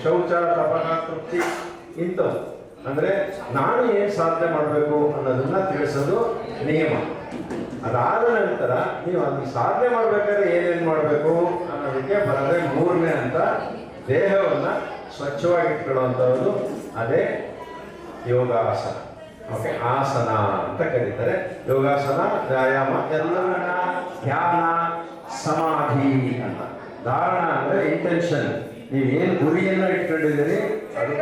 ಶೌಚ ತಪನ ತೃಪ್ತಿ ಇಂಥವು ಅಂದ್ರೆ ನಾನು ಏನ್ ಸಾಧನೆ ಮಾಡಬೇಕು ಅನ್ನೋದನ್ನ ತಿಳಿಸೋದು ನಿಯಮ. ಅದಾದ ನಂತರ ನೀವು ಅದನ್ನ ಸಾಧನೆ ಮಾಡ್ಬೇಕಾದ್ರೆ ಏನೇನ್ ಮಾಡಬೇಕು ಅನ್ನೋದಕ್ಕೆ ಬರದೆ ಮೂರನೇ ಅಂತ ದೇಹವನ್ನ ಸ್ವಚ್ಛವಾಗಿಟ್ಕೊಳ್ಳುವಂಥದ್ದು ಅದೇ ಯೋಗಾಸನ. ಓಕೆ, ಆಸನ ಅಂತ ಕರೀತಾರೆ. ಯೋಗಾಸನ, ವ್ಯಾಯಾಮ, ಎಲ್ಲವನ್ನ ಧ್ಯಾನ, ಸಮಾಧಿ ಅಂತ. ಧಾರಣ ಅಂದ್ರೆ ಇಂಟೆನ್ಷನ್, ನೀವೇನು ಗುರಿಯನ್ನ ಇಟ್ಕೊಂಡಿದ್ದೀರಿ ಅದು.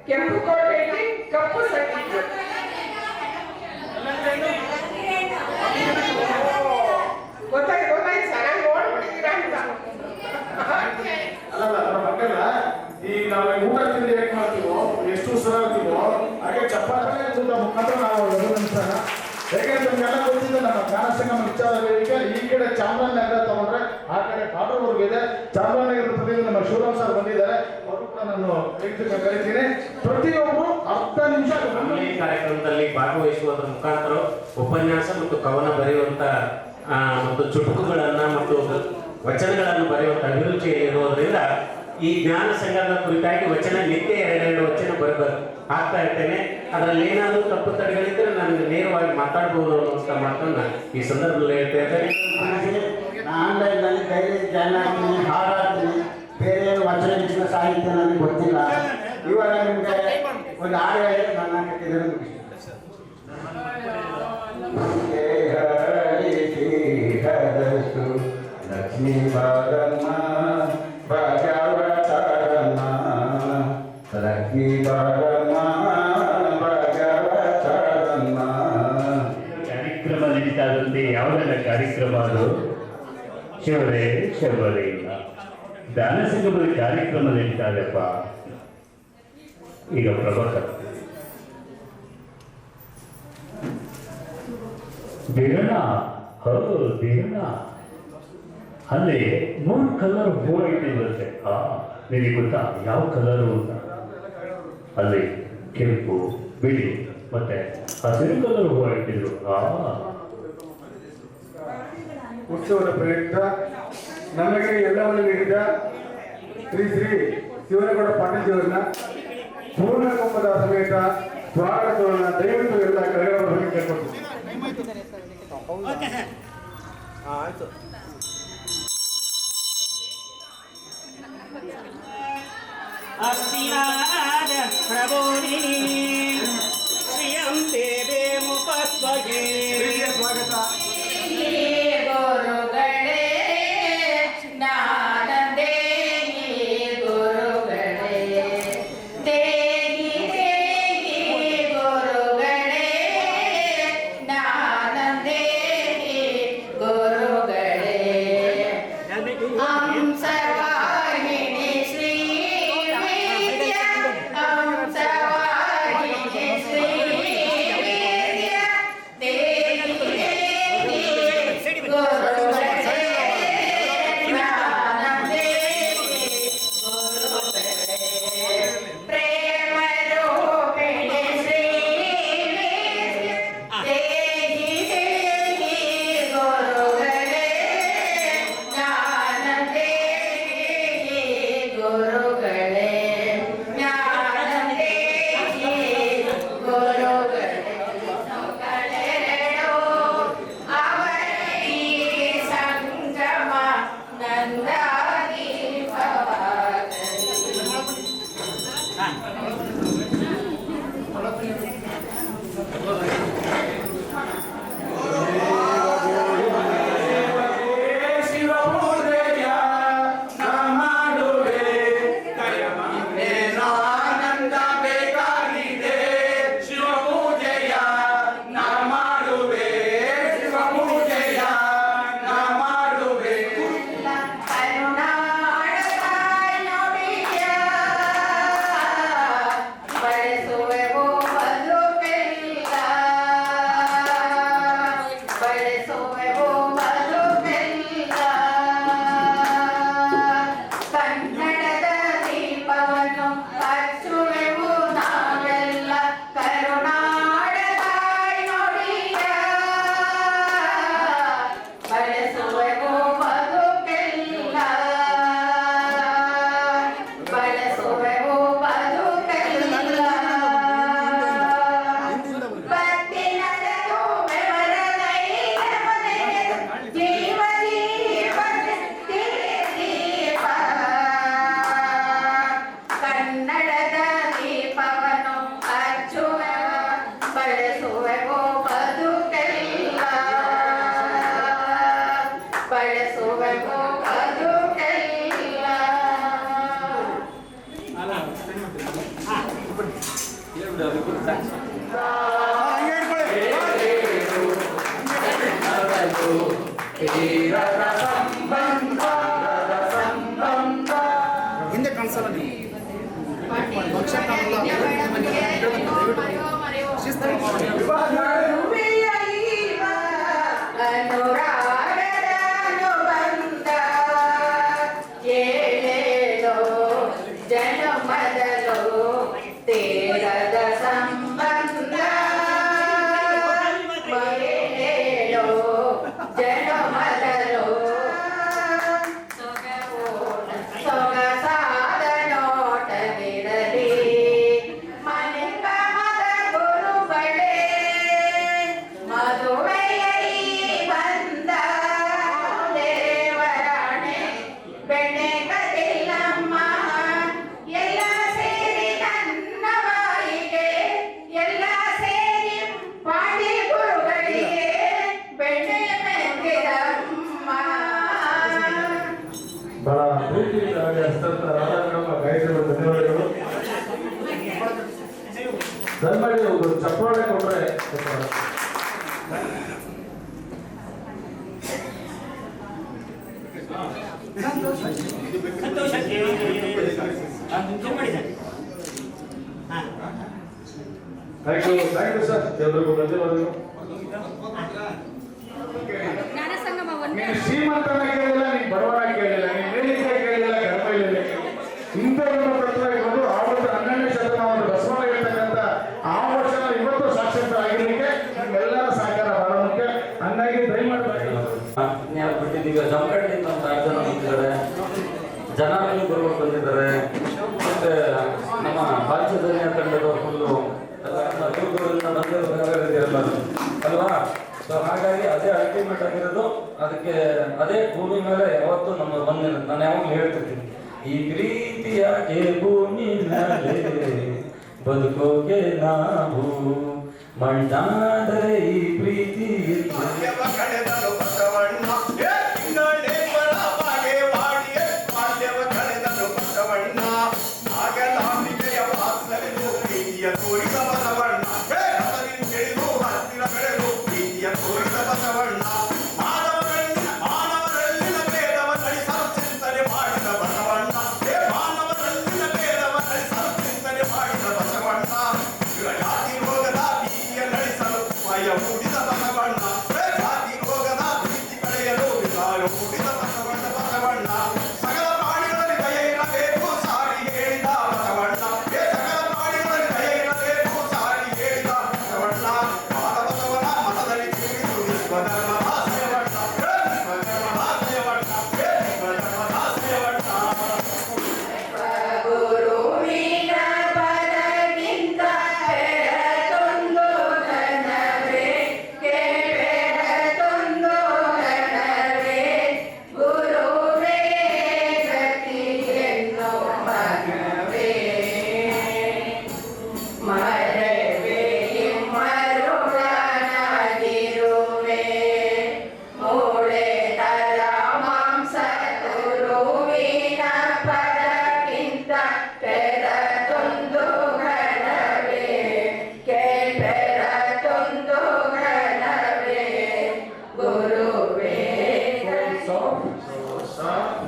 ಕೆಂಪು ಕೋಟೆಯಲ್ಲಿ ಕಪ್ಪು ಸಟ್ಟಿದ್ರು. ಗೊತ್ತಾಯ್ತು ಚೆನ್ನಾಗಿ ನೋಡ್ಬಿಟ್ಟಿದ್ದೀರಾ ಅಂತ. ಅಲ್ಲ ನಮ್ಮ ಮಕ್ಕಳ ಈಗ ನಾವು ಊಟ ತಿಂದು ಹೇಗೆ ಮಾಡ್ತೀವೋ, ಎಷ್ಟು ಉಸಿರಾಗ್ತೀವೋ ಹಾಗೆ ಚಪ್ಪಾಳೆ ಮುಖಾಂತರ ನಾವು ನಿಮಿಷನ. ಯಾಕೆಂದ್ರೆ ನಮ್ಗೆಲ್ಲ ಗೊತ್ತಿದೆ, ನಮ್ಮ ಜ್ಞಾನಸಂಗಮ ವಿಚಾರ ವೇದಿಕೆ ಈ ಕಡೆ ಚಾಮರಾಜನಗರ ತಗೊಂಡ್ರೆ ಆ ಕಡೆ ಕಾಟೂರ್ವರೆಗೂ ಇದೆ. ಚಾಮರಾಜನಗರ ಪ್ರತಿನಿಧಿ ನಮ್ಮ ಶಿವರಾಮ್ ಸರ್ ಬಂದಿದ್ದಾರೆ, ಅವರು ಕೂಡ ನಾನು ಕರಿತೀನಿ. ಪ್ರತಿಯೊಬ್ಬರು 10 ನಿಮಿಷ ಈ ಕಾರ್ಯಕ್ರಮದಲ್ಲಿ ಭಾಗವಹಿಸುವುದರ ಮುಖಾಂತರ ಉಪನ್ಯಾಸ ಮತ್ತು ಕವನ ಬರೆಯುವಂತ ಮತ್ತು ಚುಟುಕುಗಳನ್ನ ಮತ್ತು ವಚನಗಳನ್ನು ಬರೆಯುವಂತ ಅಭಿರುಚಿ ಇರುವುದರಿಂದ ಈ ಜ್ಞಾನ ಸಂಘದ ಕುರಿತಾಗಿ ವಚನ ನಿತ್ಯ 2 ವಚನ ಹಾಕ್ತಾ ಇರ್ತೇನೆ. ಅದರಲ್ಲಿ ಏನಾದರೂ ತಪ್ಪು ತಡೆಗಳಿದ್ರೆ ನನಗೆ ನೇರವಾಗಿ ಮಾತಾಡ್ಬೋದು ಅನ್ನೋ ಮಾತನ್ನ ಈ ಸಂದರ್ಭದಲ್ಲಿ ಹೇಳ್ತಾ ಇದ್ದೇನೆ. ಆನ್ಲೈನ್ನಲ್ಲಿ ಡೈಲಿ ಜಾಯ್ನ್ ಆಗ್ತೀನಿ, ಹಾಡಾಡ್ತೀನಿ. ಬೇರೆ ವಚನ ಗಿಚನ ಸಾಹಿತ್ಯ ನನಗೆ ಗೊತ್ತಿಲ್ಲ. ಇವಾಗ ನಿಮಗೆ ಒಂದು ಹಾಡು ಹೇಳಿ ನನ್ನ ಕಟ್ಟಿದ್ರೆ ಲಕ್ಷ್ಮೀ ಬಾರಮ್ಮ ಭಗವತರಮ್ಮ, ಲಕ್ಷ್ಮೀ ಬಾರಮ್ಮ ಭಗವತರಮ್ಮ. ಕಾರ್ಯಕ್ರಮ ನಡೀತಾ ಇದ್ದಂತೆ ಯಾವುದೆಲ್ಲ ಕಾರ್ಯಕ್ರಮ ಅದು ಶಿವರೇ ಶಿವರೇ ಇಲ್ಲ ಧ್ಯಾನ ಸಂಗಮದ ಕಾರ್ಯಕ್ರಮ ನಡೀತಾದೆಪ್ಪ. ಈಗ ಪ್ರಭಾಕರ್ ದೇವಣ್ಣ, ದೇವಣ್ಣ ಅಲ್ಲಿ 3 ಕಲರ್ ಹೂವು ಇಟ್ಟಿರುತ್ತೆ. ನಿನಗೆ ಗೊತ್ತಾ ಯಾವ ಕಲರು ಅಂತ? ಅಲ್ಲಿ ಕೆಂಪು, ಬಿಳಿ ಮತ್ತೆ ಹಸಿರು ಕಲರ್ ಹೂವು ಇಟ್ಟಿದ್ರು. ಉತ್ಸವದ ಪ್ರಯುಕ್ತ ನಮಗೆ ಎಲ್ಲವನ್ನು ನೀಡಿದ ಶ್ರೀ ಶ್ರೀ ಶಿವನಗೌಡ ಪಾಟೀಲ್ಜಿಯವರನ್ನ ಪೂರ್ಣ ಕುಂಭದ ಸಮೇತ ಸ್ವಾಗತವನ್ನು ದಯವಿಟ್ಟು ಎಲ್ಲ ಕಳೆಯವರಿಗೆ ಕೇಳ್ಕೊಳ್ತೀವಿ. ಆಯ್ತು. अस्तिनाद प्रबोधिनी श्रियं देवे मुपस्वगे ಗುರುಗಳೇ ಜ್ಞಾನದೇ ಗುರುಗಳೇ ದೇಹಿ ದೇಹಿ ಗುರುಗಳೇ ಜ್ಞಾನದೇ ಗುರುಗಳೇ ಹಂಸವಾಹಿನಿ ಶ್ರೀ ವಿದ್ಯ ಹಂಸವಾಹಿನಿ ಶ್ರೀ ವಿದ್ಯ ದೇಹಿ ದೇಹಿ ಗುರುಗಳೇ ಜ್ಞಾನದೇ ಗುರುಗಳೇ ಪ್ರೇಮ ರೂಪಿಣಿ ಶ್ರೀ ವಿದ್ಯ ದೇಹಿ ದೇಹಿ ಗುರುಗಳೇ ಜ್ಞಾನದೇ ಗುರುಗಳೇ ಜ್ಞಾನದೇ ಗುರುಗಳೇ ಕಳೆರಡು ಅವರಿಗೆ ಸಂಗಮ ಶಿವಪೂಜೆಯ ಮಾಡುವೆ ಆನಂದ ಬೇಕಾಗಿದೆ. ಶಿವಪೂಜೆಯ ಮಾಡುವೆ ಶಿವಪೂಜೆಯ ಮಾಡುವೆ ಬಳಸುವೆವು ಬದುಕೆಲ್ಲ ಬಳಸುವೆವು ಬದುಕೆಲ್ಲ ಕನ್ನಡದ ದೀಪವನ್ನು ಹಚ್ಚುವೆವು ನಾವೆಲ್ಲ ಕರುನಾಡ ನುಡಿಯ ಬಳಸುವೆವು ಬದುಕೆಲ್ಲ ಬಳಸುವೆವು ಬದುಕೆಲ್ಲ ಬತ್ತಿನದೆದು ಬೆವರದೈದವನೇ ಜೀವ ಜೀವನ ದೀಪ ಕನ್ನಡದ ದೀಪವನ್ನು ಹಚ್ಚುವೆವ ಬಳಸುವೆವು ಬದುಕೆಲ್ಲ ಬಳಸುವೆವು ಬದುಕೆಲ್ಲ ಹಿಂದೆ ಕಾಣಿಸಲ್ಲ ನೀವು. ಅನುರಾಗದ ಅನುಬಂಧ ಏಳೇಳೋ ಜನ್ಮದಲೋ ತೀರದ ಸಂಬಂಧ ಏಳೇಳೋ ಜನ್ಮದಲೋ ಸೊಗಸಾದ ನೋಟವಿರಲಿ ಮನಿಕಮದ ಗುರುಗಳೇ ಮದುವೆಯೈ ಬಂದ ದೇವರಾಣೆ ಬೆಣ್ಣೆಗದಿಲ್ಲಮ್ಮ ಎಲ್ಲ ಸೇರಿ ನನ್ನ ಬಾಯಿಗೆ ಎಲ್ಲ ಸೇರಿ ಪಾಂಡಿ ಗುರುಗಳಿಗೆ ಬೆಣ್ಣೆ ಮೆಂಗಿದಮ್ಮ ಬಹಳ ಪ್ರೀತಿಯಿಂದ ಹಸ್ತಂತರಾದ ನಮ್ಮ ಗಾಯಕರು ಧನ್ಯವಾದಗಳು. ದಯಮಾಡಿ ಒಂದು ಚಪ್ಪಾಳೆ ಕೊಟ್ರೆ ಸಂತೋಷಕ್ಕೆ ಮುಂಚೆ ಮಾಡಿ ಸರ್. ಹಾಂ ಥ್ಯಾಂಕ್ ಯು ಸರ್, ಎಲ್ರಿಗೂ ಧನ್ಯವಾದಗಳು. ನೀನು ಶ್ರೀಮಂತನ ಕೇಳಿಲ್ಲ, ನೀನು ಬಡವನ ಕೇಳಿಲ್ಲ, ನೀನು ಮೇಲಿಂದ ಕೇಳಿಲ್ಲ, ಗರ್ಭ ಇಂಥವನ್ನು ಪ್ರತಿಭೆಗಳು ಆವತ್ತು 12ನೇ ಶತಮಾನದ ಬಸವಣ್ಣ ಹೇಳ್ತಕ್ಕಂಥ ಆ ವರ್ಷ ಇವತ್ತು ಸಾಕ್ಷಾತ್ ಆಗಿರಲಿಕ್ಕೆ ನಿಮ್ಮೆಲ್ಲರ ಸಹಕಾರ ಬಹಳ ಮುಖ್ಯ. ಹಂಗಾಗಿ ದಯಮಾಡಿ ನಾವು ಬಿಟ್ಟಿದ್ದೀವಿ. ಜಮಖಂಡಿಯಿಂದ ಒಂದು 8 ಜನ ಬಂದಿದ್ದಾರೆ, ಜನಾರ್ದನ ಗುರುಗಳು ಬಂದಿದ್ದಾರೆ, ಮತ್ತೆ ನಮ್ಮ ರಾಜ್ಯದಲ್ಲಿ ತಂಡದವರು ಫುಲ್ಲು ಬಂದಿರೋದಿರಲ್ಲ ಅಲ್ವಾ. ಸೊ ಹಾಗಾಗಿ ಅದೇ ಅಲ್ಟಿಮೇಟ್ ಆಗಿರೋದು. ಅದಕ್ಕೆ ಅದೇ ಭೂಮಿ ಮೇಲೆ ಯಾವತ್ತೂ ನಮ್ಮ ಬಂದಿಲ್ಲ. ನಾನು ಯಾವಾಗಲೂ ಹೇಳ್ತಿರ್ತೀನಿ, ಈ ಪ್ರೀತಿಯಾಗೆ ಭೂಮಿ ಮೇಲೆ ಬದುಕೋಕೆ ನಾವು ಮಣ್ಣಾದರೆ ಈ ಪ್ರೀತಿ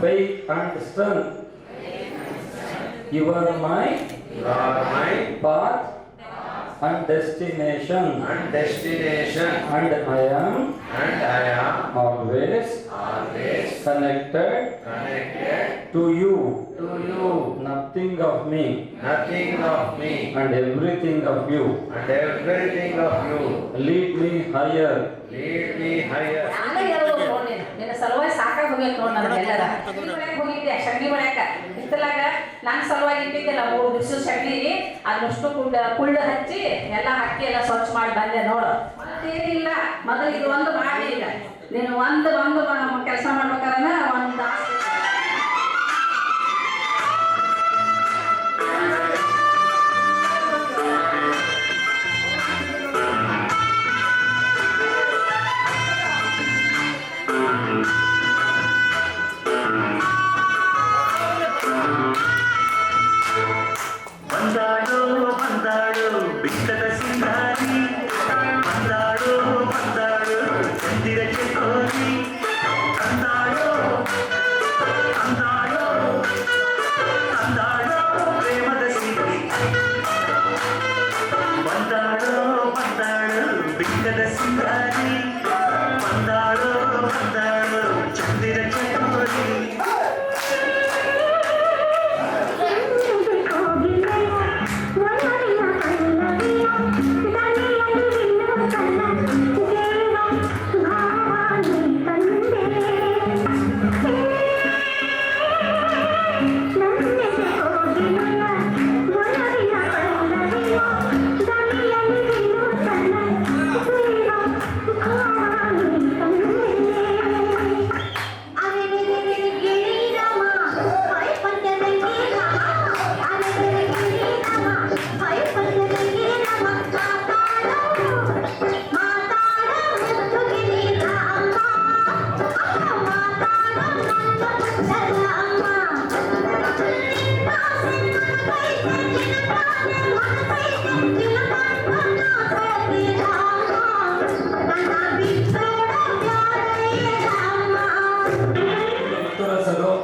faith and strength. You are my path and destination. And I am always connected to you. Nothing of me. And everything of you. Lead me higher. ನಿನ್ನ ಸಲುವಾಗಿ ಸಾಕಾಗಿ ಹೋಗ್ಬೇಕು ನೋಡಿ ನನಗೆಲ್ಲರ. ಹೋಗಿದ್ದೆ ಶಗಣಿ ಹೊಡ್ಯಾಕ ಇತ್ತಲಾಗ ನನ್ನ ಸಲುವಾಗಿ ಇಟ್ಟಿದ್ದೆಲ್ಲ 3 ದಿವಸ ಶಗಣಿ ಅದನ್ನಷ್ಟು ಕುಳ್ಳು ಹಚ್ಚಿ ಎಲ್ಲ ಹಾಕಿ ಎಲ್ಲ ಸ್ವಚ್ಛ ಮಾಡಿ ಬಂದೆ ನೋಡು. ಮತ್ತೇನಿಲ್ಲ, ಮೊದಲು ಇದು ಒಂದು ಮಾಡಿ. ಈಗ ನೀನು ಒಂದು ಕೆಲಸ ಮಾಡ್ಬೇಕಾದ್ರೆ ಒಂದು ಬಂದಾಡು ಬಿಟ್ಟದ ಸುಂದರಿ, ಬಂದಾಡು ಚಂದಿರಕ್ಕೆ ಕೋರಿ, ಬಂದಾಡು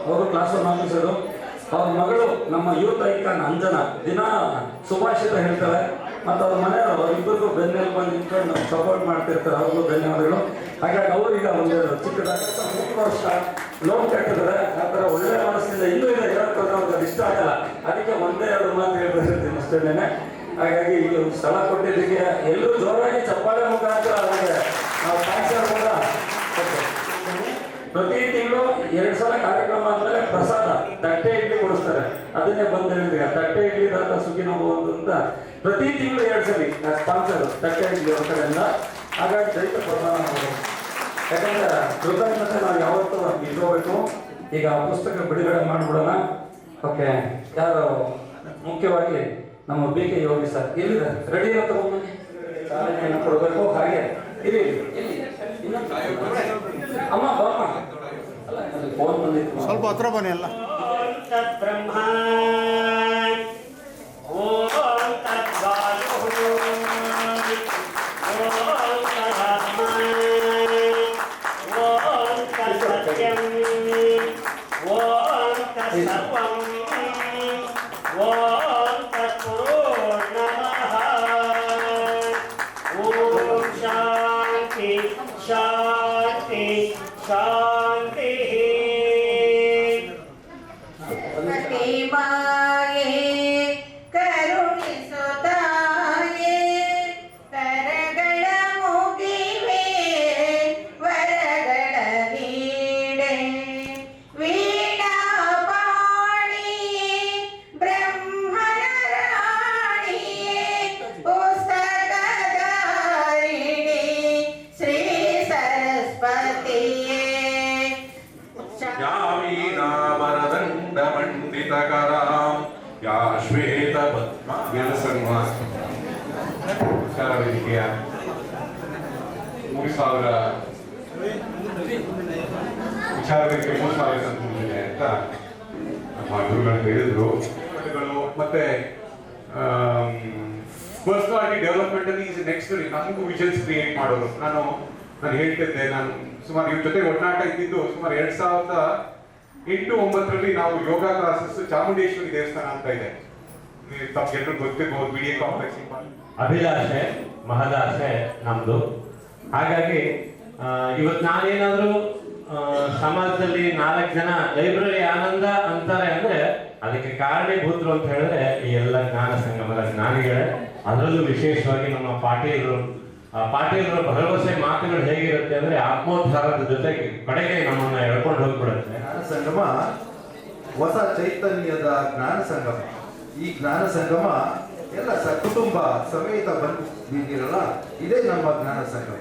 ಅವರು ಕ್ಲಾಸ್ 1 ಆಫೀಸರು. ಅವ್ರ ಮಗಳು ನಮ್ಮ ಯೂತ್ ಐಕಾನ್ ಅಂಜನಾ ದಿನ ಸುಭಾಷಿತ ಹೇಳ್ತಾರೆ. ಮತ್ತು ಅವ್ರ ಮನೆಯವರು ಅವರಿಬ್ಬರಿಗೂ ಬೆನ್ನೆಲು ಬಂದು ನಿಂತ್ಕೊಂಡು ಸಪೋರ್ಟ್ ಮಾಡ್ತಿರ್ತಾರೆ. ಅವ್ರಿಗೂ ಧನ್ಯವಾದಗಳು. ಹಾಗಾಗಿ ಅವರೀಗ ಒಂದು ಚಿಕ್ಕದಾಗ 3 ವರ್ಷ ಲೋನ್ ಕಟ್ಟಿದ್ದಾರೆ. ಆ ಥರ ಒಳ್ಳೆ ಮನಸ್ಸಿಂದ ಇನ್ನೂ ಇದೆ ಹೇಳಕ್ಕೆ ಅವ್ರಿಗೆ ಅದು ಇಷ್ಟ ಆಗಲ್ಲ. ಅದಕ್ಕೆ 1-2 ಮಾತು ಹೇಳ್ತಿರ್ತೀನಿ ಅಷ್ಟೇನೆ. ಹಾಗಾಗಿ ಈಗ ಒಂದು ಸ್ಥಳ ಕೊಟ್ಟಿದ್ದಕ್ಕೆ ಎಲ್ಲರೂ ಜೋರಾಗಿ ಚಪ್ಪಾಳೆ ಮುಖಾಂತರ ಅವರಿಗೆ ನಾವು ಥ್ಯಾಂಕ್ಸ್ ಕೂಡ. ಪ್ರತಿ ತಿಂಗಳು 2 ಸಲ ಕಾರ್ಯಕ್ರಮ ಆದ್ಮೇಲೆ ಪ್ರಸಾದ ತಟ್ಟೆ ಇಡ್ಲಿ ಕೊಡಿಸ್ತಾರೆ. ಅದನ್ನೇ ಬಂದು ಹೇಳಿದ್ರಿ, ತಟ್ಟೆ ಇಡ್ಲಿ ದಾತ ಸುಖಿ ನಾವು ಅಂತ ಪ್ರತಿ ತಿಂಗಳು 2 ಸಲ ಸ್ಪಾನ್ಸರ್ ತಟ್ಟೆ ಇಡ್ಲಿ ಅವ್ರ ಕಡೆಯಿಂದ. ಹಾಗಾಗಿ ದಯವಿಟ್ಟು ಪ್ರೋತ್ಸಾಹ ಮಾಡಬೇಕು. ಯಾಕಂದ್ರೆ ಕೃತಜ್ಞತೆ ನಾವು ಯಾವತ್ತೂ ಇಟ್ಕೋಬೇಕು. ಈಗ ಪುಸ್ತಕ ಬಿಡುಗಡೆ ಮಾಡಿಬಿಡೋಣ. ಓಕೆ, ಯಾರು ಮುಖ್ಯವಾಗಿ ನಮ್ಮ BK ಯೋಗಿ ಸರ್ ಎಲ್ಲಿದೆ? ರೆಡಿ ಇರೋ ತಗೊಂಬನ್ನಿ, ಚಾಲನೆಯನ್ನು ಕೊಡಬೇಕು. ಹಾಗೆ ಇರಿ ಅಮ್ಮ ಬಾಮ್ಮ, ಅಲ್ಲ ಫೋನ್ ಬಂದಿತ್ತು, ಸ್ವಲ್ಪ ಹತ್ರ ಬನ್ನಿ ಎಲ್ಲ. ಬ್ರಹ್ಮ ಓಂ ತದ್ವಾಯು ಓಂ ತದಾತ್ಮ ಓಂ ತತ್ಸತ್ಯಂ ಓಂ ತತ್ಸರ್ವಂ ಓಂ ತತ್ಪೂರ್ಣಮಃ. ಓಂ ಶಾಂತಿ ಶಾಂತಿ ಶಾಂತಿ. ಮಾಯೇ ಕರುಣಿಸು ತಾಯೇ, ಕರಗಳ ಮುಗಿವೆ ವರಗಳ ನೀಡೆ, ವೀಣಾ ಪಾಣಿಯೇ ಬ್ರಹ್ಮನ ರಾಣಿಯೇ, ಪುಸ್ತಕಧಾರಿಣಿ ಶ್ರೀ ಸರಸ್ವತಿಯೇ. वरदण्डमण्डितकरां या श्वेतपद्मा ಜ್ಞಾನಸಂಗಮ ವಿಚಾರ ವೇದಿಕೆಯ 3000 ವಿಚಾರ ವೇದಿಕೆ 3000 ಸಂತೋಷಿದೆ ಅಂತ ನಮ್ಮ ಗುರುಗಳು ಹೇಳಿದ್ರು. ಮತ್ತೆ ಪರ್ಸನಾಲಿಟಿ ಡೆವಲಪ್ಮೆಂಟ್ ಅಲ್ಲಿ ಈಸ್ ನೆಕ್ಸ್ಟ್ ನಮಗೂ ವಿಷನ್ಸ್ ಕ್ರಿಯೇಟ್ ಮಾಡೋರು. ನಾನು ಹೇಳ್ತಿದ್ದೆ, ನಾನು ಸುಮಾರು ಇವ್ರ ಜೊತೆ ಒಡನಾಟ ಇದ್ದಿದ್ದು ಸುಮಾರು 2008-09 ನಾವು ಯೋಗ ಕ್ಲಾಸಸ್ ಚಾಮುಂಡೇಶ್ವರಿ ದೇವಸ್ಥಾನ ಅಂತ ಇದೆ, ತಮ್ಗೆಲ್ಲರೂ ಗೊತ್ತಿರ್ಬೋದು, BDA ಕಾಂಪ್ಲೆಕ್ಸ್. ಅಭಿಲಾಷೆ ಮಹದಾಸೆ ನಮ್ದು. ಹಾಗಾಗಿ ಇವತ್ತು ನಾನೇನಾದ್ರೂ ಸಮಾಜದಲ್ಲಿ 4 ಜನ ಲೈಬ್ರರಿ ಆನಂದ ಅಂತಾರೆ ಅಂದ್ರೆ ಅದಕ್ಕೆ ಕಾರಣೀಭೂತರು ಅಂತ ಹೇಳಿದ್ರೆ ಈ ಎಲ್ಲ ಜ್ಞಾನ ಸಂಗಮದ ಜ್ಞಾನಿಗಳೇ. ಅದರಲ್ಲೂ ವಿಶೇಷವಾಗಿ ನಮ್ಮ ಪಾಟೀಲರ ಭರವಸೆ ಮಾತುಗಳು ಹೇಗಿರುತ್ತೆ ಅಂದ್ರೆ ಆತ್ಮೋದ್ಧಾರದ ಜೊತೆಗೆ ಕಡೆಗೆ ನಮ್ಮನ್ನ ಎಳ್ಕೊಂಡು ಹೋಗ್ಬಿಡುತ್ತೆ. ಜ್ಞಾನ ಸಂಗಮ ಹೊಸ ಚೈತನ್ಯದ ಜ್ಞಾನ ಸಂಗಮ. ಈ ಜ್ಞಾನ ಸಂಗಮ ಎಲ್ಲ ಕುಟುಂಬ ಸಮೇತ ಬಂದಿರಲ್ಲ, ಇದೇ ನಮ್ಮ ಜ್ಞಾನ ಸಂಗಮ.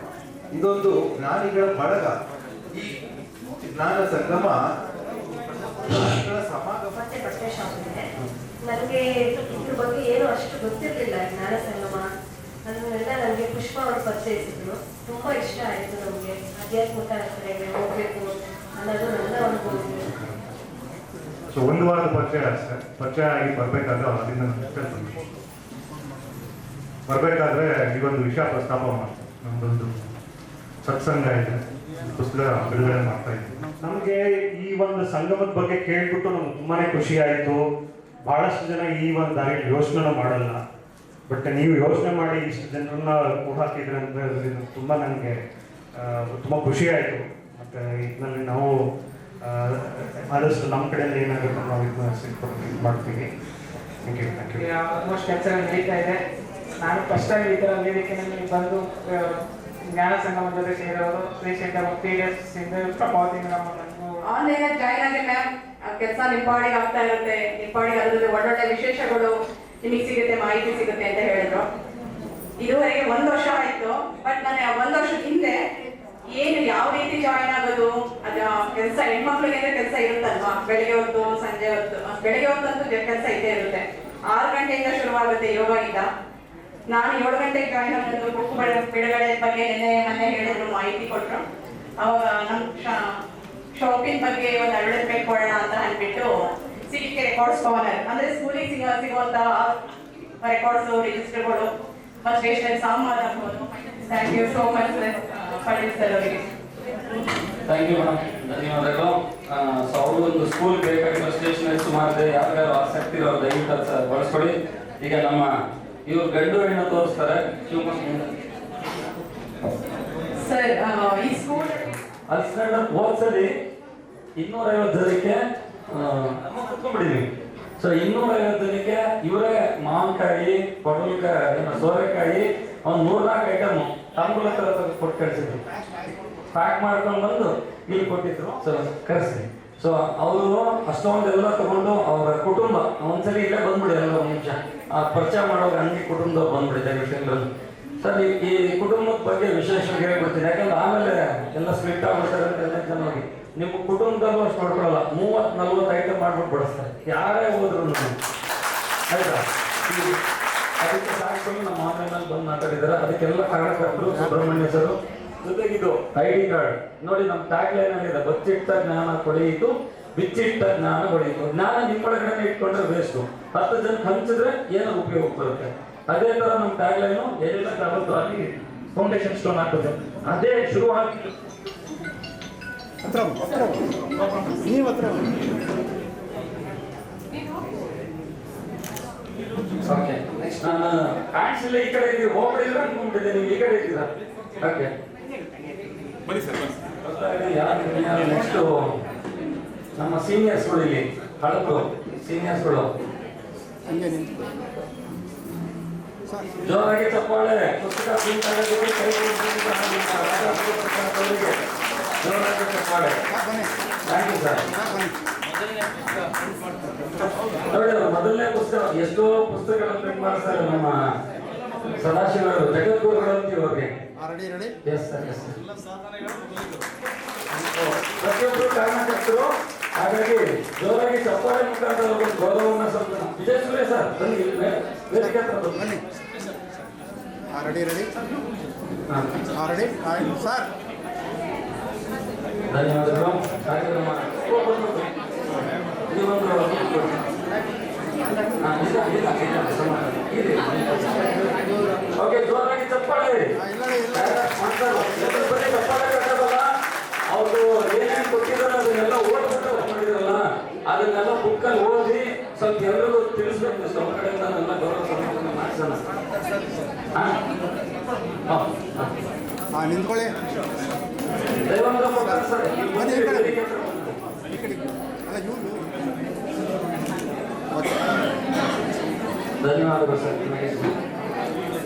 ಇದೊಂದು ಜ್ಞಾನಿಗಳ ಬಳಗ. ಈ ಜ್ಞಾನ ಸಂಗಮ ಸಮಾಗಮ. ಬಟ್ಟೆ ಶಾಪ್ ಇದೆ. ನನಗೆ ಇದ್ರ ಬಗ್ಗೆ ಏನು ಅಷ್ಟು ಗೊತ್ತಿರಲಿಲ್ಲ. ಜ್ಞಾನ ಸಂಗಮ ಅದನ್ನೆಲ್ಲ ನನಗೆ ಪುಷ್ಪ ಅವರು ಪರಿಚಯಿಸಿದ್ರು. ತುಂಬ ಇಷ್ಟ ಆಯಿತು. ನಮಗೆ ಆಧ್ಯಾತ್ಮಿಕ ಕಡೆಗೆ ಹೋಗ್ಬೇಕು ಅನ್ನೋದು ನನ್ನ ಒಂದು ಸೊ 1 ವಾರದ ಪರಿಚಯ ಅಷ್ಟೇ. ಪರಿಚಯ ಆಗಿ ಬರ್ಬೇಕಾದ್ರೆ ಅಲ್ಲಿಂದ ಬರ್ಬೇಕಾದ್ರೆ ಈಗೊಂದು ವಿಷಯ ಪ್ರಸ್ತಾಪ ಮಾಡ್ತಾರೆ. ನಮ್ದೊಂದು ಸತ್ಸಂಗ ಇದೆ, ಪುಸ್ತಕ ಬಿಡುಗಡೆ ಮಾಡ್ತಾ ಇದ್ದೀವಿ. ನಮಗೆ ಈ ಒಂದು ಸಂಗಮದ ಬಗ್ಗೆ ಕೇಳ್ಬಿಟ್ಟು ನಮ್ಗೆ ತುಂಬಾನೇ ಖುಷಿ ಆಯಿತು. ಬಹಳಷ್ಟು ಜನ ಈ ಒಂದು ದಾರಿಯಲ್ಲಿ ಯೋಚನೆ ಮಾಡಲ್ಲ, ಬಟ್ ನೀವು ಯೋಚನೆ ಮಾಡಿ ಇಷ್ಟು ಜನರನ್ನ ಕೂಡಾಕಿದ್ರೆ ಅಂತ ತುಂಬ ನನಗೆ ತುಂಬ ಖುಷಿ ಆಯಿತು. ಮತ್ತು ಇದರಲ್ಲಿ ನಾವು ಆದಷ್ಟು ನಮ್ಮ ಕಡೆಯಿಂದ ಏನಾಗುತ್ತೆ ನಾವು ಇದನ್ನ ಇದು ಮಾಡ್ತೀವಿ. Thank you. ಆಲ್ಮೋಸ್ಟ್ ಕೆಲಸ ನಡೀತಾ ಇದೆ. ನಾನು ಫಸ್ಟ್ ಆಗಿ ಈ ಥರ ವೇದಿಕೆಯಲ್ಲಿ ಬಂದು ಜ್ಞಾನ ಸಂಗಮ ಜೊತೆ ಸೇರೋರು ರೀಸೆಂಟ್ ಆಗಿ 3 ಡೇಸ್ ಹಿಂದೆ ಪ್ರಭಾವತಿ ಮೇಡಮ್ ಆನ್ಲೈನ್ ಜಾಯ್ನ್ ಆಗಿ ಮ್ಯಾಮ್ ಕೆಲಸ ನಿಂಪಾಡಿಗೆ ಆಗ್ತಾ ಇರುತ್ತೆ. ನಿಂಪಾಡಿಗೆ ಅದ್ರದ್ದು ಒಳ್ಳೊಳ್ಳೆ ವಿಶೇಷಗಳು ನಿಮಗೆ ಸಿಗುತ್ತೆ, ಮಾಹಿತಿ ಸಿಗುತ್ತೆ ಅಂತ ಹೇಳಿದ್ರು. ಇದುವರೆಗೆ 1 ವರ್ಷ ಆಯ್ತು. ಬಟ್ ನಾನು 1 ವರ್ಷದ ಹಿಂದೆ ಏನು ಯಾವ ರೀತಿ ಜಾಯಿನ್ ಆಗೋದು, ಅದ ಕೆಲಸ ಹೆಣ್ಮಕ್ಳಿಗೆ ಕೆಲಸ ಇರುತ್ತಲ್ವಾ, ಬೆಳಿಗ್ಗೆ ಹೊತ್ತು ಸಂಜೆ ಹೊತ್ತು. ಬೆಳಿಗ್ಗೆ ಹೊತ್ತಂತೂ ಕೆಲಸ ಇದ್ದೇ ಇರುತ್ತೆ. 6 ಗಂಟೆಯಿಂದ ಶುರುವಾಗುತ್ತೆ ಯೋಗ ಇಂದ. ನಾನು 7 ಗಂಟೆಗೆ ಜಾಯಿನ್ ಆಗೋದು. ಬುಕ್ ಬಿಡುಗಡೆ ಬಗ್ಗೆ ಮೊನ್ನೆ ಹೇಳಿದ್ರು, ಮಾಹಿತಿ ಕೊಟ್ಟರು. ಅವಾಗ ನಮ್ಮ ಶಾಪಿಂಗ್ ಬಗ್ಗೆ ಒಂದು ಅಡ್ವರ್ಟೈಸ್ಮೆಂಟ್ ಕೊಡೋಣ ಅಂತ ಅಂದ್ಬಿಟ್ಟು ಸಿಟಿಕೆ ರೆಕಾರ್ಡ್ಸ್ ಕವನರ್ ಅಂದ್ರೆ ಸ್ಕೂಲಿಗೆ ಸಿಗುವಂತ ರೆಕಾರ್ಡ್ಸ್, ರಿಜಿಸ್ಟರ್ಗಳು ಮತ್ತು ಸ್ಟೇಷನರಿ ಸಾಮಾನು ಆಗ್ಬೋದು. Thank you so much Patel sir ಅವರಿಗೆ. ಥ್ಯಾಂಕ್ ಯು ಮೇಡಮ್, ಧನ್ಯವಾದಗಳು. ಸೊ ಅವ್ರೊಂದು ಸ್ಕೂಲ್ ಬೇಕಾಗಿರೋ ಸ್ಟೇಷನರಿ ಸುಮಾರು ಯಾರ್ಯಾರು ಆಸಕ್ತಿ ಇರೋ ದಯವಿಟ್ಟು ಅದು ಬಳಸ್ಕೊಡಿ. ಈಗ ನಮ್ಮ ಇವ್ರು ಗಂಡು ಹೆಣ್ಣು ತೋರಿಸ್ತಾರೆ ಶಿವಮೊಗ್ಗ ಸರ್ ಈ ಸ್ಕೂಲ್ ಅಲ್ಲಿ ಹೋದ್ಸಲಿ 250 ಜನಕ್ಕೆ ಕುತ್ಕೊಂಡ್ಬಿಟ್ಟಿದ್ವಿ. ಸೊ 250 ಜನಕ್ಕೆ ಇವರೇ ಮಾವಿನಕಾಯಿ, ಪಡವಲಕಾಯಿ, ಸೋರೆಕಾಯಿ ಒಂದು 104 ಐಟಮ್ ತಾಂಬೂಲ ತರ ಕೊಟ್ಟು ಕಳಿಸಿದ್ರು. ಪ್ಯಾಕ್ ಮಾಡ್ಕೊಂಡು ಬಂದು ಇಲ್ಲಿ ಕೊಟ್ಟಿದ್ರು. ಸೊ ಕರೆಸಿ. ಸೊ ಅವರು ಅಷ್ಟೊಂದೆಲ್ಲ ತಗೊಂಡು ಅವರ ಕುಟುಂಬ ಒಂದ್ಸಲಿ ಇಲ್ಲೇ ಬಂದ್ಬಿಡಿ ಎಲ್ಲ ಒಂದು ನಿಮಿಷ ಪರಿಚಯ ಮಾಡೋ ಅಂಗಡಿ ಕುಟುಂಬದವ್ರು ಬಂದ್ಬಿಡಿ ವಿಷಯಗಳಲ್ಲಿ. ಸರ್ ಈ ಕುಟುಂಬದ ಬಗ್ಗೆ ವಿಶೇಷವಾಗಿ ಹೇಳ್ಬಿಡ್ತೀನಿ. ಯಾಕಂದ್ರೆ ಆಮೇಲೆ ಎಲ್ಲ ಸ್ಪ್ಲಿಟ್ ಆಗ್ಬಿಡ್ತಾರೆ ಅಂತ ಎಲ್ಲ ಜನವಾಗಿ ನಿಮ್ಮ ಕುಟುಂಬದಲ್ಲೂ ಅಷ್ಟು ನೋಡ್ಕೊಳ್ಳಲ್ಲ. 30-40 ಐಟಮ್ ಮಾಡ್ಬಿಟ್ಟು ಬಡಿಸ್ತಾರೆ ಯಾರೇ ಹೋದ್ರು. ಆಯ್ತಾ? ಅದಕ್ಕೆ ಸಾಕು ನಮ್ಮ ಆನ್ಲೈನಲ್ಲಿ ಬಂದು ಮಾತಾಡಿದ್ದಾರೆ. ಅದಕ್ಕೆಲ್ಲ ಕಾರಣಕರ್ತರು ಸುಬ್ರಹ್ಮಣ್ಯ ಸರ್. ಜೊತೆಗಿದು ID ಕಾರ್ಡ್ ನೋಡಿ, ನಮ್ಮ ಟ್ಯಾಗ್ ಲೈನ್ ಅಲ್ಲಿ ಇದೆ, ಬಚ್ಚಿಟ್ಟ ಜ್ಞಾನ ಕೊಡೆಯಿತು, ಬಿಚ್ಚಿಟ್ಟ ಜ್ಞಾನ ಕೊಡೆಯಿತು. ಜ್ಞಾನ ನಿಮ್ಮೊಳಗಡೆ ಇಟ್ಕೊಂಡ್ರೆ ವೇಸ್ಟು, 10 ಜನಕ್ಕೆ ಹಂಚಿದ್ರೆ ಏನೋ ಉಪಯೋಗ ಬರುತ್ತೆ. ಅದೇ ತರ ನಮ್ಮ ಟ್ಯಾಗ್ ಲೈನು ಎಲ್ಲ ತರದ್ದು ಅಲ್ಲಿ ಫೌಂಡೇಶನ್ ಸ್ಟೋನ್ ಹಾಕೋದು ಅದೇ ಶುರುವಾಗಿ ಓಕೆ. ನೆಕ್ಸ್ಟ್ ನಾನು ಕಾಣಿಸಿಲ್ಲ, ಈ ಕಡೆ ಇದೀವಿ, ಹೋಗ್ಬಿಡಿಲ್ಲ ಅನ್ಕೊಂಡ್ಬಿಟ್ಟಿದ್ದೆ, ನೀವು ಈ ಕಡೆ ಇದ್ದೀರಾ. ಓಕೆ ಬನ್ನಿ ಸರ್, ಯಾರು ನೆಕ್ಸ್ಟ್ ನಮ್ಮ ಸೀನಿಯರ್ಸ್ಗಳು ಇಲ್ಲಿ ಹಳಬರು ಸೀನಿಯರ್ಸ್ಗಳು ಜೋರಾಗಿ ಚಪ್ಪಾಳೆ. ಪುಸ್ತಕ ಪ್ರಿಂಟ್ ಆಗೋದಕ್ಕೆ ಕೈ ಜೋರಾಗಿ ಚಪ್ಪಾಳೆ. Thank you sir. ನೋಡಿ ಮೊದಲನೇ ಪುಸ್ತಕ, ಎಷ್ಟೋ ಪುಸ್ತಕಗಳನ್ನು ಪ್ರಿಂಟ್ ಮಾಡಿಸ್ತಾರೆ ನಮ್ಮ ಸದಾಶಿವರು, ಜಗದ್ಗುರುಗಳು ಅಂತೀವಿ ಅವ್ರಿಗೆ. ಎಸ್ ಸರ್, ಎಸ್ ಪ್ರತಿಯೊಬ್ಬರು ಕಾರಣಕರ್ತರು. ಹಾಗಾಗಿ ಜೋರಾಗಿ ಚಪ್ಪಾಳೆ ಮುಖಾಂತರ ಒಂದು ಗೌರವವನ್ನು ಸ್ವಲ್ಪ ವಿಜಯ ಸುರೇ ಸರ್ ಬನ್ನಿ ವೇದಿಕೆ ಹತ್ರ ಬನ್ನಿ. ಸರ್ ಧನ್ಯವಾದಗಳು. ಕಾರ್ಯಕ್ರಮ ಓಕೆ, ಜೋರಾಗಿ ಚಪ್ಪಾಳೆ. ಚಪ್ಪಾಳೆ ಕಟ್ಟೋದಲ್ಲ, ಅವರು ಏನೇನು ಕೊಟ್ಟಿದ್ದಾರೆ ಅದನ್ನೆಲ್ಲ ಓದ್ಬಿಟ್ಟು ಮಾಡಿದ್ರಲ್ಲ, ಅದನ್ನೆಲ್ಲ ಬುಕ್ಕಲ್ಲಿ ಓದಿ ಸ್ವಲ್ಪ ಎಲ್ಲರಿಗೂ ತಿಳಿಸ್ಬೇಕು. ನಮ್ಮ ಕಡೆಯಿಂದ ಎಲ್ಲ ಗೌರವ ಸಮಾರಂಭ ಮಾಡಿಸೋಣ. ನಿಂತ್ಕೊಳ್ಳಿ. ದೈವಾಂಗ ಕೊಡ್ತಾರೆ ಸರ್. ಧನ್ಯವಾದಗಳು ಸರ್.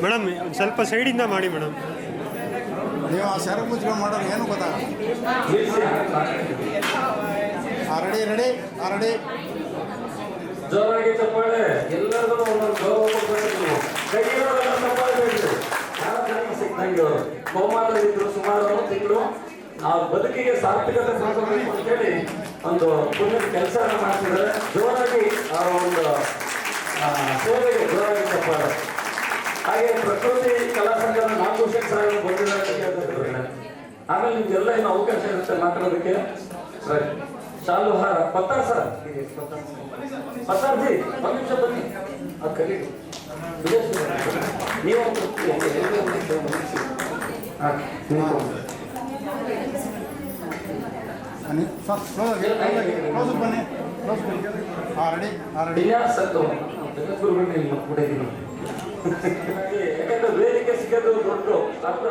ಮೇಡಮ್ ಸ್ವಲ್ಪ ಸೈಡಿಂದ ಮಾಡಿ ಮೇಡಮ್. ನೀವು ಆ ಸೆರಗು ಮುಚ್ಕೊಂಡು ಮಾಡೋದು ಏನು ಗೊತ್ತಾಗಲ್ಲ. ರೆಡಿ. ಜೋರಾಗಿ ಚಪ್ಪಾಳೆ. ಎಲ್ಲರಿಗೂ ಒಂದೊಂದು ಗೌರವ ಕೊಡ್ಬೇಕು. ಕೈಯೊಳಗೆಲ್ಲ ಚಪ್ಪಾಳೆ ಬೇಕು. ಯಾರ ಜನ್ಮ ಸಿಕ್ಕಂಗೆ ಅವರು ಕೋಮಾದಲ್ಲಿದ್ರು ಸುಮಾರು ತಿಂಗಳು ಅವ್ರ ಬದುಕಿಗೆ ಸಾರ್ಥಕತೆ ಕೊಡಬೇಕು ಅಂತೇಳಿ ಒಂದು ಪುಣ್ಯದ ಕೆಲಸ ಮಾಡ್ತಿದ್ದಾರೆ. ಜೋರಾಗಿ ಆ ಒಂದು ಸೇವೆಗೆ ಜೋರಾಗಿ ಚಪ್ಪಾಳೆ. ಹಾಗೆ ಪ್ರಕೃತಿ ಕಲಾ ಸಂಘದ 4 ವರ್ಷಕ್ಕೆ ಸಾವಿರ ಬಂದಿದ್ದಾರೆ. ಆಮೇಲೆ ನಿಮ್ಗೆಲ್ಲ ಏನು ಅವಕಾಶ ಇರುತ್ತೆ ಮಾತಾಡೋದಕ್ಕೆ. ಸರಿ, ಶಾಲು ಹಾರ ಪತ್ತಾರ್ ಸರ್, ಪತ್ತಾರ್ಜಿ ಒಂದು ನಿಮಿಷ ಬನ್ನಿ. ಅದು ಕಲಿ ನೀವು ಯಾಕಂದ್ರೆ ವೇದಿಕೆ ಸಿಗೋದು ದೊಡ್ಡ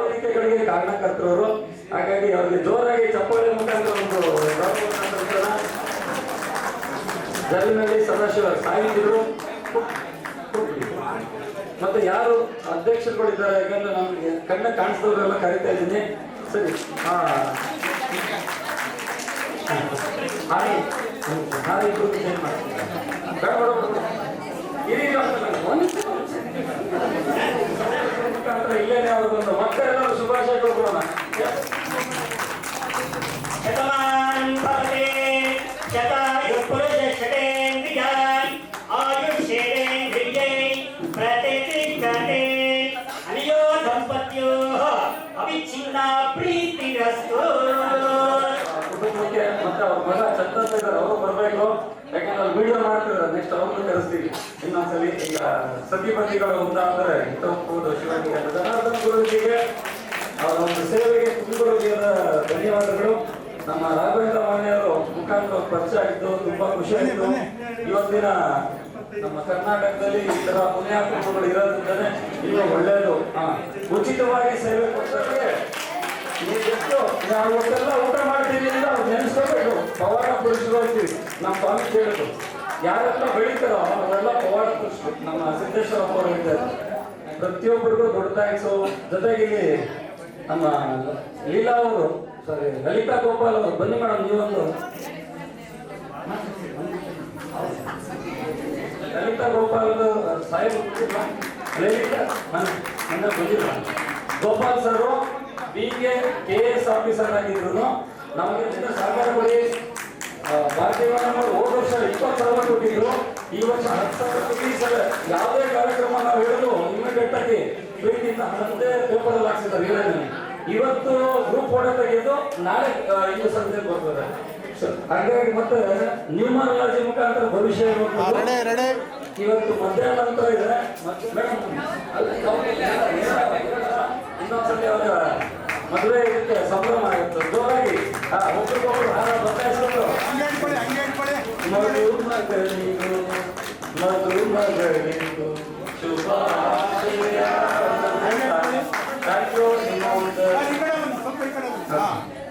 ವೇದಿಕೆಗಳಿಗೆ ಕಾರಣಕರ್ತರು. ಹಾಗಾಗಿ ಅವ್ರಿಗೆ ಜೋರಾಗಿ ಚಪ್ಪಾಳೆ ಮುಖಾಂತರ ಒಂದು ಜರಿನಲ್ಲಿ ಸದಾಶಿವ ಸಾಹಿತಿಗಳು ಮತ್ತೆ ಯಾರು ಅಧ್ಯಕ್ಷರುಗಳಿದ್ದಾರೆ. ಯಾಕಂದ್ರೆ ನಮ್ಗೆ ಕಣ್ಣ ಕಾಣಿಸಿದವರೆಲ್ಲ ಕರಿತಾ ಇದ್ದೀನಿ. ಸರಿ, ಇಲ್ಲೇನೆ ಅವ್ರಿಗೊಂದು ಮತ್ತೆ ಎಲ್ಲರೂ ಶುಭಾಶಯಗಳು ಕೊಡೋಣ. ಕುಟುಂಬಕ್ಕೆ ಮತ್ತೆ ಅವ್ರ ಮಗ ಚಂದ್ರ ಇದ್ದಾರೆ, ಅವರು ಬರಬೇಕು. ಯಾಕಂದ್ರೆ ಅವ್ರು ವಿಡಿಯೋ ಮಾಡ್ತಿದ್ದಾರೆ. ನೆಕ್ಸ್ಟ್ ಅವ್ರನ್ನ ಕರೆಸ್ತೀವಿ ಇನ್ನೊಂದ್ಸಲಿ. ಈಗ ಸತಿಪತಿಗಳು ಉಂಟಾದರೆ ಹೋಗ್ಬೋದು. ಶಿವಾಜಿ ಜನಾರ್ದನ್ ಗುರುಜಿಗೆ ಅವರ ಒಂದು ಸೇವೆಗೆ ತುಂಬ ಧನ್ಯವಾದಗಳು. ನಮ್ಮ ರಾಘವೇಂದ್ರ ವಾಣಿಯವರು ಮುಖಾಂತರ ಪರಿಚಯ ಆಗಿದ್ದು ತುಂಬಾ ಖುಷಿ ಆಯಿತು. ಇವತ್ತಿನ ನಮ್ಮ ಕರ್ನಾಟಕದಲ್ಲಿ ಈ ತರ ಪುಣ್ಯಾತ್ಮಗಳು ಇರೋದ್ರಿಂದಲೇ ಇನ್ನೂ ಒಳ್ಳೆಯದು. ಉಚಿತವಾಗಿ ಸೇವೆ ಕೊಟ್ಟರೆ ಇವತ್ತೆಲ್ಲ ಊಟ ಮಾಡ್ತೀವಿ ಅಂತ ಅವ್ರು ನೆನೆಸ್ಕೋಬೇಕು. ಪವಾಡ ಪುರುಷರು ಅಂತೀವಿ ನಮ್ಮ ಸ್ವಾಮಿ ಕೇಳಿದ್ರು. ಯಾರೆಲ್ಲ ಬೆಳೀತಾರೋ ಅವರೆಲ್ಲ ಪವಾಡ ಪುರುಷರು. ನಮ್ಮ ಸಿದ್ದೇಶ್ವರಪ್ಪ ಅವರು ಇದ್ದಾರೆ. ಪ್ರತಿಯೊಬ್ಬರಿಗೂ ದೊಡ್ಡ ಥ್ಯಾಂಕ್ಸು. ಜೊತೆಗೆ ಇಲ್ಲಿ ನಮ್ಮ ಲೀಲಾ ಅವರು ಲಲಿತಾ ಗೋಪಾಲ್ ಅವರು ಬನ್ನಿ ಮೇಡಮ್. ನೀವೊಂದು ಲಲಿತಾ ಗೋಪಾಲ್ ಸಾಹೇಬ್ ಲಲಿತಾ ನನ್ನ ಬಂದಿಲ್ಲ. Gopal sir BA KS officer ಆಗಿದ್ರು. ನಮಗೆ ಸಹಕಾರ ಕೊಡಿ. ಭಾರತೀಯ ಹೋದ ವರ್ಷ 20,000 ಕೊಟ್ಟಿದ್ರು. ಈ ವರ್ಷ 10,000 ಕೊಟ್ಟು ಸಲ ಯಾವುದೇ ಕಾರ್ಯಕ್ರಮ ನಾವು ಹೇಳೋದು ಇಮಿಡಿಯೇಟ್ ಆಗಿ ಪ್ರೀತಿಯಿಂದ ಹಣದೇ ಪೇಪರಲ್ಲಿ ಹಾಕ್ಸಿದ್ದಾರೆ. ಹೇಳೋದು ಇವತ್ತು ಗ್ರೂಪ್ ಫೋಟೋ ತೆಗೆಯೋದು ನಾಳೆ ಇಂದು ಸಂಜೆ ಬರ್ತದೆ. ಹಾಗಾಗಿ ಮತ್ತೆ ನ್ಯೂಮರಾಲಜಿ ಮುಖಾಂತರ ಭವಿಷ್ಯ ಇವತ್ತು ಮಧ್ಯಾಹ್ನ ನಂತರ ಇದೆ. ಮೇಡಮ್ ಇನ್ನೊಂದ್ಸಲಿ ಅವರ ಮದುವೆ ಇದಕ್ಕೆ ಸಂಭ್ರಮ ಆಗುತ್ತೆ ಜೋರಾಗಿ. ಒಬ್ಬರಿಗೊಬ್ಬರು ಹಾರ ಬದಲಾಯಿಸೋದು ಮಗಳು ಮಗಳಿಗೂ ಶುಭಾಶಯ. Thank you.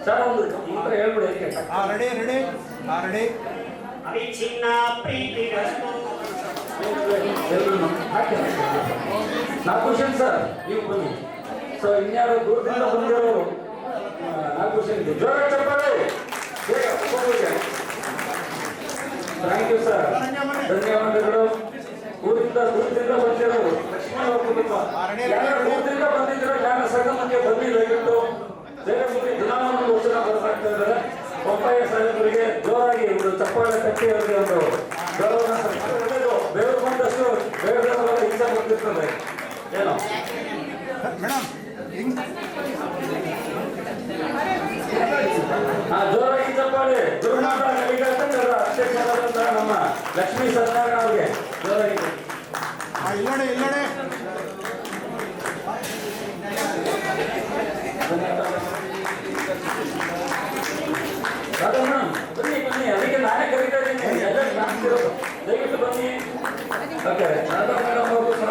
ಸರ್ ಒಂದು ಮಾತ್ರ ಹೇಳ್ಬಿಡಿ. ಅವಿಚ್ಛಿನ್ನ ಪ್ರೀತಿಗಸ್ತು. ನಾಲ್ಕು ಕ್ವಶನ್ ಸರ್, ನೀವು ಬನ್ನಿ. ಸೊ ಇನ್ಯಾರು ದೂರದಿಂದ ಬಂದಿರೋರು 4 ಕ್ವಶನ್ ಇದೆ. ಜೋರ ಚಪ್ಪಾಳೆ. ಥ್ಯಾಂಕ್ ಯು ಸರ್, ಧನ್ಯವಾದಗಳು. ದೂರದಿಂದ ಬಂದಿರೋರು ಲಕ್ಷ್ಮೀ ಅವ್ರ ಕುಟುಂಬ. ಯಾರು ದೂರದಿಂದ ಬಂದಿದ್ದೀರೋ ಜ್ಞಾನ ಸಂಗಮಕ್ಕೆ ಬನ್ನಿ ದಯವಿಟ್ಟು. ಬೇರೆ ಮುಂದೆ ದಿನಾವನ್ನು ವಚನ ಬರ್ತಾಗ್ತಾ ಇದ್ದಾರೆ. ಪಂಪಯ್ಯ ಸಾಹೇಬರಿಗೆ ಜೋರಾಗಿ ಒಂದು ಚಪ್ಪಾಳೆ ಕಟ್ಟಿ ಅವರಿಗೆ ಒಂದು ಗೌರವ. ಬೆವರು ಬಂದಷ್ಟು ಬೆಳೆದವರ ಇಚ್ಛೆ ಬರ್ತಿರ್ತದೆ ಏನೋ. ಜೋರಾಗಿ ಚಪ್ಪಾಳೆ. ಗುರುನಾಥ ನಲಿಗಾರ ಅಧ್ಯಕ್ಷರಾದಂತಹ ನಮ್ಮ ಲಕ್ಷ್ಮೀ ಸತ್ಯನಾರಾಯಣ ಅವರಿಗೆ ಜೋರಾಗಿ. ಇಲ್ಲಡೆ ರಾಧಾ ಮೇಡಮ್ ಬನ್ನಿ ಅದಕ್ಕೆ ನಾನೇ ಕರೀತಾ ಇದ್ದೀನಿ. ಎಲ್ಲ ಕಾಣಿಸ್ತಿರೋದು ದಯವಿಟ್ಟು ಬನ್ನಿ. ಓಕೆ ರಾಧಾ ಮೇಡಮ್ ಅವರು ಸಹ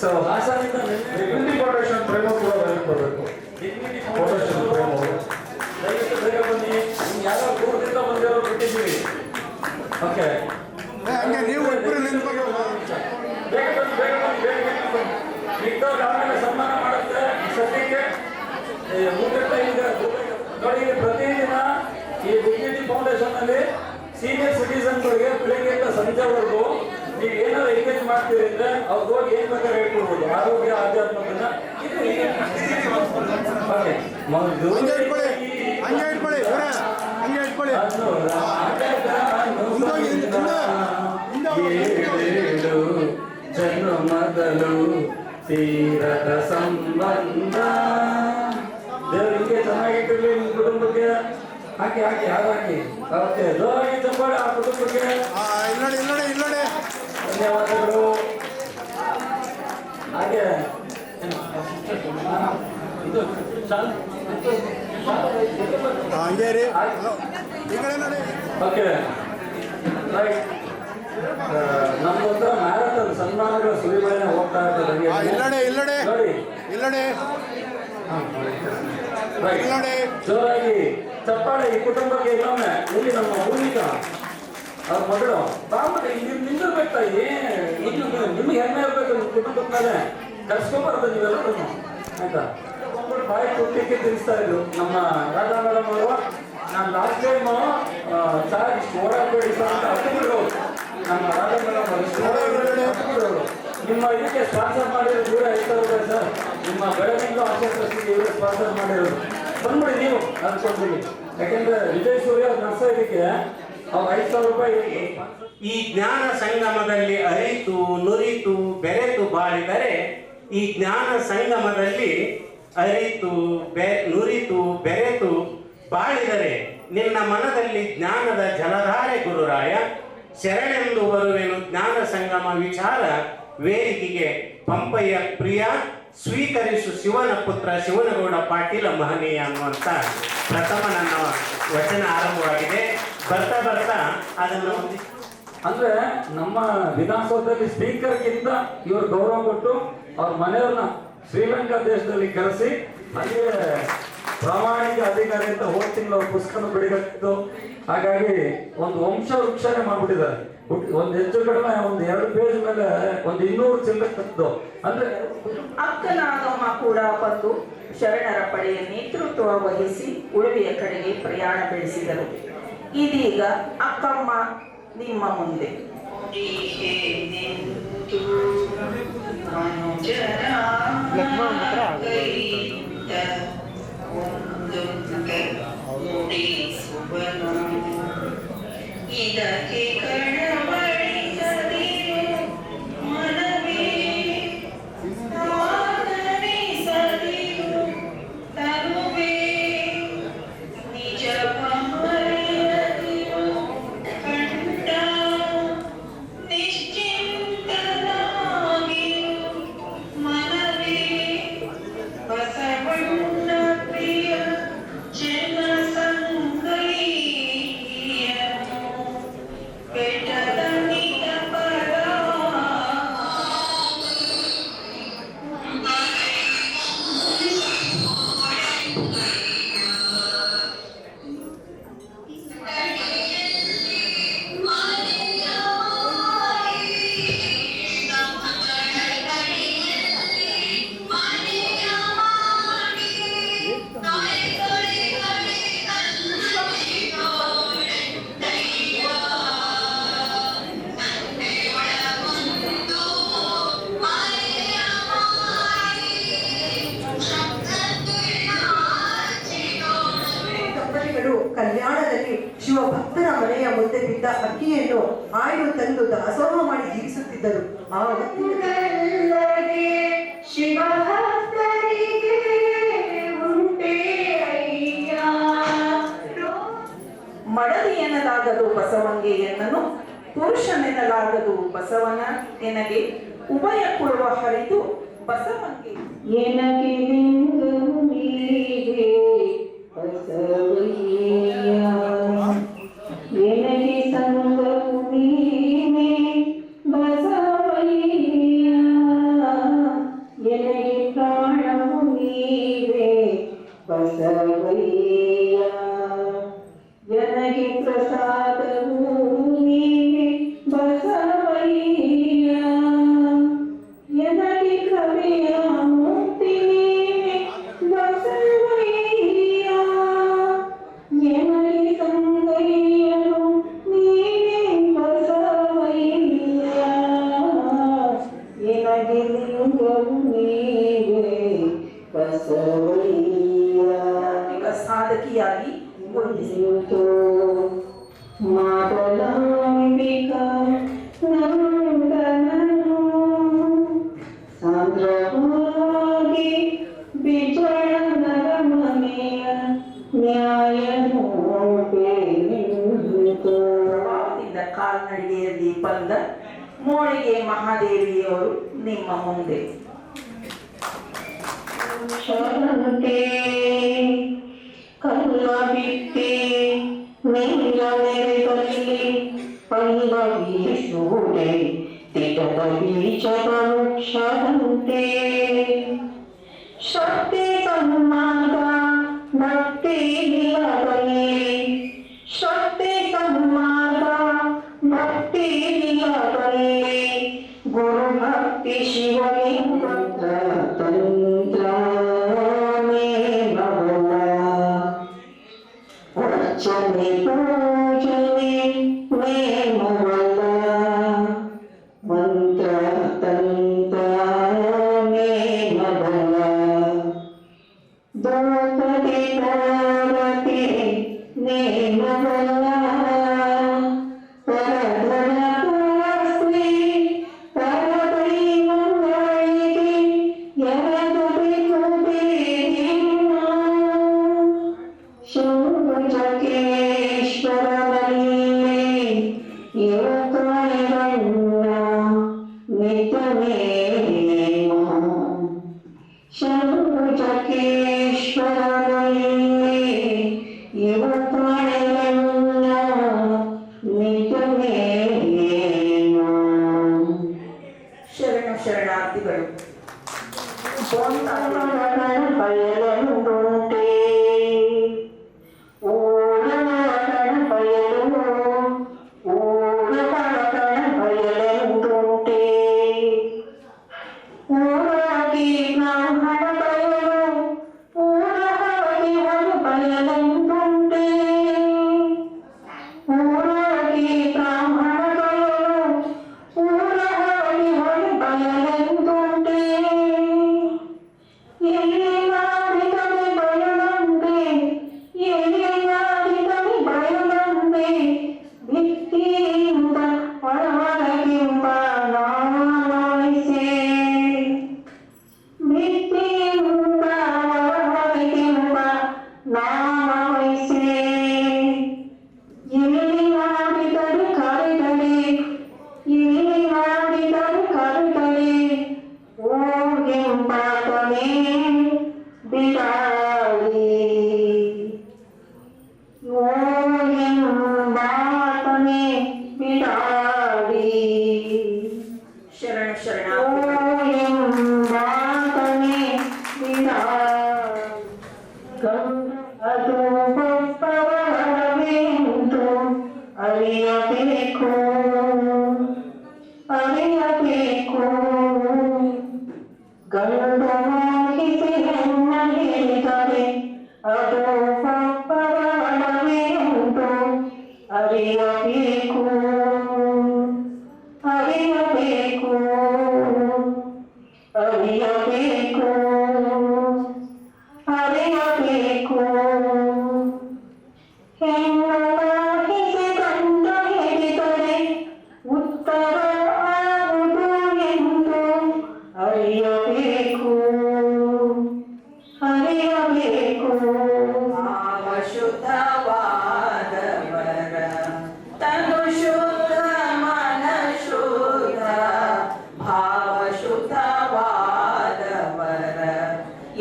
ಸೊ ಹಾಸನಿಂದ ಡಿಗ್ನಿಟಿ ಫೌಂಡೇಶನ್ ಪ್ರೇಮ ಕೂಡ ಬರಬೇಕು. ಡಿಗ್ನಿಟಿ ಫೌಂಡೇಶನ್ ಪ್ರೇಮ ದಯವಿಟ್ಟು ಬೇಗ ಬನ್ನಿ. ಯಾರೋ ದೂರದಿಂದ ಬಂದಿರೋ ಬಿಟ್ಟಿದ್ದೀವಿ. ಓಕೆ ನೀವು ಬೇಗ ಬನ್ನಿ. ಇದ್ದವ್ರು ಆಮೇಲೆ ಸನ್ಮಾನ ಮಾಡುತ್ತೆ. ಸದ್ಯಕ್ಕೆ ನೋಡಿ, ಪ್ರತಿದಿನ ಈ ಡಿಗ್ನಿಟಿ ಫೌಂಡೇಶನ್ ಅಲ್ಲಿ ಸೀನಿಯರ್ ಸಿಟಿಸನ್ಗಳಿಗೆ ಬೆಳಿಗ್ಗೆಯಿಂದ ಸಂಜೆವರೆಗೂ ನೀವು ಏನಾದ್ರು ಎಂಗೇಜ್ ಮಾಡ್ತೀರಿ ಅಂದ್ರೆ ಅವ್ರು ಹೋಗಿ ಏನ್ ಬೇಕಾದ್ರೆ ಹೇಳ್ಕೊಡ್ಬೋದು. ಆರೋಗ್ಯ ಆಧ್ಯಾತ್ಮಕನ್ನ ಜನ್ಮದಲು ತೀರದ ಸಂಬಂಧ. ದೇವ್ರು ಹಿಂಗೆ ಚೆನ್ನಾಗಿಟ್ಟಿರ್ಲಿ ನಿಮ್ಮ ಕುಟುಂಬಕ್ಕೆ. ಹಾಕಿ ಹಾಕಿ. ಓಕೆ ಜೋರಾಗಿ ಚಪ್ಪಾಳೆ ಆ ಕುಟುಂಬಕ್ಕೆ. ಧನ್ಯವಾದಗಳು. ಹಾಗೆ ಓಕೆ ರೈಟ್. ನಮ್ದೊಂಥರ ಮ್ಯಾರಥಾನ್ ಸನ್ಮಾನಗಳ ಸುರಿಮಳೆನೇ ಹೋಗ್ತಾ ಇರ್ತದೆ. ನೋಡಿ ಜೋರಾಗಿ ಚಪ್ಪಾಳೆ ಈ ಕುಟುಂಬಕ್ಕೆ. ಇನ್ನೊಮ್ಮೆ ಇಲ್ಲಿ ನಮ್ಮ ಭೂಮಿಕಾ ಅವ್ರ ಮಗಳು ಬಾಂಬೆ ನಿಂದಿರ್ಬೇಕು ತಾಯಿ. ನಿಮ್ಗೆ ಹೆಮ್ಮೆ ಇರ್ಬೇಕು ನಿಮ್ಮ ಕುಟುಂಬದ ಮೇಲೆ. ಕರ್ಸ್ಕೊಂಬಾರ್ದು ನೀವೆಲ್ಲರೂ ಆಯ್ತಾ. ಬಾಯಿ ತುಟ್ಟಿಕ್ಕೆ ತಿನ್ನಿಸ್ತಾ ಇದ್ರು ನಮ್ಮ ರಾಧಾ ಮೇಡಮ್ ಅವರು. ನಾನು ಲಾಸ್ಟ್ ಟೈಮ್ ಚಾ ಇಷ್ಟು ಓಡಾಡಬೇಡಿ ಸರ್ ಅಂತ ಹತ್ತಿದ್ರು. ನಮ್ಮ ರಾಧಾ ಮೇಡಮ್ ಅವರು ನಿಮ್ಮ ಇದಕ್ಕೆ ಸ್ಪಾನ್ಸರ್ ಮಾಡಿರೋದು ಇವರೇ 5,000 ರೂಪಾಯಿ ಸರ್. ನಿಮ್ಮ ಬೆಳಗಿಂದ ಆಶಾ ಟ್ರಸ್ಟಿಗೆ ಇವರೇ ಸ್ಪಾನ್ಸರ್ ಮಾಡಿರೋದು. ಬಂದ್ಬಿಡಿ ನೀವು ಅನ್ಕೊಂಡ್ಬಿಡಿ. ಯಾಕೆಂದ್ರೆ ವಿಜಯ್ ಸೂರ್ಯ ಅವ್ರು ನಡೆಸೋ ಇದಕ್ಕೆ ಅವ್ರು 5,000 ರೂಪಾಯಿ. ಈ ಜ್ಞಾನ ಸಂಗಮದಲ್ಲಿ ಅರಿತು ನುರಿತು ಬೆರೆತು ಬಾಳಿದರೆ, ಈ ಜ್ಞಾನ ಸಂಗಮದಲ್ಲಿ ಅರಿತು ನುರಿತು ಬೆರೆತು ಬಾಳಿದರೆ ನಿನ್ನ ಮನದಲ್ಲಿ ಜ್ಞಾನದ ಜಲಧಾರೆ ಗುರುರಾಯ. ಶರಣೆಂದು ಬರುವೆನು ಜ್ಞಾನ ಸಂಗಮ ವಿಚಾರ ವೇದಿಕೆಗೆ. ಪಂಪಯ್ಯ ಪ್ರಿಯ ಸ್ವೀಕರಿಸು ಶಿವನ ಪುತ್ರ ಶಿವನಗೌಡ ಪಾಟೀಲ ಮಹನೀಯ ಅನ್ನುವಂಥ ಪ್ರಥಮ ನನ್ನ ವಚನ ಆರಂಭವಾಗಿದೆ. ಬರ್ತಾ ಬರ್ತಾ ಅದನ್ನು ಅಂದ್ರೆ ನಮ್ಮ ವಿಧಾನಸೌಧದಲ್ಲಿ ಸ್ಪೀಕರ್ಗಿಂತ ಇವರು ಗೌರವ ಕೊಟ್ಟು ಅವ್ರ ಮನೆಯವ್ರನ್ನ ಶ್ರೀಲಂಕಾ ದೇಶದಲ್ಲಿ ಕರೆಸಿ ಅಲ್ಲಿ ಪ್ರಾಮಾಣಿಕ ಅಧಿಕಾರಿ ಅಂತ ಹೋದ ತಿಂಗಳು ಅವ್ರ ಪುಸ್ತಕನ ಬಿಡುಗಟ್ಟಿದ್ದು. ಹಾಗಾಗಿ ಒಂದು ವಂಶ ವೃಕ್ಷಣೆ ಮಾಡ್ಬಿಟ್ಟಿದ್ದಾರೆ. ಒಂದು ಹೆಚ್ಚು ಕಡಿಮೆ ಒಂದು 2 ಪೇಜ್ ಮೇಲೆ ಒಂದು 200 ಚಿಲ್ಲರೆ ತದ್ದು. ಅಂದ್ರೆ ಅಕ್ಕನಾಗಮ್ಮ ಕೂಡ ಬಂದು ಶರಣರ ಪಡೆಯ ನೇತೃತ್ವ ವಹಿಸಿ ಉಳುವಿಯ ಕಡೆಗೆ ಪ್ರಯಾಣ ಬೆಳೆಸಿದರು. ಇದೀಗ ಅಕ್ಕಮ್ಮ ನಿಮ್ಮ ಮುಂದೆ. ಇದಕ್ಕೆ ಕಣಬಡಿಸದಿರು ಮನವೇ ಆದರಿಸದಿರು ತನುವೇ ನಿಜ ಮರೆಯದಿರು ಕಂಠ ನಿಶ್ಚಿಂತನಾಗಿರು ಮನವೇ ಬಸವಣ್ಣ ಪ್ರಿಯ ಜನ ಕಲ್ಯಾಣದಲ್ಲಿ ಶಿವಭಕ್ತರ ಮನೆಯ ಮುಂದೆ ಬಿದ್ದ ಅಕ್ಕಿಯನ್ನು ಆಯ್ದು ತಂದು ದಾಸೋಹ ಮಾಡಿ ಜೀವಿಸುತ್ತಿದ್ದರು. ಆ ಮಡದಿ ಎನ್ನಲಾಗದು ಬಸವಂಗೆ ಎನ್ನನು, ಪುರುಷನೆನ್ನಲಾಗದು ಬಸವನ ಎನಗೆ, ಉಭಯ ಕೊಡುವ ಹರಿದು ಬಸವಂಗೆ ಎನಗೆ ಎನಗೆ ಸಂಗವು ನೀನೆ ಬಸವಯ್ಯ, ಎನಗೆ ಪ್ರಾಣವು ನೀವೇ ಬಸವಯ್ಯ, ಎನಗೆ ಪ್ರಸಾದವು ನೀವೇ ಬಸವಯ್ಯ, ಎನಗೆ ಕವಿಯ ಮುಕ್ತಿ ನೀವೇ ಬಸವಯ್ಯ, ಎನಗೆ ಸಂಗಯ್ಯನು ನೀವೇ ಬಸವಯ್ಯ, ಎನಗೆ ಲಿಂಗವು ನೀವೇ ಬಸವಯ್ಯ. ಸಾಧಕಿಯಾಗಿ ಗುರುತಿಸಿತು ಮಾತಲಾಂಬಿಕ ನಂದನನು, ಸಾಂದ್ರವಾಗಿ ಬಿಜಳನರ ಮನೆಯ ಪ್ರಭಾವದಿಂದ ಕಾಲ್ನಡಿಗೆಯಲ್ಲಿ ಬಂದ ಮೋಳಿಗೆ ಮಹಾದೇವಿಯವರು ನಿಮ್ಮ ಮುಂದೆ. ಶರಣತೆ ಕಲ್ಲ ಬಿಟ್ಟೆ ನೀಲ ನೆರೆದಲ್ಲಿ ಪಲ್ಲವಿ ಶೂಡೆ ತಿಟದ ಬೀಜದ ವೃಕ್ಷದಂತೆ, ಶಕ್ತಿ ಸನ್ಮಾನ ಭಕ್ತಿ ನಿಲದಲ್ಲಿ, ಶಕ್ತಿ ಸನ್ಮಾನ ಭಕ್ತಿ ನಿಲದಲ್ಲಿ, ಗುರು ಭಕ್ತಿ ಶಿವಲಿಂಗ ತಂತ್ರ ಮೇಲವಲ್ಲ, ಅರ್ಚನೆ ಪೂಜನೆ ಮೇಲವಲ್ಲ, ಮಂತ್ರ ತಂತ್ರ ಮೇಲವಲ್ಲ, ದ್ರೌಪದಿ ಭಾರತಿ ನೇಮವಲ್ಲ, ಪರಧನ ಪರಸ್ತ್ರೀ ಪರದೈವಗಳಿಗೆ ಎರಗಬೇಕು ಬೇರಿಲ್ಲ, ಶೋಭಜಕೇಶ್ವರನಲ್ಲಿ ಯೋಗಾಯರಣ್ಣ ನಿತನೇಮ, ಶರಣ ಶರಣಾರ್ಥಿಗಳು. ಬಯಲುಂಟೆ ಊರ ಬಯಲು ಊರ ಬಯಲುಂಟೆ ಊರಾಗಿ ಬ್ರಾಹ್ಮಣ ಬಯಲು ಊರಾಗಿ ಹೊರ ಬಯಲುಂಟೆ ಊರಾಗಿ ಬ್ರಾಹ್ಮಣ ಬಯಲು ಊರಾಗಿ ಹೊರ ಬಯಲುಂಟೆ ಎಲ್ಲಿ ಮಾಡಿದರೆ ಬಯಲಂತೆ ಎಲ್ಲಿ ಮಾಡಿದರೆ ಬಯಲಂತೆ ಭಿತ್ತಿಯಿಂದ ಹೊರಗಿಂಬ ನಾಯಿಸೆ ಭಿತ್ತಿಯಿಂದ ಹೊರಗಿಂಬ ನಾಯಿಸೆ ಎಲ್ಲಿ ಮಾಡಿದರೆ ಕರೆದರೆ ಎಲ್ಲಿ ಮಾಡಿದರೆ ಕರೆದರೆ ಓಗೆಂಬಾತನೇ ಬಿಡಾಡಿ ಓಗೆಂಬಾತನೇ ಬಿಡಾಡಿ ಶರಣ ಶರಣಾರ್ಥಿಗಳು. ಓಗೆಂಬಾತನೇ ಬಿಡಾಡಿ ಅದು ಒಬ್ಬರವೇಂತು ಅರಿಯಬೇಕು ಅರಿಯಬೇಕು ಗಂಡು ಮೋಹಿಸಿ ಹೆಣ್ಣ ಹೇಳಿದರೆ ಅದು ಒಬ್ಬರವೇ ಉಂಟು ಅರಿಯಬೇಕು ಅರಿಯಬೇಕು ಅರಿಯಬೇಕು ಅರಿಯಬೇಕು ಹೆಣ್ಣು ಮೋಹಿಸಿ ಗಂಡು ಹೇಳಿದರೆ ಉತ್ತರ ಆಗುವುದು ಎಂದು ಅರಿಯಬೇಕು ಅರಿಯಬೇಕು ಭಾವ ಶುದ್ಧವಾದವರ ತನು ಶುದ್ಧ ಮನ ಶುದ್ಧ ಭಾವ ಶುದ್ಧವಾದವರ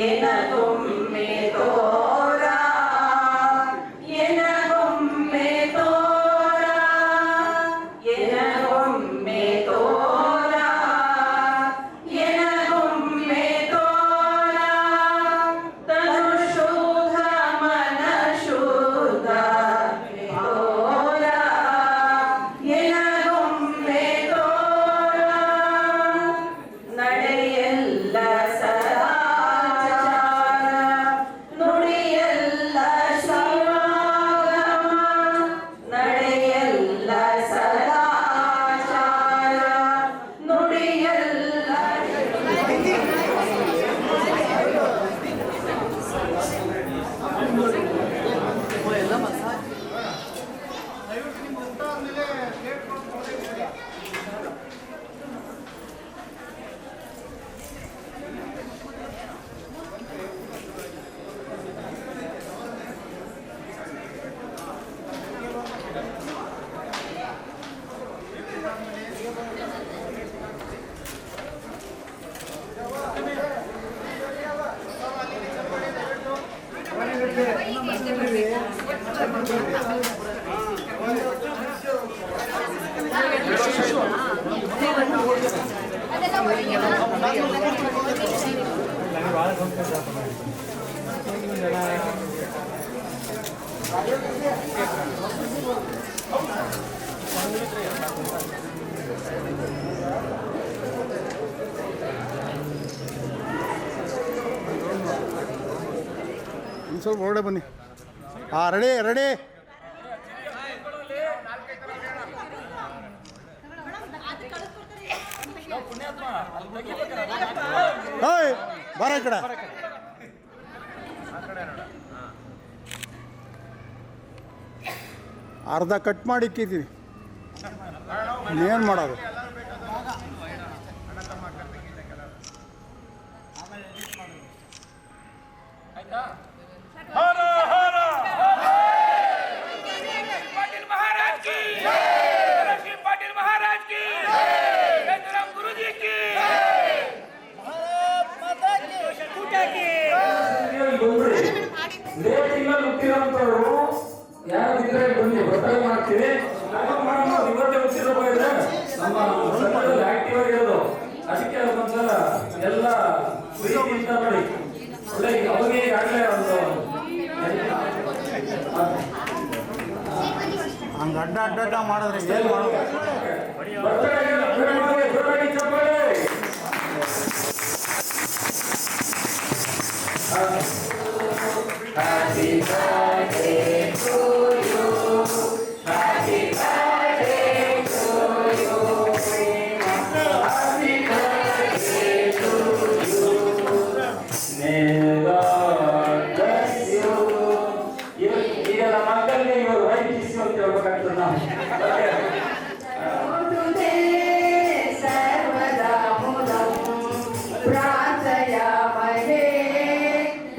ಎನಗೊಮ್ಮೆ ತೋರ ಎನಗೊಮ್ಮೆ ತೋರ ಎನಗೊಮ್ಮೆ ತೋರ ಎನಗೊಮ್ಮೆ ತೋರ ತನು ಶುದ್ಧ ಮನ ಶುದ್ಧ ತೋರ ಎನಗೊಮ್ಮೆ ತೋರ ನಡೆಯಲ್ಲ ಸದಾಚಾರ ನುಡಿಯಲ್ಲ ಶಿವಾಗಮ ನಡೆಯಲ್ಲ ಸದಾಚಾರ ನುಡಿಯಲ್ಲ ಸ್ವಲ್ಪ ಹೊರಗಡೆ ಬನ್ನಿ. Ready ready. ಓಯ್ ಬರ ಈ ಕಡೆ. ಅರ್ಧ ಕಟ್ ಮಾಡಿ ಇಕ್ಕಿದ್ದೀವಿ, ಏನು ಮಾಡೋದು? ಮಾಡ್ತೀವಿ. ಇವತ್ತೇ ಹುಟ್ಟಿರೋ ಇದ್ರೆ ನಮ್ಮ ಸಂಘದಲ್ಲಿ ಆಕ್ಟಿವ್ ಆಗಿರೋದು, ಅದಕ್ಕೆ ಒಂದ್ಸಲ ಎಲ್ಲ ಪ್ರೀತಿಯಿಂದ ನೋಡಿ ಒಳ್ಳೆ ಅವ್ರಿಗೆ ಈಗಾಗಲೇ ಒಂದು ಹಂಗ ಅಡ್ಡ ಮಾಡಿದ್ರೆ ಏನ್ ಮಾಡೋದು? Happy birthday to you. Happy birthday to you. Happy birthday to you. May God bless you. ಈಗ ನಮ್ಮ ಮಕ್ಕಳಿಗೆ ಇವರು ವೈದ್ಯಸಿ ಅಂತ ಹೇಳ್ಬೇಕಾಗ್ತದೆ ನಾವು. ಸರ್ವದಾ ಮೂಲಂ ಪ್ರಾರ್ಥಯಾಮಹೇ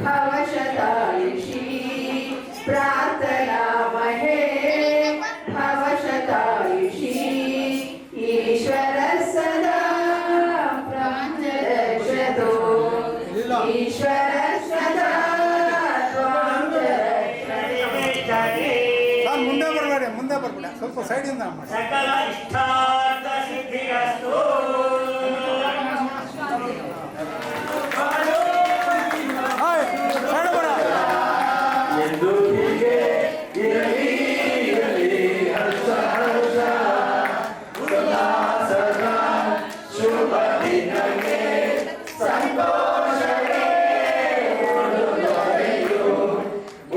ಭವಶತಾಯುಷಿ ಪ್ರಾರ್ಥಯಾಮಹೇ ಭವಶತಾಯುಷಿ ಈಶ್ವರ ಸದಾ ಪ್ರಾಂಜಲಕ್ಷತೋ ಈಶ್ವರ ಸದಾ ಮುಂದೆ ಬರಬೇಡಿ, ಮುಂದೆ ಬರಬೇಡ, ಸ್ವಲ್ಪ ಸೈಡಿಂದ ಮಾಡಿ. ಸಕಲ ಇಷ್ಟಾರ್ಥ ಸಿದ್ಧಿರಸ್ತು. ಎಂದು ಹೀಗೆ ಇರಲಿ ಇರಲಿ ಹರ್ಷ ಹರ್ಷ ಸದಾ ಸದಾ ಶುಭ ದಿನಕ್ಕೆ ಸಂತೋಷವೇ ಉಡುಗೊರೆಯು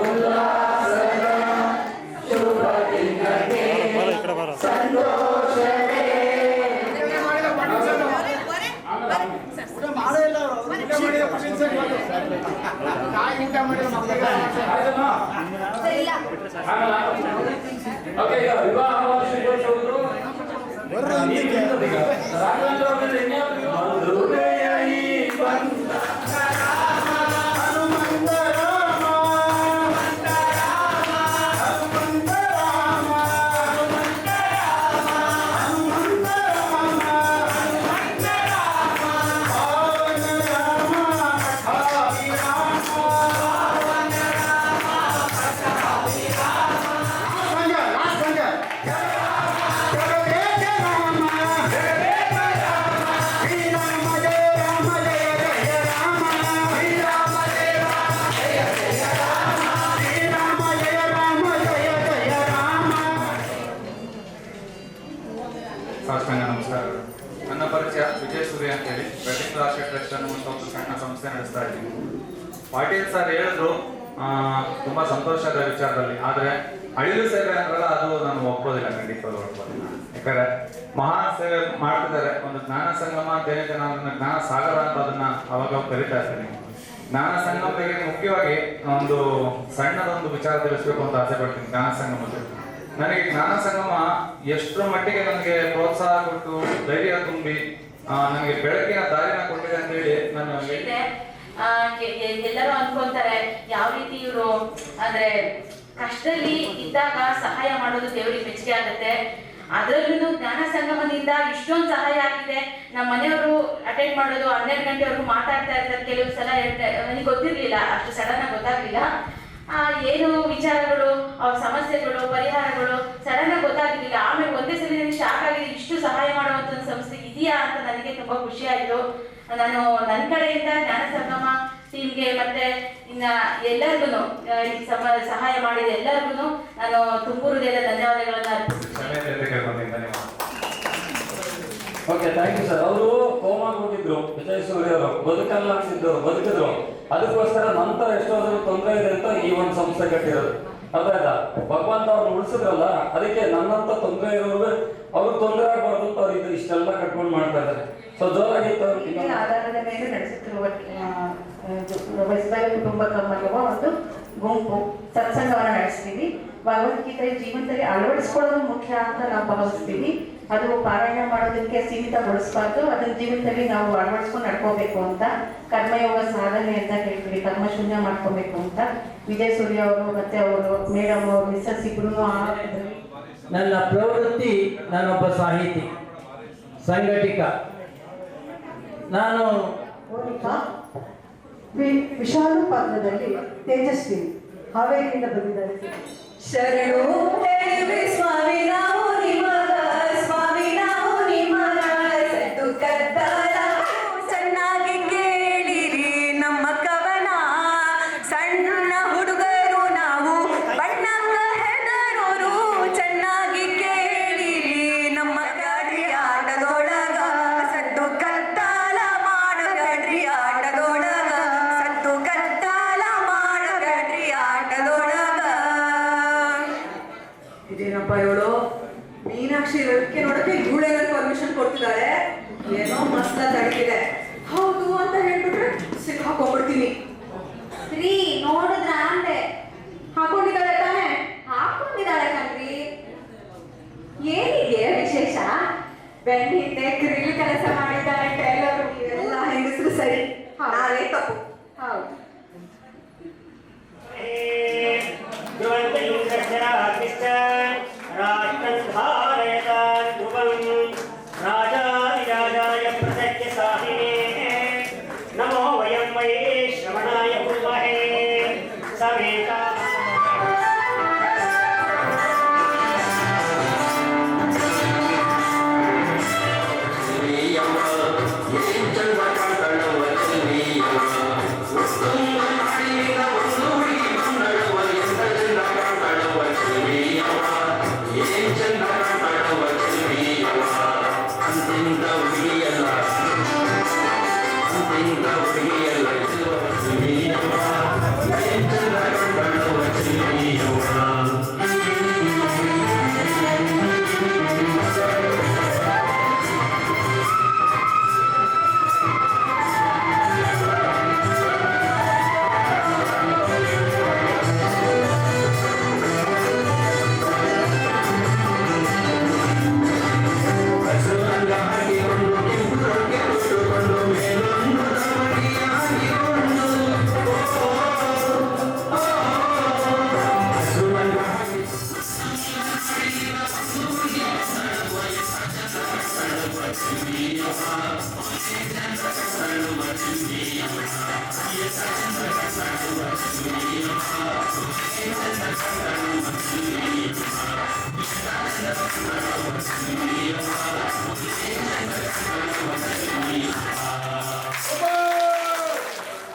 ಉಲ್ಲಾಸದ ಶುಭ ದಿನಕ್ಕೆ ಸಂತೋಷವೇ. ಓಕೆ, ಈಗ ವಿವಾಹ ವಾರ್ಷಿಕೋತ್ಸವದ್ದು ರಾಘವೇಂದ್ರ ಅವರಲ್ಲಿ ಸಾಷ್ಟಾಂಗ ನಮಸ್ಕಾರಗಳು. ನನ್ನ ಪರಿಚಯ ವಿಜಯ ಸೂರ್ಯ ಅಂತ ಹೇಳಿ ಬೆಳ್ಳಿಂಗ್ ರಾಷ್ಟ್ರೀಯ ಟ್ರಸ್ಟ್ ಅನ್ನುವಂಥ ಒಂದು ಸಣ್ಣ ಸಂಸ್ಥೆ ನಡೆಸ್ತಾ ಇದ್ದೀನಿ. ಪಾಟೀಲ್ ಸರ್ ಹೇಳಿದ್ರು ತುಂಬಾ ಸಂತೋಷದ ವಿಚಾರದಲ್ಲಿ, ಆದರೆ ಅಳಿಲು ಸೇವೆ ಅಂದ್ರಲ್ಲ ಅದು ನಾನು ಒಪ್ಪೋದಿಲ್ಲ, ಖಂಡಿತವಾಗ್ಲೂ ಒಪ್ಪೋದಿಲ್ಲ. ಯಾಕಂದ್ರೆ ಮಹಾನ್ ಸೇವೆ ಮಾಡ್ತಿದ್ದಾರೆ. ಒಂದು ಜ್ಞಾನ ಸಂಗಮ ಅಂತ ಏನಿದೆ, ನಾನು ಅದನ್ನ ಜ್ಞಾನ ಸಾಗರ ಅಂತ ಅದನ್ನ ಅವಾಗ ಕರಿತಾ ಇರ್ತೀನಿ. ಜ್ಞಾನ ಸಂಗಮ ಬಗ್ಗೆ ಮುಖ್ಯವಾಗಿ ಒಂದು ಸಣ್ಣದೊಂದು ವಿಚಾರ ತಿಳಿಸ್ಬೇಕು ಅಂತ ಆಸೆ ಪಡ್ತೀನಿ. ಜ್ಞಾನ ಸಂಗಮದ ನನಗೆ ಜ್ಞಾನ ಸಂಗಮ ಎಷ್ಟರ ಮಟ್ಟಿಗೆ ನನಗೆ ಪ್ರೋತ್ಸಾಹ ಕೊಟ್ಟು ಧೈರ್ಯ ತುಂಬಿ ನನಗೆ ಬೆಳಕಿನ ದಾರಿನ ಕೊಟ್ಟಿದೆ ಅಂತ ಹೇಳಿ ನಾನು ಎಲ್ಲರೂ ಅನ್ಕೊಂತಾರೆ ಯಾವ ರೀತಿ ಇವರು ಅಂದ್ರೆ ಕಷ್ಟದಲ್ಲಿ ಇದ್ದಾಗ ಸಹಾಯ ಮಾಡೋದು ದೇವರಿಗೆ ಮೆಚ್ಚುಗೆ ಆಗುತ್ತೆ. ಅದರಲ್ಲೂ ಜ್ಞಾನ ಸಂಗಮದಿಂದ ಇಷ್ಟೊಂದು ಸಹಾಯ ಆಗಿದೆ. ನಮ್ಮ ಮನೆಯವರು ಅಟೆಂಡ್ ಮಾಡೋದು 12 ಗಂಟೆವರೆಗೂ ಮಾತಾಡ್ತಾ ಇರ್ತಾರೆ. ಕೆಲವು ಸಲ ನನಗೆ ಗೊತ್ತಿರ್ಲಿಲ್ಲ, ಅಷ್ಟು ಸಡನ್ ಆಗಿ ಗೊತ್ತಾಗ್ಲಿಲ್ಲ. ಏನು ವಿಚಾರಗಳು, ಅವ್ರ ಸಮಸ್ಯೆಗಳು, ಪರಿಹಾರಗಳು ಸಡನ್ ಆಗಿ ಗೊತ್ತಾಗ್ಲಿಲ್ಲ. ಆಮೇಲೆ ಒಂದೇ ಸಲ ನನಗೆ ಶಾಕ್ ಆಗಿದೆ, ಇಷ್ಟು ಸಹಾಯ ಮಾಡುವಂತ ಒಂದು ಸಂಸ್ಥೆ ಇದೆಯಾ ಅಂತ ನನಗೆ ತುಂಬಾ ಖುಷಿ ಆಯ್ತು. ನಾನು ನನ್ನ ಕಡೆಯಿಂದ ಜ್ಞಾನ ಸಂಗಮ ಟೀಮ್ಗೆ ಮತ್ತೆ ಇನ್ನ ಎಲ್ಲರಿಗೂ ಸಹಾಯ ಮಾಡಿದ ಎಲ್ಲರಿಗೂ ನಾನು ತುಂಬ ಹೃದಯದ ಧನ್ಯವಾದಗಳನ್ನ ಅರ್ಪಿಸ್ತೀನಿ. Okay, thank you sir. ಅವರು ಕೋಮಾಗಿ ಹೋಗಿದ್ರು, ವಿಜಯ್ ಸೂರ್ಯ ಅವರು ಬದುಕಲ್ಲ ಅಂತಿದ್ದವರು ಬದುಕಿದ್ರು. ಅದಕ್ಕೋಸ್ಕರ ನಂತರ ಎಷ್ಟೋದ್ರು ತೊಂದರೆ ಇದೆ ಅಂತ ಈ ಒಂದು ಸಂಸ್ಥೆ ಕಟ್ಟಿರೋದು. ಅರ್ಥ ಭಗವಂತ ಅವ್ರನ್ನ ಉಳಿಸಿದ್ರಲ್ಲ, ಅದಕ್ಕೆ ನನ್ನಂತ ತೊಂದರೆ ಇರೋರು ಅವ್ರು ತೊಂದರೆ ಆಗಬಾರ್ದು ಅಂತ ಅವ್ರು ಇಷ್ಟೆಲ್ಲ ಕಟ್ಕೊಂಡು ಮಾಡ್ತಾ ಇದ್ದಾರೆ. ಸೊ ಜೋರಾಗಿತ್ತು. ಆಧಾರದ ಮೇಲೆ ನಡೆಸುತ್ತಿರುವ ವೈಸ್ಬಾಯಿ ಕುಟುಂಬ ಕಮ್ಮಲ್ಲುವ ಒಂದು ಗುಂಪು ಸತ್ಸಂಗವನ್ನು ನಡೆಸ್ತೀವಿ. ಭಗವದ್ಗೀತೆ ಜೀವನದಲ್ಲಿ ಅಳವಡಿಸ್ಕೊಳ್ಳೋದು ಮುಖ್ಯ ಅಂತ ನಾವು ಭಾವಿಸ್ತೀವಿ. ಅದು ಪಾರಾಯಣ ಮಾಡೋದಕ್ಕೆ ಸೀಮಿತಗೊಳಿಸಬಾರ್ದು, ಅದನ್ನ ಜೀವನದಲ್ಲಿ ನಾವು ಅಳವಡಿಸ್ಕೊಂಡು ನಡ್ಕೋಬೇಕು ಅಂತ. ಕರ್ಮಯೋಗ ಸಾಧನೆ ಅಂತ ಹೇಳ್ತೀವಿ, ಕರ್ಮಶೂನ್ಯ ಮಾಡ್ಕೋಬೇಕು ಅಂತ. ವಿಜಯ್ ಸೂರ್ಯ ಅವರು ಮತ್ತೆ ಅವರು ಮೇಡಮ್ ಅವರು ಮಿಸ್ಸಸ್ ಇಬ್ರು. ನನ್ನ ಪ್ರವೃತ್ತಿ, ನಾನೊಬ್ಬ ಸಾಹಿತಿ, ಸಂಘಟಿಕ. ನಾನು ವಿಶಾಲು ಪಾತ್ರದಲ್ಲಿ ತೇಜಸ್ವಿ ಹಾವೇರಿಯಿಂದ ಬಂದಿದ್ದಾರೆ. ಶರಣು ಸ್ವಾಮಿ ಇದೇನಪ್ಪ ಇವಳು ಮೀನಾಕ್ಷಿ ಇರೋದಕ್ಕೆ ನೋಡಕ್ಕೆ ಇವಳೇನಾದ್ರು ಪರ್ಮಿಷನ್ ಕೊಡ್ತಿದ್ದಾಳೆ, ಏನೋ ಮಸ್ತ ತಡಗಿದೆ. ಹೌದು ಅಂತ ಹೇಳ್ಬಿಟ್ರೆ ಸಿಕ್ಕಾಕೊಂಡ್ಬಿಡ್ತೀನಿ. ರೀ ನೋಡಿದ್ರ ಅಂದೆ ಹಾಕೊಂಡಿದ್ದಾಳೆ ತಾನೇ? ಹಾಕೊಂಡಿದ್ದಾಳೆ ಕಣ್ರಿ. ಏನಿದೆ ವಿಶೇಷ? ಬೆನ್ನ ಹಿಂದೆ ಗ್ರಿಲ್ ಕೆಲಸ ಮಾಡಿದ್ದಾಳೆ ಟೈಲರು. ಎಲ್ಲ ಹೆಂಗಸರು ಸರಿ, ನಾವೇ ತಪ್ಪು. ಹೌದು. नमो वयं वै श्रवणाय कुर्महे समेता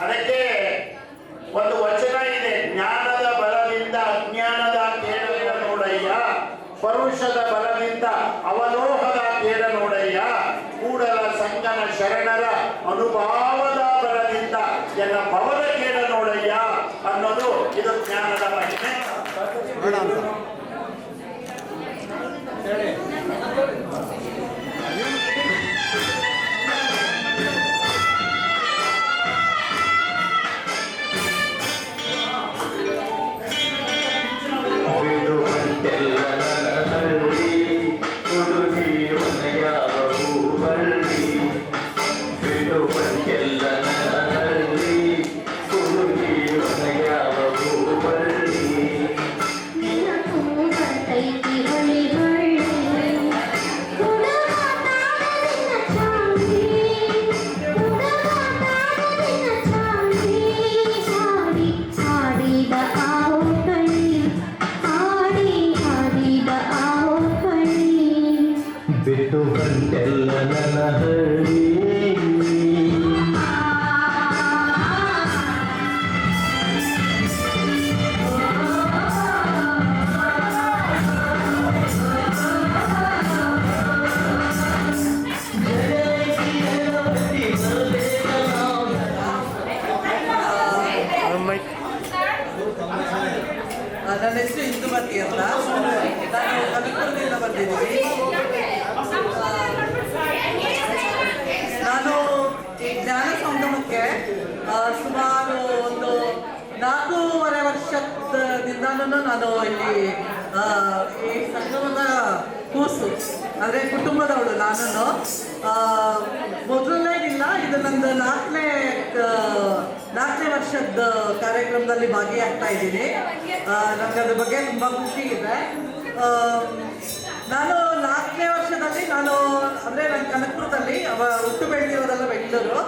ಅದಕ್ಕೆ ಒಂದು ವಚನ ಇದೆ, ಜ್ಞಾನದ ಬಲದಿಂದ ಅಜ್ಞಾನದ ಕೇಡವಿನ ನೋಡಯ್ಯ, ಪರುಷದ ಬಲದಿಂದ ಅವಲೋಹದ ಕೇಡ ನೋಡಯ್ಯ, ಕೂಡಲ ಸಂಗನ ಶರಣರ ಅನುಭಾವದ ಬಲದಿಂದ ಎಲ್ಲ ಭವದ ಕೇಡ ನೋಡಯ್ಯ ಅನ್ನೋದು ಇದು ಜ್ಞಾನದ ಮಹಿಮೆ. ಬಿಟ್ಟು ಬಂದೆಲ್ಲ ನನ್ನ ಹಳ್ಳಿ ನನ್ನ ಹೆಸರು ಇಂದುಮತಿ ಅಂತ, ನಾನು ಕನಕಪುರದಿಂದ ಬಂದಿದ್ದೀನಿ. ನಾನು ಈ ಜ್ಞಾನ ಸಂಗಮಕ್ಕೆ ಸುಮಾರು ಒಂದು 4.5 ವರ್ಷದಿಂದನೂ ನಾನು ಇಲ್ಲಿ ಈ ಸಂಗಮದ ಕೂಸು, ಅಂದರೆ ಕುಟುಂಬದವಳು. ನಾನು ಮೊದಲನೇದಿಲ್ಲ, ಇದು ನಂದು 4ನೇ ವರ್ಷದ ಕಾರ್ಯಕ್ರಮದಲ್ಲಿ ಭಾಗಿಯಾಗ್ತಾ ಇದ್ದೀನಿ. ನನಗೆ ಅದ್ರ ಬಗ್ಗೆ ತುಂಬ ಖುಷಿ ಇದೆ. ನಾನು 4ನೇ ವರ್ಷದಲ್ಲಿ ಅಂದರೆ ನಾನು ಕನಕಪುರದಲ್ಲಿ ಹುಟ್ಟು ಬೆಳೆದಿರೋದೆಲ್ಲ ಬೆಂಗಳೂರು,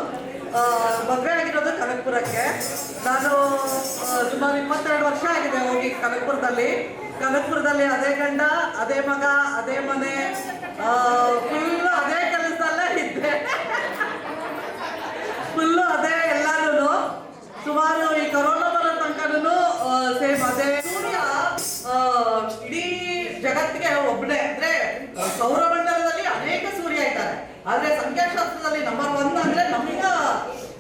ಮದುವೆ ಆಗಿರೋದು ಕನಕಪುರಕ್ಕೆ. ನಾನು ಸುಮಾರು 22 ವರ್ಷ ಆಗಿದೆ ಹೋಗಿ ಕನಕಪುರದಲ್ಲಿ ಅದೇ ಗಂಡ, ಅದೇ ಮಗ, ಅದೇ ಮನೆ, ಫುಲ್ಲು ಅದೇ ಕೆಲಸದಲ್ಲೇ ಇದ್ದೆ. ಫುಲ್ಲು ಅದೇ ಎಲ್ಲರೂ. ಸುಮಾರು ಈ ಕೊರೋನಾ ಬರೋ ತನಕನೂ ಸೇಮ್ ಅದೇ. ಸೂರ್ಯ ಇಡೀ ಜಗತ್ತಿಗೆ ಒಬ್ಬನೇ, ಅಂದ್ರೆ ಸೌರಮಂಡಲದಲ್ಲಿ ಅನೇಕ ಸೂರ್ಯ ಇದ್ದಾರೆ, ಆದ್ರೆ ಸಂಖ್ಯಾಶಾಸ್ತ್ರದಲ್ಲಿ ನಂಬರ್ 1 ಅಂದ್ರೆ ನಮ್ಮ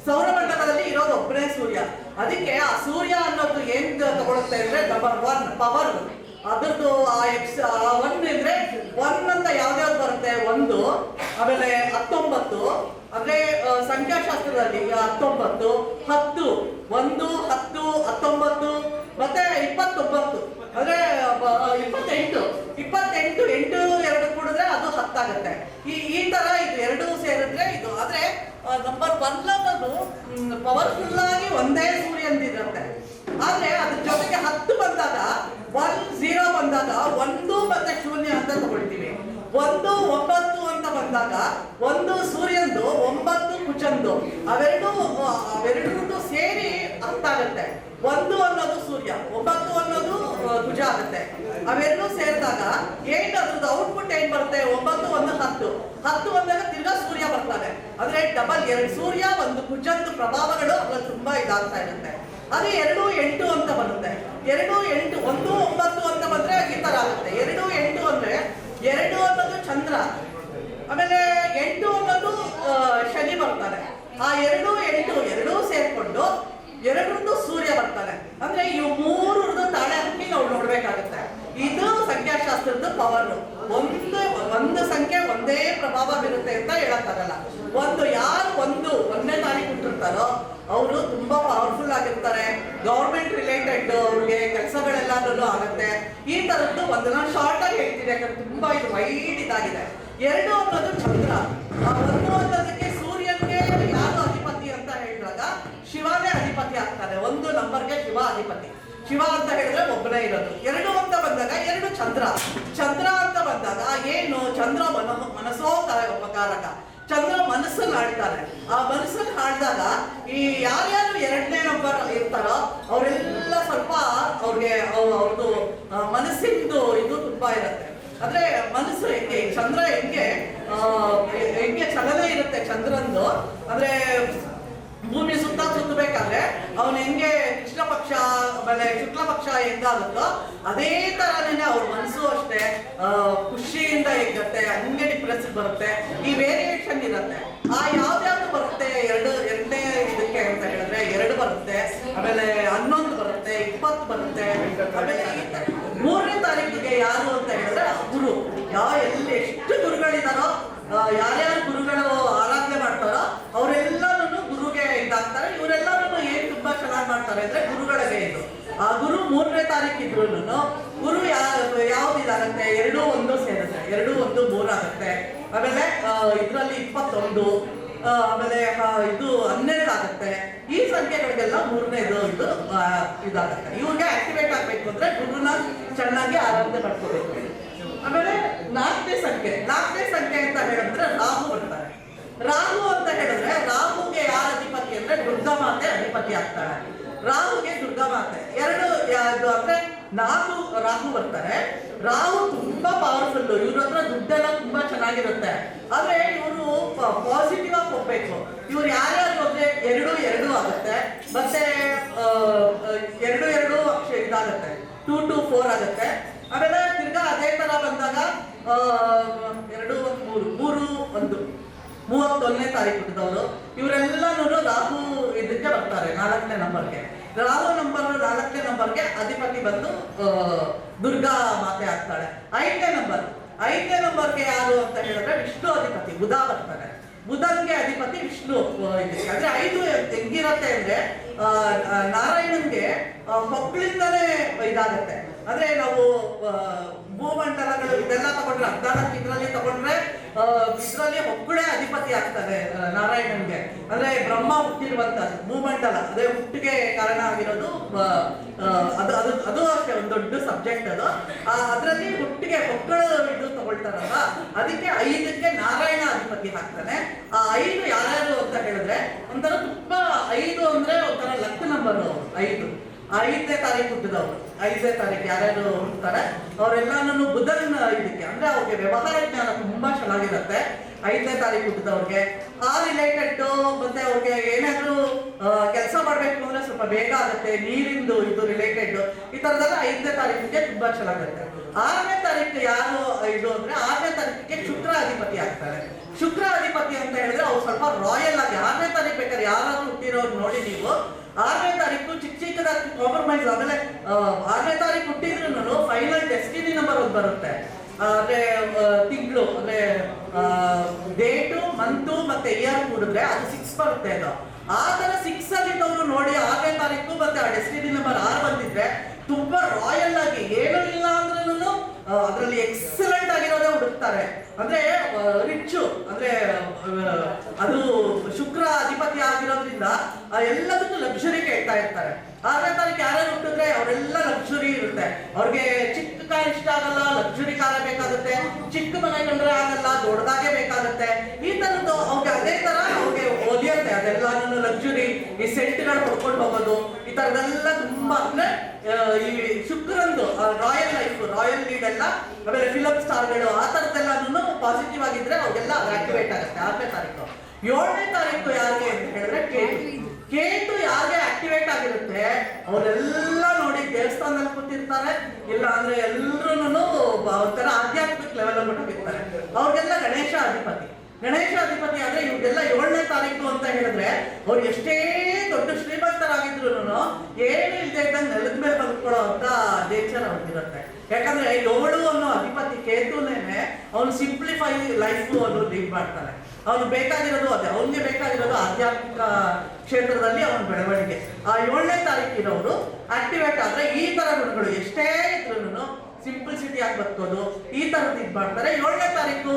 ಸೌರಮಂಡಲದಲ್ಲಿ ಇರೋದು ಒಬ್ಬನೇ ಸೂರ್ಯ. ಅದಕ್ಕೆ ಆ ಸೂರ್ಯ ಅನ್ನೋದು ಏನ್ ತಗೊಳುತ್ತೆ ಅಂದ್ರೆ ನಂಬರ್ 1 ಪವರ್. ಅದ್ರದ್ದು ಆ 1 ಇದ್ರೆ 1 ಅಂತ ಯಾವ್ದ್ಯಾವ್ದು ಬರುತ್ತೆ 1, ಆಮೇಲೆ 19 ಅಂದ್ರೆ ಸಂಖ್ಯಾಶಾಸ್ತ್ರದಲ್ಲಿ 19, 10, 1, 10, 19 ಮತ್ತೆ 29 ಅಂದ್ರೆ 28, 8 2 ಕೂಡಿದ್ರೆ ಅದು 10 ಆಗುತ್ತೆ. ಈ ತರ ಇದು 2 ಸೇರಿದ್ರೆ ಇದು. ಆದ್ರೆ ನಂಬರ್ 1 ಅನ್ನೋದು ಪವರ್ಫುಲ್ ಆಗಿ ಒಂದೇ ಸೂರ್ಯಂದಿರುತ್ತೆ. ಆದ್ರೆ ಅದ್ರ ಜೊತೆಗೆ 10 ಬಂದಾಗ 1 0 ಬಂದಾಗ 1 ಮತ್ತೆ 0 ಅಂತ ತಗೊಳ್ತೀವಿ. 1 9 ಅಂತ ಬಂದಾಗ 1 ಸೂರ್ಯಂದು 9 ಕುಜಂದು ಅವೆರಡೂ ಸೇರಿ 10 ಆಗುತ್ತೆ. 1 ಅನ್ನೋದು ಸೂರ್ಯ, 9 ಅನ್ನೋದು ಕುಜ ಆಗುತ್ತೆ. ಅವೆರಡೂ ಸೇರಿದಾಗ ಏನು ಅದ್ರದ್ದು ಔಟ್ಪುಟ್ ಏನ್ ಬರುತ್ತೆ? 9 1 10 10 ಬಂದಾಗ ತಿರ್ಗಾ ಸೂರ್ಯ ಬರ್ತಾನೆ. ಅಂದ್ರೆ ಡಬಲ್ 2 ಸೂರ್ಯ 1 ಕುಜಂದು ಪ್ರಭಾವಗಳು ಅದ್ರಲ್ಲಿ ತುಂಬಾ ಇದಾಗ್ತಾ ಇರುತ್ತೆ. ಅದೇ 2 8 ಅಂತ ಬರುತ್ತೆ. 2 8 1 9 ಅಂತ ಬಂದ್ರೆ ಈ ತರ ಆಗುತ್ತೆ. 2 8 ಅಂದ್ರೆ 2 ಅನ್ನೋದು ಚಂದ್ರ, ಆಮೇಲೆ 8 ಅನ್ನೋದು ಶನಿ ಬರ್ತಾನೆ. ಆ 2 8 ಎರಡೂ ಸೇರ್ಕೊಂಡು 2 ಸೂರ್ಯ ಬರ್ತಾನೆ. ಅಂದ್ರೆ ಇವು 3 ತಾಳೆ ಹಾಕಿ ನಾವು ನೋಡ್ಬೇಕಾಗುತ್ತೆ. ಇದು ಸಂಖ್ಯಾಶಾಸ್ತ್ರದ ಪವರ್. ಒಂದು ಸಂಖ್ಯೆ ಒಂದೇ ಪ್ರಭಾವ ಬೀರುತ್ತೆ ಅಂತ ಹೇಳಕ್ಕಾಗಲ್ಲ. ಯಾರು 1ನೇ ತಾರೀಕು ಹುಟ್ಟಿರ್ತಾರೋ ಅವರು ತುಂಬಾ ಪವರ್ಫುಲ್ ಆಗಿರ್ತಾರೆ. ಗವರ್ಮೆಂಟ್ ರಿಲೇಟೆಡ್ ಅವ್ರಿಗೆ ಕೆಲಸಗಳೆಲ್ಲದೂ ಆಗುತ್ತೆ. ಈ ತರದ್ದು ನಾನು ಶಾರ್ಟ್ ಆಗಿ ಹೇಳ್ತೀನಿ, ಯಾಕಂದ್ರೆ ತುಂಬಾ ಇದು ವೈಡ್ ಇದಾಗಿದೆ. 2 ಅನ್ನೋದು ಚಂದ್ರ. 1 ಅನ್ನೋದಕ್ಕೆ ಸೂರ್ಯನ್ಗೆ ಯಾರು ಅಧಿಪತಿ ಅಂತ ಹೇಳಿದಾಗ ಶಿವನೇ ಅಧಿಪತಿ ಆಗ್ತಾನೆ. 1 ನಂಬರ್ಗೆ ಶಿವ ಅಧಿಪತಿ. ಶಿವ ಅಂತ ಹೇಳಿದ್ರೆ ಒಬ್ಬನೇ ಇರೋದು. 2 ಅಂತ ಬಂದಾಗ 2 ಚಂದ್ರ ಅಂತ ಬಂದಾಗ ಏನು? ಚಂದ್ರ ಮನಸೋಪಕಾರಕ. ಚಂದ್ರ ಮನಸ್ಸನ್ನು ಆಡ್ತಾರೆ. ಆ ಮನಸ್ಸನ್ನು ಆಡಿದಾಗ ಈ ಯಾರ್ಯಾರು 2ನೇ ನಂಬರ್ ಇರ್ತಾರೋ ಅವರೆಲ್ಲ ಸ್ವಲ್ಪ ಅವ್ರದ್ದು ಮನಸ್ಸಿಂದು ಇದು ತುಂಬಾ ಇರುತ್ತೆ. ಅಂದ್ರೆ ಮನಸ್ಸು ಹೆಂಗೆ ಚಂದ್ರ ಹೆಂಗೆ ಚಲನೆ ಇರುತ್ತೆ ಚಂದ್ರಂದು. ಅಂದ್ರೆ ಭೂಮಿ ಸುತ್ತಬೇಕಾದ್ರೆ ಅವನು ಹೆಂಗೆ ಕೃಷ್ಣ ಪಕ್ಷ ಆಮೇಲೆ ಶುಕ್ಲ ಪಕ್ಷ ಹೆಂಗಾಗುತ್ತೋ ಅದೇ ತರನೇ ಅವ್ರ ಮನಸ್ಸು ಅಷ್ಟೇ ಖುಷಿಯಿಂದ ಇರುತ್ತೆ, ಹಂಗೆ ಡಿಪ್ರೆಸ್ ಬರುತ್ತೆ. ಈ ವೇರಿಯೇಷನ್ ಇರುತ್ತೆ. ಆ ಯಾವ್ದು ಬರುತ್ತೆ? 2ನೇ ಇದಕ್ಕೆ ಅಂತ ಹೇಳಿದ್ರೆ 2 ಬರುತ್ತೆ, ಆಮೇಲೆ 11 ಬರುತ್ತೆ, 20 ಬರುತ್ತೆ. ಆಮೇಲೆ 3ನೇ ತಾರೀಕಿಗೆ ಯಾರು ಅಂತ ಹೇಳಿದ್ರೆ ಗುರು. ಎಲ್ಲಿ ಎಷ್ಟು ಗುರುಗಳಿದಾರೋ, ಯಾರ್ಯಾರು ಗುರುಗಳು ಆರಾಧನೆ ಮಾಡ್ತಾರೋ ಅವರೆಲ್ಲರೂ ಗುರುಗೆ ಇದಾಗ್ತಾರೆ. ಇವರೆಲ್ಲರೂ ಏನ್ ತುಂಬಾ ಚೆನ್ನಾಗಿ ಮಾಡ್ತಾರೆ ಅಂದ್ರೆ ಗುರುಗಳಿಗೆ ಇದು. ಆ ಗುರು 3ನೇ ತಾರೀಕು ಇದ್ರು ಗುರು ಯಾವ್ದು ಇದಾಗುತ್ತೆ? 2 1 ಸೇರುತ್ತೆ. 2 1 3 ಆಗುತ್ತೆ. ಆಮೇಲೆ ಇದ್ರಲ್ಲಿ 21, ಆಮೇಲೆ ಇದು 12 ಆಗುತ್ತೆ. ಈ ಸಂಖ್ಯೆಗಳಿಗೆಲ್ಲ 3ನೇದು ಇದಾಗುತ್ತೆ. ಇವ್ರಿಗೆ ಆಕ್ಟಿವೇಟ್ ಆಗ್ಬೇಕು ಅಂದ್ರೆ ಗುರುನ ಚೆನ್ನಾಗಿ ಆರಾಧನೆ ಮಾಡ್ಕೋಬೇಕು. ಆಮೇಲೆ 4ನೇ ಸಂಖ್ಯೆ ಅಂತ ಹೇಳಿದ್ರೆ ರಾಹು ಬರ್ತಾರೆ. ರಾಹು ಅಂತ ಹೇಳಿದ್ರೆ ರಾಹುಗೆ ಯಾರ ಅಧಿಪತಿ ಅಂದ್ರೆ ದುರ್ಗಾ ಮಾತೆ ಅಧಿಪತಿ ಆಗ್ತಾಳೆ. ರಾಹುಗೆ ದುರ್ಗಾ ಮಾತೆ. 2 ಅಂದ್ರೆ 4 ರಾಹು ಬರ್ತಾರೆ. ರಾಹು ತುಂಬಾ ಪವರ್ಫುಲ್. ಇವ್ರ ಹತ್ರ ದುಡ್ಡೆಲ್ಲ ತುಂಬಾ ಚೆನ್ನಾಗಿರುತ್ತೆ. ಆದ್ರೆ ಇವರು ಪಾಸಿಟಿವ್ ಆಗಿ ಹೋಗ್ಬೇಕು. ಇವ್ರು ಯಾರ್ಯಾರು ಹೋದ್ರೆ 2 2 ಆಗುತ್ತೆ. ಮತ್ತೆ 2 2 ಇದಾಗುತ್ತೆ. 2 2 4 ಆಗುತ್ತೆ. ಆಮೇಲೆ ತಿರ್ಗಾ ಅದೇ ತರ ಬಂದಾಗ 2 1 3 31ನೇ ತಾರೀಕು ಹುಟ್ಟಿದವರು ಇವರೆಲ್ಲನೂ ರಾಹು ಇದಕ್ಕೆ ಬರ್ತಾರೆ. 4ನೇ ನಂಬರ್ಗೆ. ರಾಹು 4ನೇ ನಂಬರ್ಗೆ ಅಧಿಪತಿ ಬಂದು ದುರ್ಗಾ ಮಾತೆ ಆಗ್ತಾಳೆ. 5ನೇ ನಂಬರ್ಗೆ ಯಾರು ಅಂತ ಹೇಳಿದ್ರೆ ವಿಷ್ಣು ಅಧಿಪತಿ ಬುಧ ಬರ್ತಾರೆ. ಬುಧನ್ಗೆ ಅಧಿಪತಿ ವಿಷ್ಣು ಇದಕ್ಕೆ. ಅಂದ್ರೆ 5 ಹೆಂಗಿರತ್ತೆ ಅಂದ್ರೆ ನಾರಾಯಣನ್ಗೆ ಮಕ್ಕಳಿಂದಲೇ ಇದಾಗತ್ತೆ. ಅಂದ್ರೆ ನಾವು ಭೂಮಂಡಲಗಳು ಇದೆಲ್ಲ ತಗೊಂಡ್ರೆ 14 ಇದರಲ್ಲಿ ತಗೊಂಡ್ರೆ ಇದರಲ್ಲಿ ಒಕ್ಕಳೇ ಅಧಿಪತಿ ಆಗ್ತಾರೆ ನಾರಾಯಣನ್ಗೆ. ಅಂದ್ರೆ ಬ್ರಹ್ಮ ಹುಟ್ಟಿರುವಂತದ್ದು ಭೂಮಂಡಲ, ಅದೇ ಹುಟ್ಟಿಗೆ ಕಾರಣ ಆಗಿರೋದು. ಅದು ಅಷ್ಟೇ ಒಂದು ದೊಡ್ಡ ಸಬ್ಜೆಕ್ಟ್ ಅದು. ಅದರಲ್ಲಿ ಹುಟ್ಟಿಗೆ ಒಕ್ಕಳು ಇದು ತಗೊಳ್ತಾರಲ್ಲ, ಅದಕ್ಕೆ 5ಕ್ಕೆ ನಾರಾಯಣ ಅಧಿಪತಿ ಹಾಕ್ತಾನೆ. ಆ 5 ಯಾರ್ಯಾರು ಅಂತ ಹೇಳಿದ್ರೆ ಒಂಥರ ತುಂಬಾ 5 ಅಂದ್ರೆ ಒಂಥರ ಲಕ್ ನಂಬರ್. 5ನೇ ತಾರೀಕು ಹುಟ್ಟಿದವರು 5ನೇ ತಾರೀಕು ಯಾರ್ಯಾರು ಹುಡ್ತಾರೆ ಅವರೆಲ್ಲಾನು ಬುಧನ್ ಇದಕ್ಕೆ. ಅಂದ್ರೆ ಅವ್ರಿಗೆ ವ್ಯವಹಾರ ಜ್ಞಾನ ತುಂಬಾ ಚೆನ್ನಾಗಿರುತ್ತೆ 5ನೇ ತಾರೀಕು ಹುಟ್ಟಿದವ್ರಿಗೆ. ಆ ರಿಲೇಟೆಡ್ ಮತ್ತೆ ಅವ್ರಿಗೆ ಏನಾದ್ರು ಕೆಲಸ ಮಾಡ್ಬೇಕು ಅಂದ್ರೆ ಸ್ವಲ್ಪ ಬೇಗ ಆಗುತ್ತೆ. ನೀರಿಂದು ಇದು ರಿಲೇಟೆಡ್ ಈ ತರದೆಲ್ಲ 5ನೇ ತಾರೀಕಿಗೆ ತುಂಬಾ ಚೆನ್ನಾಗಿರುತ್ತೆ. 6ನೇ ತಾರೀಕು ಯಾರು ಇದು ಅಂದ್ರೆ 6ನೇ ತಾರೀಕಿಗೆ ಶುಕ್ರ ಅಧಿಪತಿ ಆಗ್ತಾರೆ. ಶುಕ್ರ ಅಧಿಪತಿ ಅಂತ ಹೇಳಿದ್ರೆ ಅವ್ರು ಸ್ವಲ್ಪ ರಾಯಲ್ ಆಗಿ 6ನೇ ತಾರೀಕು ಬೇಕಾದ್ರೆ ಯಾರಾದ್ರೂ ಹುಟ್ಟಿರೋರು ನೋಡಿ ನೀವು 6ನೇ ತಾರೀಕು ಚಿಕ್ಕದಾಗಿ ಕಾಂಪ್ರಮೈಸ್. ಆಮೇಲೆ 6ನೇ ತಾರೀಕು ಹುಟ್ಟಿದ್ರು ಫೈನಲ್ ಡೆಸ್ಟಿನಿ ನಂಬರ್ ಒಂದು ಬರುತ್ತೆ. ಅಂದ್ರೆ ತಿಂಗಳು ಅಂದ್ರೆ ಡೇಟು, ಮಂತು ಮತ್ತೆ ಇಯರ್ ಕೂಡಿದ್ರೆ ಅದು 6 ಬರುತ್ತೆ. ಅದು ಆ ತರ 6 ಅಲ್ಲಿದ್ದವರು ನೋಡಿ 6ನೇ ತಾರೀಕು ಮತ್ತೆ ಆ ಡೆಸ್ಟಿನಿ ನಂಬರ್ 6 ಬಂದಿದ್ರೆ ತುಂಬಾ ರಾಯಲ್ ಆಗಿ ಏನೂ ಇಲ್ಲ ಅಂದ್ರೂ ಅದರಲ್ಲಿ ಎಕ್ಸಲೆಂಟ್ ಆಗಿರೋದೇ ಹುಡುಕ್ತಾರೆ. ಅಂದ್ರೆ ರಿಚ್ ಅಂದ್ರೆ ಅದು ಶುಕ್ರ ಅಧಿಪತಿ ಆಗಿರೋದ್ರಿಂದ ಎಲ್ಲದಕ್ಕೂ ಲಕ್ಸುರಿಗೆ ಇಡ್ತಾ ಇರ್ತಾರೆ. 6ನೇ ತಾರೀಕು ಯಾರ್ಯಾರು ಹುಟ್ಟಿದ್ರೆ ಅವರೆಲ್ಲ ಲಕ್ಸುರಿ ಇರುತ್ತೆ. ಅವ್ರಿಗೆ ಚಿಕ್ಕ ಕಾರ್ ಇಷ್ಟ ಆಗಲ್ಲ, ಲಕ್ಸುರಿ ಕಾರ ಬೇಕಾಗುತ್ತೆ. ಚಿಕ್ಕ ಮನೆ ಕಂಡ್ರೆ ಆಗಲ್ಲ, ದೊಡ್ಡದಾಗೆ ಬೇಕಾಗುತ್ತೆ. ಈ ತರದ್ದು ಅವ್ರಿಗೆ ಅದೇ ತರ ಅವ್ರಿಗೆ ಒಲಿಯುತ್ತೆ. ಅದೆಲ್ಲ ಲಕ್ಸುರಿ, ಈ ಸೆಂಟ್ಗಳು ಹೊಡ್ಕೊಂಡು ಹೋಗೋದು, ಈ ತರದೆಲ್ಲ ತುಂಬಾ ಅಂದ್ರೆ ಈ ಶುಕ್ರಂದು ರಾಯಲ್ ಲೈಫ್, ರಾಯಲ್ ಲೀಡ್ ಎಲ್ಲ, ಆಮೇಲೆ ಫಿಲಮ್ ಸ್ಟಾರ್ಗಳು ಆ ತರದ್ದೆಲ್ಲ ಪಾಸಿಟಿವ್ ಆಗಿದ್ರೆ ಅವ್ರಿಗೆಲ್ಲ ಆಕ್ಟಿವೇಟ್ ಆಗುತ್ತೆ. 6ನೇ ತಾರೀಕು. 7ನೇ ತಾರೀಕು ಯಾರಿಗೆ ಅಂತ ಹೇಳಿದ್ರೆ ಕೇತು ಯಾರಿಗೆ ಆಕ್ಟಿವೇಟ್ ಆಗಿರುತ್ತೆ ಅವರೆಲ್ಲ ನೋಡಿ ದೇವಸ್ಥಾನದಲ್ಲಿ ಕೂತಿರ್ತಾರೆ, ಇಲ್ಲ ಅಂದ್ರೆ ಎಲ್ರು ಒಂಥರ ಆಧ್ಯಾತ್ಮಿಕ ಲೆವೆಲ್ ಬಿಟ್ಟಿರ್ತಾರೆ. ಅವ್ರಿಗೆಲ್ಲ ಗಣೇಶ ಅಧಿಪತಿ ಆದ್ರೆ ಇವ್ರಿಗೆಲ್ಲ 7ನೇ ತಾರೀಕು ಅಂತ ಹೇಳಿದ್ರೆ ಅವ್ರು ಎಷ್ಟೇ ದೊಡ್ಡ ಶ್ರೀಮಂತರಾಗಿದ್ರು ಏನು ಇಲ್ಲದೆ ಇದ್ದಂಗೆ ನೆಲದ ಮೇಲೆ ಬದುಕೊಳ್ಳೋ ಅಂತ ನೇಚರ್ ಅವ್ರಿಗಿರುತ್ತೆ. ಯಾಕಂದ್ರೆ 7 ಅನ್ನೋ ಅಧಿಪತಿ ಕೇತುನೇನೆ ಅವ್ನು ಸಿಂಪ್ಲಿಫೈ ಲೈಫ್ ಅವನು ಲೀಡ್ ಮಾಡ್ತಾನೆ. ಅವ್ನು ಬೇಕಾಗಿರೋದು ಅದೇ, ಅವನಿಗೆ ಬೇಕಾಗಿರೋದು ಆಧ್ಯಾತ್ಮಿಕ ಕ್ಷೇತ್ರದಲ್ಲಿ ಅವನ ಬೆಳವಣಿಗೆ. ಆ 7ನೇ ತಾರೀಕಿನವರು ಆಕ್ಟಿವೇಟ್ ಆದ್ರೆ ಈ ತರ ಗುಣಗಳು ಎಷ್ಟೇ ಇದ್ರು ಸಿಂಪಲ್ಸಿಟಿ ಆಗಿ ಬದುಕೋದು, ಈ ತರದ್ದು ಇದು ಮಾಡ್ತಾರೆ. 7ನೇ ತಾರೀಕು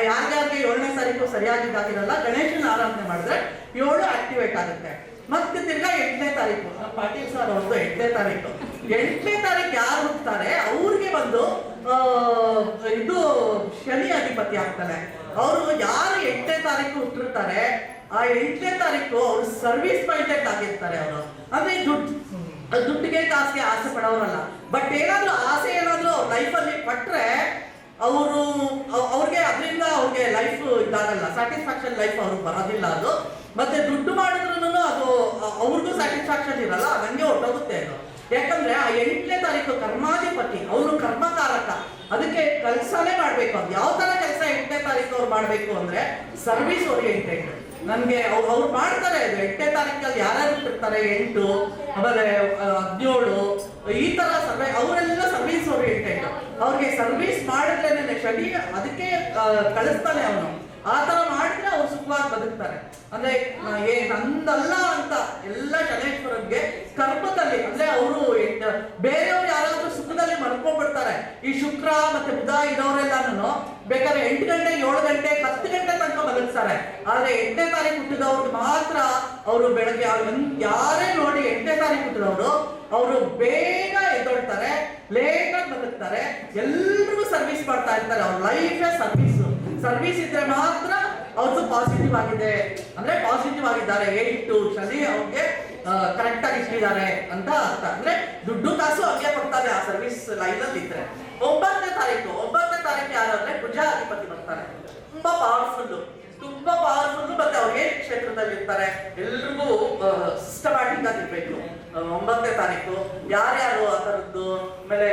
ಯಾರ್ಯಾರಿಗೆ 7ನೇ ತಾರೀಕು ಸರಿಯಾಗಿದ್ದಾಗಿರಲ್ಲ, ಗಣೇಶನ ಆರಾಧನೆ ಮಾಡಿದ್ರೆ 7 ಆಕ್ಟಿವೇಟ್ ಆಗುತ್ತೆ. ಮತ್ತೆ ತಿರ್ಗಾ 8ನೇ ತಾರೀಕು ಪಾಟೀಲ್ ಸರ್ ಅವ್ರದ್ದು 8ನೇ ತಾರೀಕು. 8ನೇ ತಾರೀಕು ಯಾರು ಹುಡ್ತಾರೆ ಅವ್ರಿಗೆ ಬಂದು ಇದು ಶನಿ ಅಧಿಪತಿ ಆಗ್ತಾನೆ. ಅವರು ಯಾರು 8ನೇ ತಾರೀಕು ಹುಟ್ಟಿರ್ತಾರೆ ಆ 8ನೇ ತಾರೀಕು ಅವ್ರು ಸರ್ವಿಸ್ ಮೈಂಡೆಡ್ ಆಗಿರ್ತಾರೆ. ಅವರು ಅಂದ್ರೆ ದುಡ್ಡಿಗೆ ಕಾಸಿಗೆ ಆಸೆ ಪಡೋರಲ್ಲ. ಬಟ್ ಏನಾದ್ರೂ ಆಸೆ ಏನಾದ್ರೂ ಲೈಫಲ್ಲಿ ಪಟ್ರೆ ಅವ್ರಿಗೆ ಅದರಿಂದ ಅವ್ರಿಗೆ ಲೈಫ್ ಇದಾಗಲ್ಲ, ಸ್ಯಾಟಿಸ್ಫ್ಯಾಕ್ಷನ್ ಲೈಫ್ ಅವ್ರಿಗೆ ಬರೋದಿಲ್ಲ. ಅದು ಮತ್ತೆ ದುಡ್ಡು ಮಾಡಿದ್ರು ಅದು ಅವ್ರಿಗೂ ಸ್ಯಾಟಿಸ್ಫ್ಯಾಕ್ಷನ್ ಇರಲ್ಲ, ಹಂಗೆ ಹೊರಟೋಗುತ್ತೆ ಅದು. ಯಾಕಂದ್ರೆ ಆ 8ನೇ ತಾರೀಕು ಕರ್ಮಾಧಿಪತಿ, ಅವರು ಕರ್ಮಕಾರಕ. ಅದಕ್ಕೆ ಕೆಲಸನೇ ಮಾಡ್ಬೇಕು. ಅದು ಯಾವ ತರ ಕೆಲಸ 8ನೇ ತಾರೀಕು ಅವ್ರು ಮಾಡ್ಬೇಕು ಅಂದ್ರೆ ಸರ್ವಿಸ್ ಓರಿಯೆಂಟೆಡ್. ನನ್ಗೆ ಅವ್ರು ಮಾಡ್ತಾರೆ. ಅದು 8ನೇ ತಾರೀಕಲ್ಲಿ ಯಾರ್ಯಾರು ಇಟ್ಟಿರ್ತಾರೆ 8 ಆಮೇಲೆ 17 ಈ ತರ ಅವರೆಲ್ಲ ಸರ್ವಿಸ್ ಓರಿಯೆಂಟೆಡ್. ಅವ್ರಿಗೆ ಸರ್ವಿಸ್ ಮಾಡಿದ್ರೇನೆ ಶನಿ ಅದಕ್ಕೆ ಕಳಿಸ್ತಾನೆ ಅವನು. ಆ ತರ ಮಾಡಿದ್ರೆ ಅವ್ರು ಸುಖವಾಗಿ ಬದುಕ್ತಾರೆ. ಅಂದ್ರೆ ನಂದಲ್ಲ ಅಂತ ಎಲ್ಲ ಶನೇಶ್ವರನ್ಗೆ ಕರ್ಮದಲ್ಲಿ ಅಂದ್ರೆ ಅವರು ಬೇರೆಯವ್ರು ಯಾರಾದ್ರೂ ಸುಖದಲ್ಲಿ ಮಲ್ಕೊಂಡ್ಬಿಡ್ತಾರೆ. ಈ ಶುಕ್ರ ಮತ್ತೆ ಬುಧ ಇರೋರೆಲ್ಲಾನು ಬೇಕಾದ್ರೆ 8 ಗಂಟೆ 7 ಗಂಟೆ 10 ಗಂಟೆ ತನಕ ಬದುಕ್ತಾರೆ. ಆದ್ರೆ 8ನೇ ತಾರೀಕು ಹುಟ್ಟಿದವ್ರಿಗೆ ಮಾತ್ರ ಅವರು ಬೆಳಗ್ಗೆ ಯಾರೇ ನೋಡಿ 8ನೇ ತಾರೀಕು ಹುಟ್ಟಿದವರು ಅವರು ಬೇಗ ಎದ್ದೊಳ್ತಾರೆ, ಲೇಟ್ ಆಗಿ ಬದುಕ್ತಾರೆ, ಎಲ್ರಿಗೂ ಸರ್ವಿಸ್ ಮಾಡ್ತಾ ಇರ್ತಾರೆ. ಅವ್ರ ಲೈಫೇ ಸರ್ವಿಸ್ ಇದ್ರೆ ಮಾತ್ರ ಅವ್ರದ್ದು ಪಾಸಿಟಿವ್ ಆಗಿದೆ ಅಂದ್ರೆ ಪಾಸಿಟಿವ್ ಆಗಿದ್ದಾರೆ. 8 ಶನಿ ಅವ್ರಿಗೆ ಕರೆಕ್ಟ್ ಆಗಿ ಇಟ್ಟಿದ್ದಾರೆ ಅಂತ ಅರ್ಥ. ಅಂದ್ರೆ ದುಡ್ಡು ಕಾಸು ಹಂಗೆ ಕೊಡ್ತಾರೆ ಆ ಸರ್ವಿಸ್ ಲೈನ್ ಅಲ್ಲಿ ಇದ್ರೆ. 9ನೇ ತಾರೀಕು ಯಾರು ಅಂದ್ರೆ ಕುಜ ಅಧಿಪತಿ ಬರ್ತಾರೆ. ತುಂಬಾ ಪವರ್ಫುಲ್ ಮತ್ತೆ ಅವ್ರಿಗೆ ಕ್ಷೇತ್ರದಲ್ಲಿ ಇರ್ತಾರೆ. ಎಲ್ರಿಗೂ ಸಿಸ್ಟಮ್ಯಾಟಿಕ್ ಆಗಿರ್ಬೇಕು. 9ನೇ ತಾರೀಕು ಯಾರ್ಯಾರು ಆ ತರದ್ದು ಆಮೇಲೆ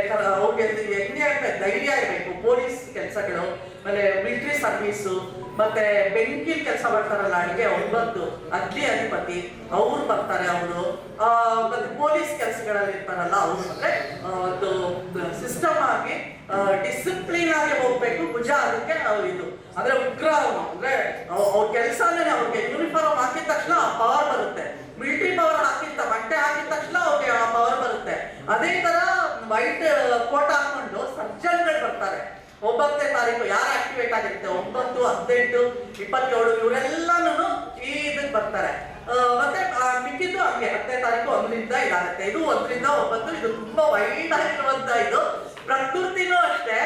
ಅವ್ರಿಗೆ ಹೆಂಗೆ ಧೈರ್ಯ ಇರಬೇಕು. ಪೊಲೀಸ್ ಕೆಲಸಗಳು, ಆಮೇಲೆ ಮಿಲಿಟರಿ ಸರ್ವೀಸು, ಮತ್ತೆ ಬೆಂಕಿ ಕೆಲಸ ಮಾಡ್ತಾರಲ್ಲ ಅಡಿಗೆ 9 ಅಗ್ನಿ ಅಧಿಪತಿ ಅವ್ರು ಬರ್ತಾರೆ. ಅವರು ಮತ್ತೆ ಪೊಲೀಸ್ ಕೆಲಸಗಳಲ್ಲಿ ಇರ್ತಾರಲ್ಲ ಅವರು ಅಂದ್ರೆ ಒಂದು ಸಿಸ್ಟಮ್ ಆಗಿ ಡಿಸಿಪ್ಲಿನ್ ಆಗಿ ಹೋಗ್ಬೇಕು. ಭುಜ ಅದಕ್ಕೆ ಇದು ಅಂದ್ರೆ ಉಗ್ರ ಅಂದ್ರೆ ಅವ್ರ ಕೆಲಸನೇ ಅವ್ರಿಗೆ ಯೂನಿಫಾರ್ಮ್ ಹಾಕಿದ ತಕ್ಷಣ ಆ ಪವರ್ ಬರುತ್ತೆ. ಮಿಲಿಟರಿ ಪವರ್ ಬಟ್ಟೆ ಹಾಕಿದ ತಕ್ಷಣ ಅವ್ರಿಗೆ ಆ ಪವರ್ ಬರುತ್ತೆ. ಅದೇ ತರ ವೈಟ್ ಕೋಟ್ ಹಾಕೊಂಡು ಸರ್ಜನ್ಗಳು ಬರ್ತಾರೆ. 9ನೇ ತಾರೀಕು ಯಾರು ಆಕ್ಟಿವೇಟ್ ಆಗಿರುತ್ತೆ 9, 18, 27 ಇವರೆಲ್ಲಾನು ಈ ಇದಕ್ಕೆ ಬರ್ತಾರೆ. ಮತ್ತೆ ಮಿಕ್ಕಿದ್ದು ಹಂಗೆ 10ನೇ ತಾರೀಕು 1ರಿಂದ ಇದಾಗುತ್ತೆ. ಇದು 1ರಿಂದ 9 ಇದು ತುಂಬಾ ವೈಡ್ ಆಗಿರುವಂತ ಇದು. ಪ್ರಕೃತಿನೂ ಅಷ್ಟೇ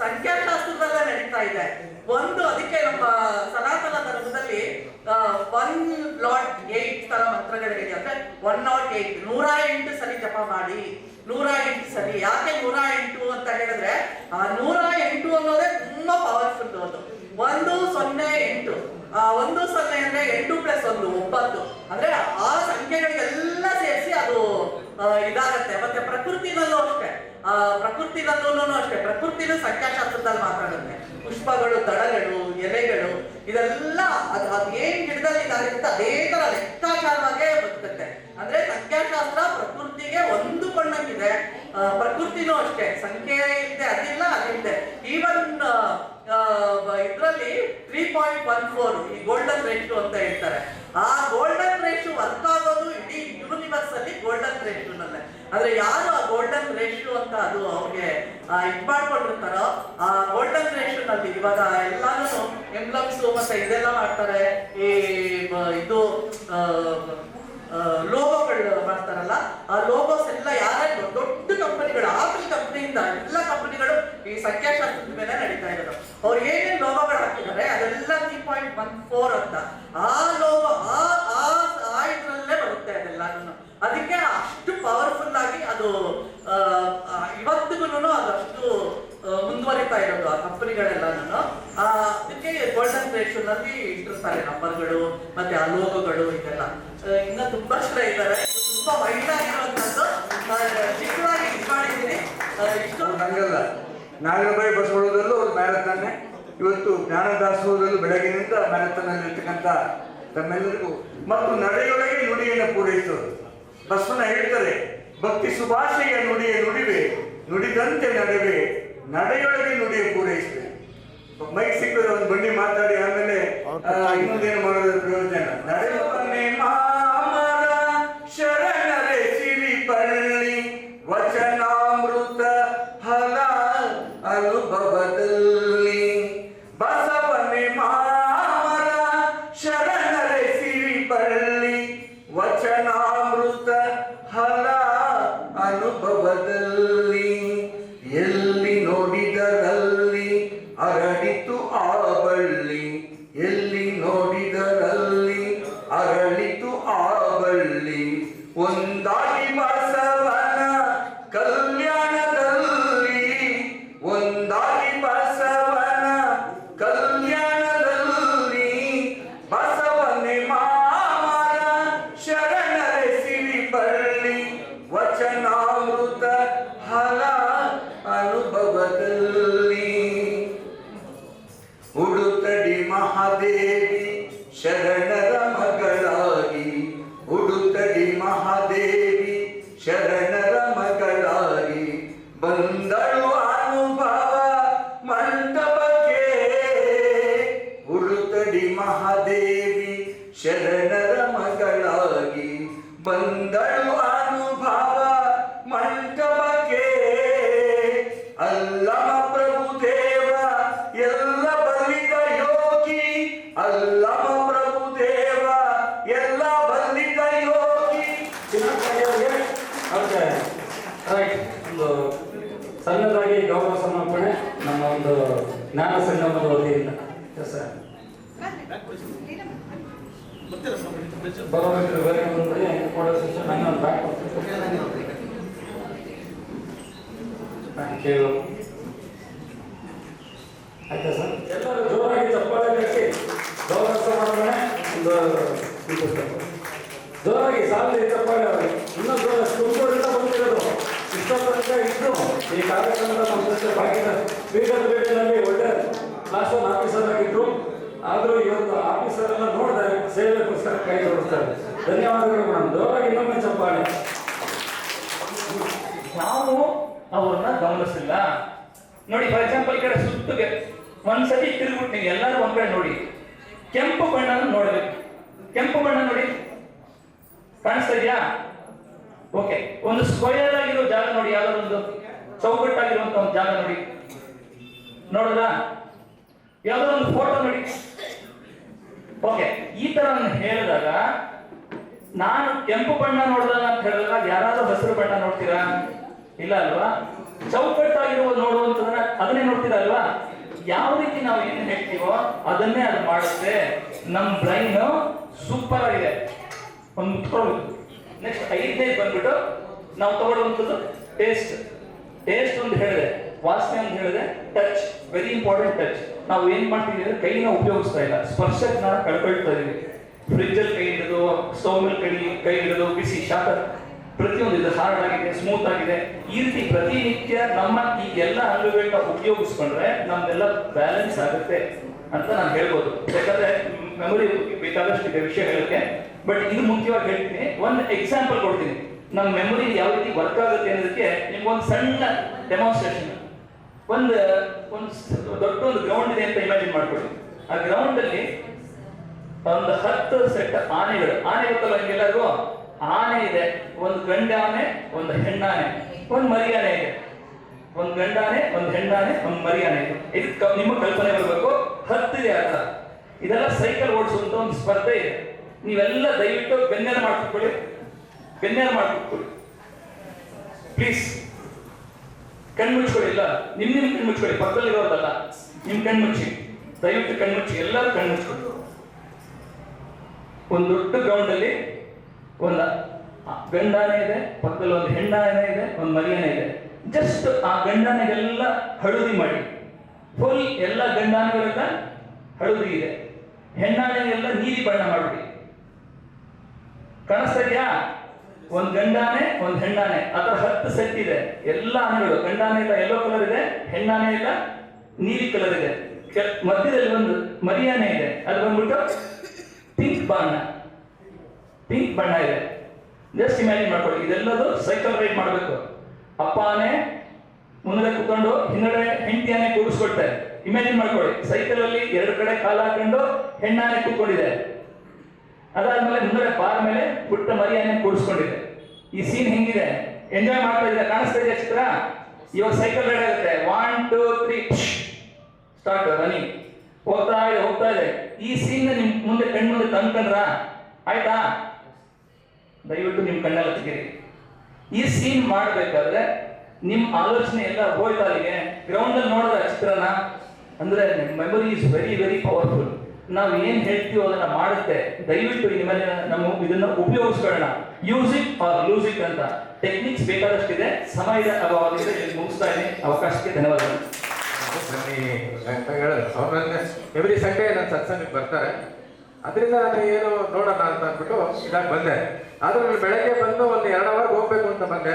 ಸಂಖ್ಯಾಶಾಸ್ತ್ರದಲ್ಲೇ ನಡೀತಾ ಇದೆ. ಅದಕ್ಕೆ ನಮ್ಮ ಸನಾತನ ಧರ್ಮದಲ್ಲಿ 108 ತರ ಮಂತ್ರಗಳಿದೆ. ಅಂದ್ರೆ 108 108 ಸರಿ ಜಪ ಮಾಡಿ, 108 ಸರಿ. ಯಾಕೆ 108 ಅಂತ ಹೇಳಿದ್ರೆ 108 ಅನ್ನೋದೇ ತುಂಬಾ ಪವರ್ಫುಲ್. ಅದು 108 1 ಅಂದ್ರೆ 8 + 1 9 ಅಂದ್ರೆ ಆ ಸಂಖ್ಯೆಗಳಿಗೆಲ್ಲ ಸೇರಿಸಿ ಅದು ಇದಾಗತ್ತೆ. ಮತ್ತೆ ಪ್ರಕೃತಿನಲ್ಲೂ ಅಷ್ಟೇ ಪ್ರಕೃತಿನೂ ಸಂಖ್ಯಾಶಾಸ್ತ್ರದಲ್ಲಿ ಮಾತಾಡುತ್ತೆ. ಪುಷ್ಪಗಳು, ದಳಗಳು, ಎಲೆಗಳು ಇದೆಲ್ಲ ಅದು ಏನ್ ಗಿಡದಲ್ಲಿ ಇದಾಗಿರುತ್ತೆ ಅದೇ ತರ ಲೆಕ್ಕಾಚಾರವಾಗೇ ಬದುಕುತ್ತೆ. ಅಂದ್ರೆ ಸಂಖ್ಯಾಶಾಸ್ತ್ರ ಪ್ರಕೃತಿಗೆ ಹೊಂದಿಕೊಂಡಂಗಿದೆ. ಪ್ರಕೃತಿನೂ ಅಷ್ಟೇ, ಸಂಖ್ಯೆ ಇಲ್ಲದೆ ಅದಿಲ್ಲ, ಅದಿಲ್ಲದೆ ಈವನ್ ಇದರಲ್ಲಿ 3.14 ಈ ಗೋಲ್ಡನ್ ರೇಷಿಯೋ ಅಂತ ಹೇಳ್ತಾರೆ. ಆ ಗೋಲ್ಡನ್ ರೇಷಿಯೋ ವರ್ಕ್ ಆಗೋದು ಇಡೀ ಯೂನಿವರ್ಸ್ ಅಲ್ಲಿ ಗೋಲ್ಡನ್ ರೇಷಿಯೋನಲ್ಲೇ. ಆದ್ರೆ ಯಾರು ಆ ಗೋಲ್ಡನ್ ರೇಷಿಯೋ ಅಂತ ಅದು ಅವ್ರಿಗೆ ಇದ್ ಮಾಡ್ಕೊಂಡಿರ್ತಾರೋ ಆ ಗೋಲ್ಡನ್ ರೇಷಿಯೋನಲ್ಲಿ ಇವಾಗ ಎಲ್ಲಾನು ಎಂಬ್ಲಮ್ಸ್ ಮತ್ತೆ ಇದೆಲ್ಲ ಮಾಡ್ತಾರೆ. ಈ ಇದು ಲೋಗೋಗಳು ಮಾಡ್ತಾರಲ್ಲ, ಆ ಲೋಗೋಸ್ ಎಲ್ಲ ಯಾರು ದೊಡ್ಡ ಕಂಪನಿಗಳು, ಆಪಲ್ ಕಂಪನಿಯಿಂದ ಎಲ್ಲ ಕಂಪನಿಗಳು ಈ ಸಂಖ್ಯಾಶಾಸ್ತ್ರದ ಮೇಲೆ ನಡೀತಾ ಇರೋದು. ಅವ್ರು ಏನೇನು ಲೋಗೋಗಳು ಹಾಕಿದ್ದಾರೆ ಅದೆಲ್ಲ 3.14 ಅಂತ ಆ ಲೋಗೋ ಆ ಇದ್ರಲ್ಲೇ ಬರುತ್ತೆ ಅದೆಲ್ಲಾನು. ಅದಕ್ಕೆ ಅಷ್ಟು ಪವರ್ಫುಲ್ ಆಗಿ ಅದು ಇವತ್ತಿಗೂ ಅದಷ್ಟು ಮುಂದುವರಿತಾ ಇರೋದು ಆ ಕಂಪನಿಗಳೆಲ್ಲಾನು. ಅದಕ್ಕೆ ಗೋಲ್ಡನ್ ರೇಷಿಯೋನಲ್ಲಿ ಇಟ್ಟಿರ್ತಾರೆ ನಂಬರ್ಗಳು ಮತ್ತೆ ಆ ಲೋಗೋಗಳು ಇದೆಲ್ಲ. ಇನ್ನ ತುಂಬಾ ಜನ ಇದ್ದಾರೆ, ತುಂಬಾ ವೈಡ್ ಆಗಿರುವಂತದ್ದು. ಚಿಕ್ಕದಾಗಿ ಇದು ಮಾಡಿದ್ದೀನಿ ಇಷ್ಟು ಹಂಗಲ್ಲ. ನಾಗರಬಾಯಿ ಬಸವಳದಲ್ಲೂ ಒಂದು ಮ್ಯಾರಥಾನ್, ಇವತ್ತು ಜ್ಞಾನದಾಸೋಹದಲ್ಲೂ ಬೆಳಗಿನಿಂದ ಮ್ಯಾರಥಾನ್ ಅಲ್ಲಿ ಇರ್ತಕ್ಕಂಥ ತಮ್ಮೆಲ್ಲರಿಗೂ ಮತ್ತು ನಡೆಯೊಳಗೆ ನುಡಿಯನ್ನು ಪೂರೈಸೋದು. ಬಸವನ ಹೇಳ್ತಾರೆ, ಭಕ್ತಿ ಸುಭಾಷೆಯ ನುಡಿಯ ನುಡಿವೆ, ನುಡಿದಂತೆ ನಡೆವೆ, ನಡೆಯೊಳಗೆ ನುಡಿಯ ಪೂರೈಸಿದೆ. ಮೈಕ್ ಸಿಕ್ಕಿದ್ರೆ ಒಂದು ಬಂಡಿ ಮಾತಾಡಿ ಆಮೇಲೆ ಇನ್ನೊಂದೇನು ಮಾಡೋದ್ರ ಪ್ರಯೋಜನ. ನಡೆಯುವನೆ ಮಾಮರ ಶರಣರೆ ಸಿರಿಪಳ್ಳಿ ವಚನಾಮೃತ ಫಲ ಅನುಭವದಲ್ಲಿ. ಬಸವನೆ ಮಾಮರ ಶರಣರೆ ಸಿರಿಪಳ್ಳಿ ವಚನಾಮೃತ ಫಲ ಅನುಭವದಲ್ಲಿ. ಎಲ್ಲಿ ನೋಡಿದರಲ್ಲಿ ಅರಳಿತು ಆ ಬಳ್ಳಿ, ಎಲ್ಲಿ ನೋಡಿದರಲ್ಲಿ ಅರಳಿತು ಆ ಬಳ್ಳಿ. ಒಂದಾಗಿ ಬಸವನ ಕಲ್ಯಾಣದಲ್ಲಿ, ಒಂದಾಗಿ ಬಸವನ ಕಲ್ಯಾಣದಲ್ಲಿ. ಬಸವನೆ ಮಾಮರ ಶರಣರೆ ಸಿರಿಪಳ್ಳಿ ವಚನಾಮೃತ ಫಲ ಅನುಭವದಲ್ಲಿ. ಉಡುತಡಿ ಮಹಾದೇವಿ ಶರಣರ ಮಗಳಾಗಿ, ಉಡುತಡಿ ಮಹಾದೇವಿ ಶರಣರ ಮಗಳಾಗಿ ಬಂದಳು ಅನುಭವ ಮಂಟಪಕ್ಕೆ. ಉಡುತಡಿ ಮಹಾದೇವಿ ಶರಣರ ಮಗಳಾಗಿ ಬಂದಳು ಅನುಭವ ಮಂಟಪಕ್ಕೆ. ಅಲ್ಲಮ ಪ್ರಭುದೇವ ಎಲ್ಲ ಬಲ್ಲಿದ ಯೋಗಿ, ಅಲ್ಲಮ ಪ್ರಭುದೇವ ಎಲ್ಲ ಬಲ್ಲಿದ ಯೋಗಿ. ಒಂದು ಸಣ್ಣದಾಗಿ ಗೌರವ ಸಮರ್ಪಣೆ ನಮ್ಮ ಒಂದು ಜ್ಞಾನ ಸಂಗಮದ ವತಿಯಿಂದ. ಬರೋದು ಬೇರೆ ಬಂದ್ರೆ ಕೊಡೋ ಶಿಕ್ಷಣ ನಂಗೆ ಬ್ಯಾಕ್ ಥ್ಯಾಂಕ್ ಯು. ಆಯ್ತಾ ಸರ್? ಎಲ್ಲರೂ ಜೋರಾಗಿ ಚಪ್ಪಾಳೆ ಕಟ್ಟಿ ಗೌರವ ಸಮರ್ಪಣೆ ಒಂದು ಜೋರಾಗಿ ಸಾಲಲ್ಲಿ ಚಪ್ಪಾಳೆ ಅವರಿಗೆ ಇನ್ನೂ ಜೋರ ತುಮಕೂರಿಂದ ಬಂದಿರೋದು ಇಷ್ಟೊತ್ತನಕ ಇದ್ದು ಈ ಕಾರ್ಯಕ್ರಮದ ನಮ್ಮ ಭಾಗ್ಯದ ಸ್ಪೀಕರ್ ಭೇಟಿನಲ್ಲಿ ಒಳ್ಳೆ ಕ್ಲಾಸ್ 1 ಆಫೀಸರ್ ಆಗಿದ್ರು. ಆದರೂ ಇವತ್ತು ಆಫೀಸರ್ ಎಲ್ಲ ನೋಡಿದ್ರೆ ಸೇವೆಗೋಸ್ಕರ ಕೈ ಜೋಡಿಸ್ತಾರೆ. ಧನ್ಯವಾದಗಳು ಮೇಡಮ್. ಜೋರಾಗಿ ಇನ್ನೊಮ್ಮೆ ಚಪ್ಪಾಳೆ. ನಾವು ಅವ್ರನ್ನ ಗಮನಿಸಿಲ್ಲ ನೋಡಿ. ಫಾರ್ ಎಕ್ಸಾಂಪಲ್ ಈ ಕಡೆ ಸುತ್ತಿಗೆ ಒಂದ್ಸತಿ ತಿರುಗ್ಬಿಟ್ಟು ನೀವು ಎಲ್ಲರೂ ಒಂದ್ ಕಡೆ ನೋಡಿ, ಕೆಂಪು ಬಣ್ಣ ನೋಡ್ಬೇಕು. ಕೆಂಪು ಬಣ್ಣ ನೋಡಿ, ಕಾಣಿಸ್ತಾ ಇದೆಯಾ? ಓಕೆ. ಒಂದು ಸ್ಕ್ವಯರ್ ಆಗಿರೋ ಜಾಗ ನೋಡಿ, ಯಾವ್ದಾದ್ರು ಒಂದು ಚೌಕಟ್ಟಾಗಿರುವಂತ ಒಂದು ಜಾಗ ನೋಡಿ, ನೋಡೋದಾ? ಯಾವ್ದಾದ್ರು ಒಂದು ಫೋಟೋ ನೋಡಿ. ಓಕೆ. ಈ ತರ ಹೇಳಿದಾಗ ನಾನು ಕೆಂಪು ಬಣ್ಣ ನೋಡಿದಾಗ ಅಂತ ಹೇಳಿದಾಗ ಯಾರಾದ್ರೂ ಹಸಿರು ಬಣ್ಣ ನೋಡ್ತೀರಾ? ಇಲ್ಲ ಅಲ್ವಾ? ಚೌಕಟ್ಟಾಗಿರುವ ನೋಡುವಂತದನ್ನ ಅದನ್ನೇ ನೋಡ್ತೀರಾ ಅಲ್ವಾ? ಯಾವ ರೀತಿ ನಾವು ಏನ್ ಹೇಳ್ತೀವೋ ಅದನ್ನೇ ಅದು ಮಾಡುತ್ತೆ. ನಮ್ ಬ್ರೈನ್ ಸೂಪರ್ ಆಗಿದೆ. ಒಂದು ಮುತ್ಕೊಳ್ಬೇಕು. ನೆಕ್ಸ್ಟ್ 5ನೇ ಬಂದ್ಬಿಟ್ಟು ನಾವು ತಗೊಳ್ಳುವಂಥದ್ದು ಟೇಸ್ಟ್. ಟೇಸ್ಟ್ ಒಂದು ಹೇಳಿದೆ, ವಾಸನೆ ಒಂದು ಹೇಳಿದೆ, ಟಚ್ ವೆರಿ ಇಂಪಾರ್ಟೆಂಟ್. ಟಚ್ ನಾವು ಏನ್ ಮಾಡ್ತೀವಿ ಅಂದ್ರೆ ಕೈನ ಉಪಯೋಗಿಸ್ತಾ ಇಲ್ಲ, ಸ್ಪರ್ಶಕ್ಕೆ ನಾವು ಕಳ್ಕೊಳ್ತಾ ಇದೀವಿ. ಫ್ರಿಜ್ ಅಲ್ಲಿ ಕೈ ಹಿಡಿದು, ಸ್ಟವ್ ಮೇಲೆ ಕೈ ಹಿಡಿದು ಬಿಸಿ ಶಾಖ ಪ್ರತಿಯೊಂದು ಇದು ಹಾರ್ಡ್ ಆಗಿದೆ, ಸ್ಮೂತ್ ಆಗಿದೆ. ಈ ರೀತಿ ಪ್ರತಿನಿತ್ಯ ನಮ್ಮ ಈ ಎಲ್ಲ ಅಂಗಗಳನ್ನ ಉಪಯೋಗಿಸ್ಕೊಂಡ್ರೆ ನಮ್ದೆಲ್ಲ ಬ್ಯಾಲೆನ್ಸ್ ಆಗುತ್ತೆ ಅಂತ ನಾನು ಹೇಳ್ಬೋದು. ಯಾಕಂದ್ರೆ ಮೆಮೊರಿ ಬೇಕಾದಷ್ಟು ಇದೆ ವಿಷಯ ಹೇಳಕ್ಕೆ, ಬಟ್ ಇದು ಮುಖ್ಯವಾಗಿ ಹೇಳ್ತೀನಿ. ಒಂದು ಎಕ್ಸಾಂಪಲ್ ಕೊಡ್ತೀನಿ, ನಮ್ಮ ಮೆಮೊರಿ ಯಾವ ರೀತಿ ವರ್ಕ್ ಆಗುತ್ತೆ ಅನ್ನೋದಕ್ಕೆ ನಿಮ್ಗೊಂದು ಸಣ್ಣ ಡೆಮಾನ್ಸ್ಟ್ರೇಷನ್. ಒಂದು ದೊಡ್ಡ ಒಂದು ಗ್ರೌಂಡ್ ಇದೆ ಅಂತ ಇಮ್ಯಾಜಿನ್ ಮಾಡ್ಕೊಳ್ಳಿ. ಆ ಗ್ರೌಂಡ್ ಅಲ್ಲಿ ಒಂದು 10 ಸೆಟ್ ಆನೆಗಳು, ಆನೆ ಗೊತ್ತಲ್ಲ ನಿಮ್ಗೆಲ್ಲರಿಗೂ, ಆನೆ ಇದೆ. ಒಂದು ಗಂಡಾನೆ, ಒಂದು ಹೆಣ್ಣಾನೆ, ಒಂದು ಮರಿಯಾನೆ ಇದೆ. ಒಂದು ಗಂಡಾನೆ, ಒಂದು ಹೆಣ್ಣಾನೆ, ಒಂದು ಮರಿಯಾನೆ ಇದೆ. ಇದು ನಿಮ್ಮ ಕಲ್ಪನೆ ಬರಬೇಕು. 10 ಇದೆ ಆ ಥರ. ಇದೆಲ್ಲ ಸೈಕಲ್ ಓಡಿಸುವಂತ ಒಂದು ಸ್ಪರ್ಧೆ ಇದೆ. ನೀವೆಲ್ಲ ದಯವಿಟ್ಟು ಬೆನ್ನೆಲ ಮಾಡ್ಕೊಳ್ಳಿ, ಬೆನ್ನೆಲ ಮಾಡ್ಕೊಳ್ಳಿ ಪ್ಲೀಸ್. ಕಣ್ಮುಚ್ಕೊಳ್ಳಿ, ಇಲ್ಲ ನಿಮ್ ಕಣ್ಮುಚ್ಕೊಳ್ಳಿ, ಪಕ್ಕದಲ್ಲಿ ಇರೋದಲ್ಲ, ನಿಮ್ ಕಣ್ಮುಚ್ಚಿ, ದಯವಿಟ್ಟು ಕಣ್ಮುಚ್ಚಿ, ಎಲ್ಲರೂ ಕಣ್ಮುಚ್ಕೊಳ್ಳಿ. ಒಂದು ದೊಡ್ಡ ಗ್ರೌಂಡ್ ಅಲ್ಲಿ ಒಂದು ಗಂಡಾನೆ ಇದೆ, ಪಕ್ಕದಲ್ಲಿ ಒಂದು ಹೆಣ್ಣಾನೆ ಇದೆ, ಒಂದು ಮರಿಯಾನೆ ಇದೆ. ಜಸ್ಟ್ ಆ ಗಂಡಾನೆಗೆಲ್ಲ ಹಳದಿ ಮಾಡಿ, ಫುಲ್ ಎಲ್ಲ ಗಂಡಾನೆಗಳೆಲ್ಲ ಹಳದಿ ಇದೆ, ಹೆಣ್ಣಾನೆಗೆಲ್ಲ ನೀಲಿ ಬಣ್ಣ ಮಾಡ್ಬಿಡಿ. ಕಾಣಿಸ್ತಾ ಇದೆಯಾ? ಒಂದು ಗಂಡಾನೆ, ಒಂದು ಹೆಣ್ಣಾನೆ, ಆ ಥರ 10 ಸೆಟ್ ಇದೆ. ಎಲ್ಲ ಆನೆಗಳು, ಗಂಡಾನೆ ಎಲ್ಲ ಯೆಲ್ಲೋ ಕಲರ್ ಇದೆ, ಹೆಣ್ಣಾನೆ ಎಲ್ಲ ನೀಲಿ ಕಲರ್ ಇದೆ. ಮಧ್ಯದಲ್ಲಿ ಒಂದು ಮರಿಯಾನೆ ಇದೆ, ಅದು ಬಂದ್ಬಿಟ್ಟು ಪಿಂಕ್ ಬಣ್ಣ ಇದೆ. ಜಸ್ಟ್ ಇಮ್ಯಾಜಿನ್ ಮಾಡ್ಕೊಳ್ಳಿ. ಇದೆಲ್ಲದು ಸೈಕಲ್ ರೈಡ್ ಮಾಡಬೇಕು. ಅಪ್ಪ ಆನೆ ಮುಂದೆ ಕೂತ್ಕೊಂಡು ಹಿಂದಡೆ ಹೆಂಡತಿ ಆನೆ ಕೂರಿಸ್ಕೊಳ್ತಾರೆ. ಇಮ್ಯಾಜಿನ್ ಮಾಡ್ಕೊಳ್ಳಿ, ಸೈಕಲ್ ಅಲ್ಲಿ 2 ಕಡೆ ಕಾಲ ಹಾಕೊಂಡು ಹೆಣ್ಣಾನೆ ಕೂತ್ಕೊಂಡಿದೆ. ಅದಾದ್ಮೇಲೆ ಮುಂದೆ ಬಾರ್ ಮೇಲೆ ಪುಟ್ಟ ಮರಿ ಆನೆ ಕೂರಿಸ್ಕೊಂಡಿದೆ. ಈ ಸೀನ್ ಹೆಂಗಿದೆ? ಎಂಜಾಯ್ ಮಾಡ್ತಾ ಇದೆ, ಕಾಣಿಸ್ತಾ ಇದೆಯಾ ಚಿತ್ರ? ಇವಾಗ ಸೈಕಲ್ ರೈಡ್ ಆಗುತ್ತೆ. 1 2 3 ಸ್ಟಾರ್ಟ್, ರನ್ನಿಂಗ್ ಹೋಗ್ತಾ ಇದೆ. ಈ ಸೀನ್ ನಿಮ್ ಮುಂದೆ ಕಣ್ಮುಂದೆ ತಂದ್ಕೊಂಡ್ರ ಆಯ್ತಾ? ದಯವಿಟ್ಟು ನಿಮ್ ಕಣ್ಣೆಲ್ಲ ತೆಗೀರಿ. ಈ ಸೀನ್ ಮಾಡ್ಬೇಕಾದ್ರೆ ನಿಮ್ ಆಲೋಚನೆ ಎಲ್ಲ ಹೋಯ್ತಾ ಅಲ್ಲಿಗೆ. ಗ್ರೌಂಡ್ ಅಲ್ಲಿ ನೋಡಿದ ಚಿತ್ರನ ಅಂದ್ರೆ memory is very very powerful. ನಾವು ಏನ್ ಹೇಳ್ತೀವೋ ಅದನ್ನ ಮಾಡುತ್ತೆ. ದಯವಿಟ್ಟು ಇನ್ಮೇಲೆ ನಾವು ಇದನ್ನ ಉಪಯೋಗಿಸ್ಕೊಳ್ಳೋಣ. Use it or lose it ಅಂತ ಟೆಕ್ನಿಕ್ಸ್ ಬೇಕಾದಷ್ಟಿದೆ. ಸಮಯದ ಅಭಾವದಿಂದ ಮುಗಿಸ್ತಾ ಇದ್ದೀನಿ. ಅವಕಾಶಕ್ಕೆ ಧನ್ಯವಾದಗಳು. ಎವ್ರಿ ಸಂಡೇ ನನ್ನ ಸತ್ಸಂಗಕ್ಕೆ ಬರ್ತಾರೆ. ಅದರಿಂದ ನಾನು ಏನು ನೋಡೋಣ ಅಂತ ಅಂದ್ಬಿಟ್ಟು ಇದಾಗ ಬಂದೆ. ಆದ್ರೆ ಬೆಳಗ್ಗೆ ಬಂದು ಒಂದು 2 ಅವರ್ ಹೋಗ್ಬೇಕು ಅಂತ ಬಂದೆ.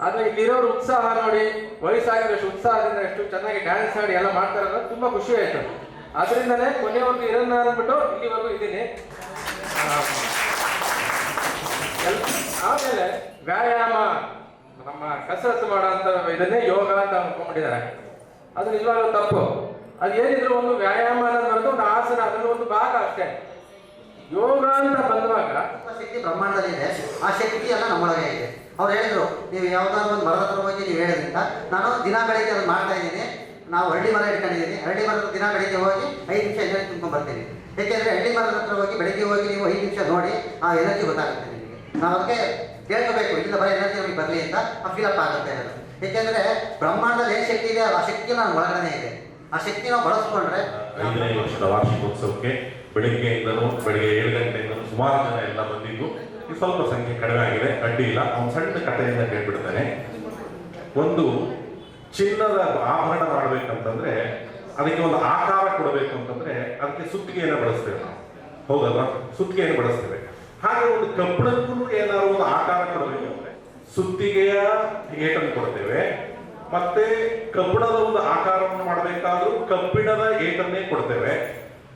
ಆದ್ರೆ ಇಲ್ಲಿರೋರು ಉತ್ಸಾಹ ನೋಡಿ, ವಯಸ್ಸಾಗಿರೋಷ್ಟು ಉತ್ಸಾಹದಿಂದ ಎಷ್ಟು ಚೆನ್ನಾಗಿ ಡ್ಯಾನ್ಸ್ ಆಡಿ ಎಲ್ಲ ಮಾಡ್ತಾರೆ ಅನ್ನೋದು ತುಂಬಾ ಖುಷಿ ಆಯ್ತು. ಅದರಿಂದನೇ ಕೊನೆವರೆಗೂ ಇರೋಣ ಅಂದ್ಬಿಟ್ಟು ಇಲ್ಲಿವರೆಗೂ ಇದ್ದೀನಿ. ಆಮೇಲೆ ವ್ಯಾಯಾಮ, ನಮ್ಮ ಕಸರತ್ತು ಮಾಡೋಂಥ ಇದನ್ನೇ ಯೋಗ ಅಂತ ಅನ್ಕೊಂಡ್ಬಿಟ್ಟಿದ್ದಾರೆ. ಅದು ನಿಜವಾಗ್ಲೂ ತಪ್ಪು. ಅದು ಏನಿದ್ರು ಒಂದು ವ್ಯಾಯಾಮ ಅನ್ನೋದು ಬರೆದು ಒಂದು ಆಸನ, ಅದನ್ನು ಒಂದು ಭಾಗ ಅಷ್ಟೇ. ಯೋಗ ಅಂತ ಬಂದಾಗ ಶಕ್ತಿ ಬ್ರಹ್ಮಾಂಡದಲ್ಲಿ ಇದೆ. ಆ ಶಕ್ತಿ ಎಲ್ಲ ನಮ್ಮೊಳಗೆ ಇದೆ. ಅವ್ರು ಹೇಳಿದ್ರು, ನೀವು ಯಾವ್ದಾದ್ರು ಒಂದು ಮರದ ಹತ್ರ ಹೋಗಿ ನೀವು ಹೇಳಿದ್ರಿಂದ ನಾನು ದಿನ ಬೆಳಿಗ್ಗೆ ಅದನ್ನು ಮಾಡ್ತಾ ಇದ್ದೀನಿ. ನಾವು ಹಳ್ಳಿ ಮರ ಇಟ್ಕೊಂಡಿದ್ದೀನಿ. ಹಳ್ಳಿ ಮರದ ದಿನ ಬೆಳಿಗ್ಗೆ ಹೋಗಿ 5 ನಿಮಿಷ ಎನರ್ಜಿ ತುಂಬ್ಕೊಂಡು ಬರ್ತೀನಿ. ಯಾಕೆಂದರೆ ಹಳ್ಳಿ ಮರದ ಹತ್ರ ಹೋಗಿ ಬೆಳಿಗ್ಗೆ ಹೋಗಿ ನೀವು 5 ನಿಮಿಷ ನೋಡಿ ಆ ಎನರ್ಜಿ ಗೊತ್ತಾಗುತ್ತೆ ನಿಮಗೆ. ನಾವು ಅದಕ್ಕೆ ಕೇಳ್ಕೋಬೇಕು, ಇಲ್ಲ ಬರೋ ಎನರ್ಜಿ ನಮಗೆ ಬರಲಿ ಅಂತ ಆ ಫೀಲಪ್ ಆಗುತ್ತೆ ಅದು. ಏಕೆಂದರೆ ಬ್ರಹ್ಮಾಂಡದಲ್ಲಿ ಏನು ಶಕ್ತಿ ಇದೆ ಆ ಶಕ್ತಿ ನಮ್ಮ ಒಳಗಡೆ ಇದೆ. ಆ ಶಕ್ತಿ ನಾವು ಬಳಸ್ಕೊಂಡ್ರೆ 5ನೇ ವರ್ಷದ ವಾರ್ಷಿಕೋತ್ಸವಕ್ಕೆ ಬೆಳಿಗ್ಗೆ 7 ಗಂಟೆಯಿಂದ ಸುಮಾರು ಜನ ಎಲ್ಲ ಬಂದಿದ್ದು. ಈ ಸ್ವಲ್ಪ ಸಂಖ್ಯೆ ಕಡಿಮೆ ಆಗಿದೆ, ಅಡ್ಡಿ ಇಲ್ಲ. ಒಂದು ಸಣ್ಣ ಕಥೆಯಿಂದ ಕೇಳ್ಬಿಡ್ತಾನೆ. ಒಂದು ಚಿನ್ನದ ಆಭರಣ ಮಾಡಬೇಕಂತಂದ್ರೆ ಅದಕ್ಕೆ ಒಂದು ಆಕಾರ ಕೊಡಬೇಕು ಅಂತಂದ್ರೆ ಅದಕ್ಕೆ ಸುತ್ತಿಗೆಯನ್ನು ಬಳಸ್ತೇವೆ ನಾವು, ಹೌದಲ್ವಾ? ಸುತ್ತಿಗೆಯನ್ನು ಬಳಸ್ತೇವೆ. ಹಾಗೆ ಒಂದು ಕಬ್ಬಿಣಕ್ಕೂ ಏನಾದ್ರು ಒಂದು ಆಕಾರ ಕೊಡಬೇಕು ಅಂದ್ರೆ ಸುತ್ತಿಗೆಯ ಏಟನ್ನು ಕೊಡ್ತೇವೆ. ಮತ್ತೆ ಕಬ್ಬಿಣದ ಒಂದು ಆಕಾರವನ್ನು ಮಾಡಬೇಕಾದ್ರೂ ಕಬ್ಬಿಣದ ಏಟನ್ನೇ ಕೊಡ್ತೇವೆ.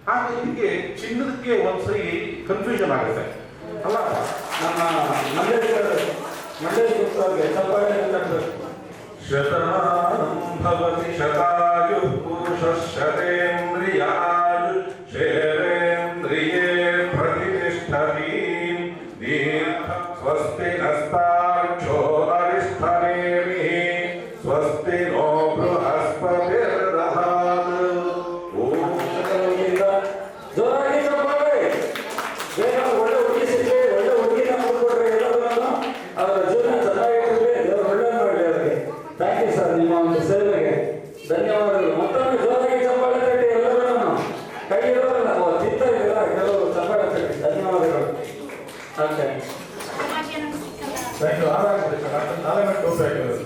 ಹಾಗೆ ಇದಕ್ಕೆ ಚಿನ್ನದಕ್ಕೆ ಒಂದ್ಸರಿ ಕನ್ಫ್ಯೂಷನ್ ಆಗುತ್ತೆ ಅಲ್ಲ? ನಮ್ಮ ಶತಾನುಭವತಿ ಶತಾಯು ಪುರುಷ ಶತೇಂದ್ರಿಯಾಯು ಶೇರೇಂದ್ರಿಯೇ ಪ್ರತಿಷ್ಠತಿ ದೀರ್ಘ ಸ್ವಸ್ತಿ ನಸ್ತಾಕ್ಷೋ ಅರಿಷ್ಠನೇಮಿ ಸ್ವಸ್ತಿ ನೋ ಬೃಹಸ್ಪತಿರ್ದಧಾತು. ಜೋರಾಗಿ ಚಪ್ಪಾಳೆ. ಬೇಗ ಒಳ್ಳೆ ಹುಡುಗಿ ಸಿಕ್ಕಿ, ಒಳ್ಳೆ ಹುಡುಗಿನ ಕೊಟ್ಕೊಡ್ರಿ ಎಲ್ಲರೂ. ಅವರ ಜೀವನ ಚೆನ್ನಾಗಿರ್ತದೆ, ದೇವರು ಒಳ್ಳೆ ಮಾಡಿ ಅವರಿಗೆ. ಥ್ಯಾಂಕ್ ಯು ಸರ್, ನಿಮ್ಮ ಒಂದು ಸೇವೆಗೆ ಧನ್ಯವಾದಗಳು. ಮತ್ತೊಮ್ಮೆ ಜೋರಾಗಿ ಚಪ್ಪಾಳೆ ತಟ್ಟಿ ಎಲ್ಲರೂ. ಕೈ ಇರೋಲ್ಲ, ಚಿತ್ತ ಇದೆಯಲ್ಲ, ಕೆಲವರು ಚಪ್ಪಾಳೆ ತಟ್ಟಿ ಧನ್ಯವಾದಗಳು. ಓಕೆ, ನಾಳೆ ಮೇಲೆ ಟೋಪಿ ಹಾಕಿರೋದು.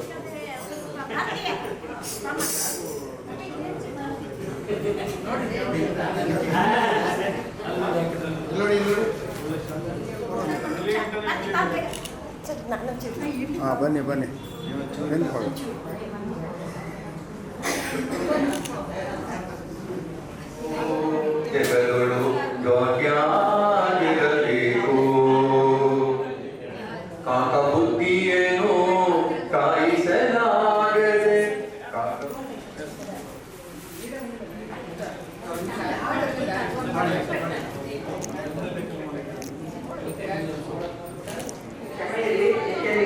ನೋಡಿ ಬನ್ನಿ ಬನ್ನಿ ನಿಂತ್ಕೊಳ್ಳಿ. ಜಗಗಳು ಯೋಗ್ಯಾಗಿರಬೇಕು, ಕಾಕ ಬುದ್ಧಿಯೇನು ಕಾಯಿಸಲಾಗದೆ.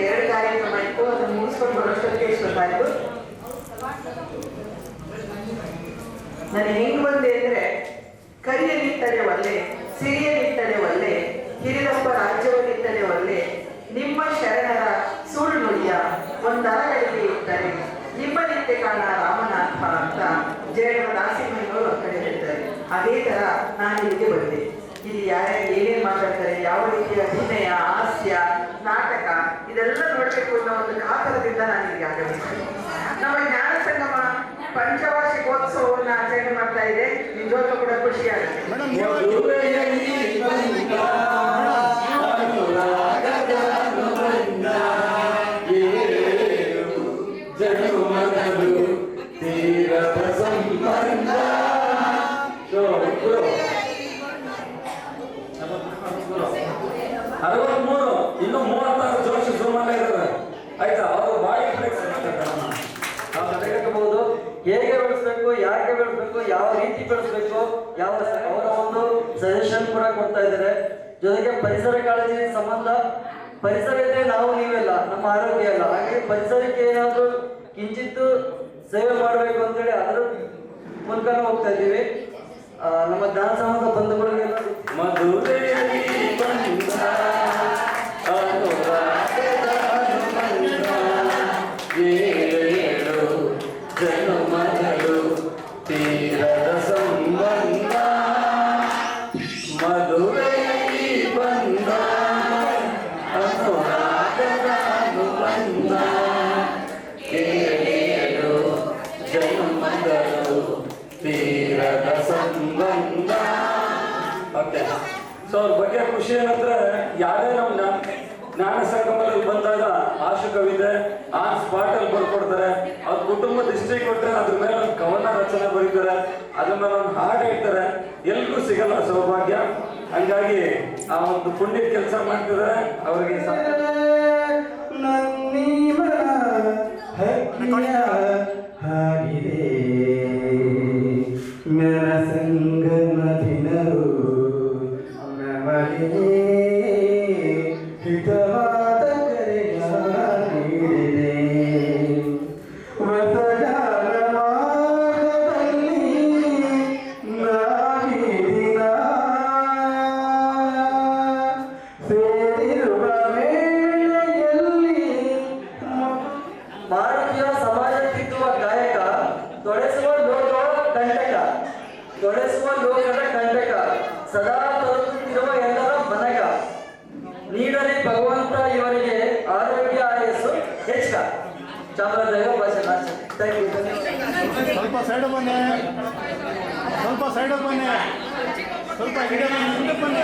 ಎರಡು ಕಾರ್ಯಕ್ರಮ ಇತ್ತು, ಅದನ್ನು ಮುಗಿಸ್ಕೊಂಡು ಬರೋಷ್ಟೊತ್ತಿಗೆ ಇಷ್ಟೊತ್ತಾಯ್ತು. ನಾನು ಹೆಂಗ್ ಬಂದೆ ಅಂದ್ರೆ, ಕರಿಯ ನಿತ್ತಡೆ ಒಲ್ಲೆ, ಸಿರಿಯ ನಿತ್ತಡೆ ಒಲ್ಲೆ, ಹಿರಿಯಪ್ಪ ರಾಜ್ಯವನ್ನಿತ್ತಡೆ ಒಲ್ಲೆ, ನಿಮ್ಮ ಶರಣರ ಸುಳ್ಳು ನುಡಿಯ ಒಂದರಗಳಿಗೆ ಇದ್ದರೆ ನಿಮ್ಮ ನಿತ್ಯ ಕಾಣ ರಾಮನಾಥ ಅಂತ ಜಯಣ್ಣ ದಾಸಿಮಯ್ಯನವರು ಒಂದು ಕಡೆ ಹೇಳ್ತಾರೆ. ಅದೇ ತರ ನಾನು ಇಲ್ಲಿಗೆ ಬಂದೆ. ಇಲ್ಲಿ ಯಾರ್ಯಾರು ಏನೇನ್ ಮಾತಾಡ್ತಾರೆ, ಯಾವ ರೀತಿಯ ಅಭಿನಯ, ಹಾಸ್ಯ, ನಾಟಕ ಇದೆಲ್ಲ ನೋಡ್ಬೇಕು ಅನ್ನೋ ಒಂದು ಕಾತರದಿಂದ ನಾನು ಇಲ್ಲಿಗೆ ಆಗಮಿಸ್ತೇನೆ. ನಮ್ಮ ಜ್ಞಾನ ಸಂಗಮ ಪಂಚವಾರ್ಷಿಕೋತ್ಸವವನ್ನು ಆಚರಣೆ ಮಾಡ್ತಾ ಇದೆ. ನಿಜವಾಗ್ಲೂ ಕೂಡ ಖುಷಿ ಆಗುತ್ತೆ. ಇನ್ನು 36 ಜೋಶಿ ಸುಮ್ಮನೆ ಇದ್ದಾರೆ. ಆಯ್ತಾ, ಅವರು ಬಾಯಿ ಫ್ಲೆಕ್ಸ್ ನಾವು ತಡೆಗಟ್ಟಬಹುದು. ಹೇಗೆ ಬೆಳೆಸ್ಬೇಕು, ಯಾಕೆ ಬೆಳೆಸ್ಬೇಕು, ಯಾವ ರೀತಿ ಬೆಳೆಸ್ಬೇಕು, ಯಾವ ಅವರ ಒಂದು ಸಜೆಷನ್ ಕೂಡ ಕೊಡ್ತಾ ಇದ್ದಾರೆ. ಜೊತೆಗೆ ಪರಿಸರ ಕಾಳಜಿ ಸಂಬಂಧ, ಪರಿಸರ ಇದ್ರೆ ನಾವು ನೀವೆಲ್ಲ, ನಮ್ಮ ಆರೋಗ್ಯ ಅಲ್ಲ. ಹಾಗೆ ಪರಿಸರಕ್ಕೆ ಏನಾದರೂ ಕಿಂಚಿತ್ತು ಸೇವೆ ಮಾಡಬೇಕು ಅಂತೇಳಿ ಅದರ ಮೂಲಕ ಹೋಗ್ತಾ ಇದ್ದೀವಿ. ನಮ್ಮ ಜ್ಞಾನ ಸಂಬಂಧ ಬಂಧುಗಳಿಗೆಲ್ಲ ಮಧುರೆಯಲ್ಲಿ ಬಂದ ಜನ್ಮಗಳು ತೀರದ ಸಂಬಂಧ, ಮಧುರೆಯಲ್ಲಿ ಬಂದ ಅನುರಾಗದ ಅನುಬಂಧ, ಕೇಳಿಯಲು ಜನ್ಮಗಳು ತೀರದ ಸಂಬಂಧ. ಓಕೆ, ಸೊ ಅವ್ರ ಬಗ್ಗೆ ಖುಷಿ ಏನಂದ್ರೆ, ಯಾರೇ ನಮ್ಮ ಜ್ಞಾನ ಸಂಗಮದಲ್ಲಿ ಬಂದಾಗ ಆಶು ಕವಿತೆ ಆ ಸ್ಪಾಟ್ ಅಲ್ಲಿ ಬರ್ಕೊಡ್ತಾರೆ. ಅವ್ರ ಕುಟುಂಬದ ಹಿಸ್ಟ್ರಿ ಕೊಟ್ಟರೆ ಅದ್ರ ಮೇಲೆ ಒಂದು ಕವನ ರಚನೆ ಬರೀತಾರೆ, ಅದ್ರ ಮೇಲೆ ಒಂದು ಹಾಡು ಹೇಳ್ತಾರೆ. ಎಲ್ರಿಗೂ ಸಿಗಲ್ಲ ಸೌಭಾಗ್ಯ. ಹಂಗಾಗಿ ಆ ಒಂದು ಪುಣ್ಯದ ಕೆಲಸ ಮಾಡ್ತಿದ್ದಾರೆ. ಅವರಿಗೆ ಹಾಗಿದೆ ಜ್ಞಾನ ಸಂಗಮ ದಿನವು ನಮಗೆ ಹಿತವಾದ ಕರೆಯ ನೀಡಿದೆ. ಹೊಸಗಾಲ ಮಾರ್ಗದಲ್ಲಿ ನಾವಿದಿನ ಸೇರಿರುವ ವೇಳೆಯಲ್ಲಿ ಭಾರತೀಯ ಸಮಾಜ ತಿದ್ದುವ ಕಾಯಕ, ತೊಳೆಸುವ ಲೋಕದ ಕಂಟಕ, ತೊಳೆಸುವ ಲೋಕದ ಕಂಟಕ, ಸದಾ ತಲುಪುತ್ತಿರುವ ಎಲ್ಲರ ಮನಕ. ನೀಡಲಿ ಭಗವಂತ ಇವರಿಗೆ ಆರೋಗ್ಯ ಆಯಸ್ಸು ಹೆಚ್ಚ. ಚಾಮರಾಜನಗರ ಭಾಷೆ ನಾಶ. Thank you. ಸ್ವಲ್ಪ ಸೈಡ್ ಬನ್ನಿ, ಸ್ವಲ್ಪ ಸೈಡ್ ಬನ್ನಿ, ಸ್ವಲ್ಪ ಹಿಂದೆ ಬನ್ನಿ.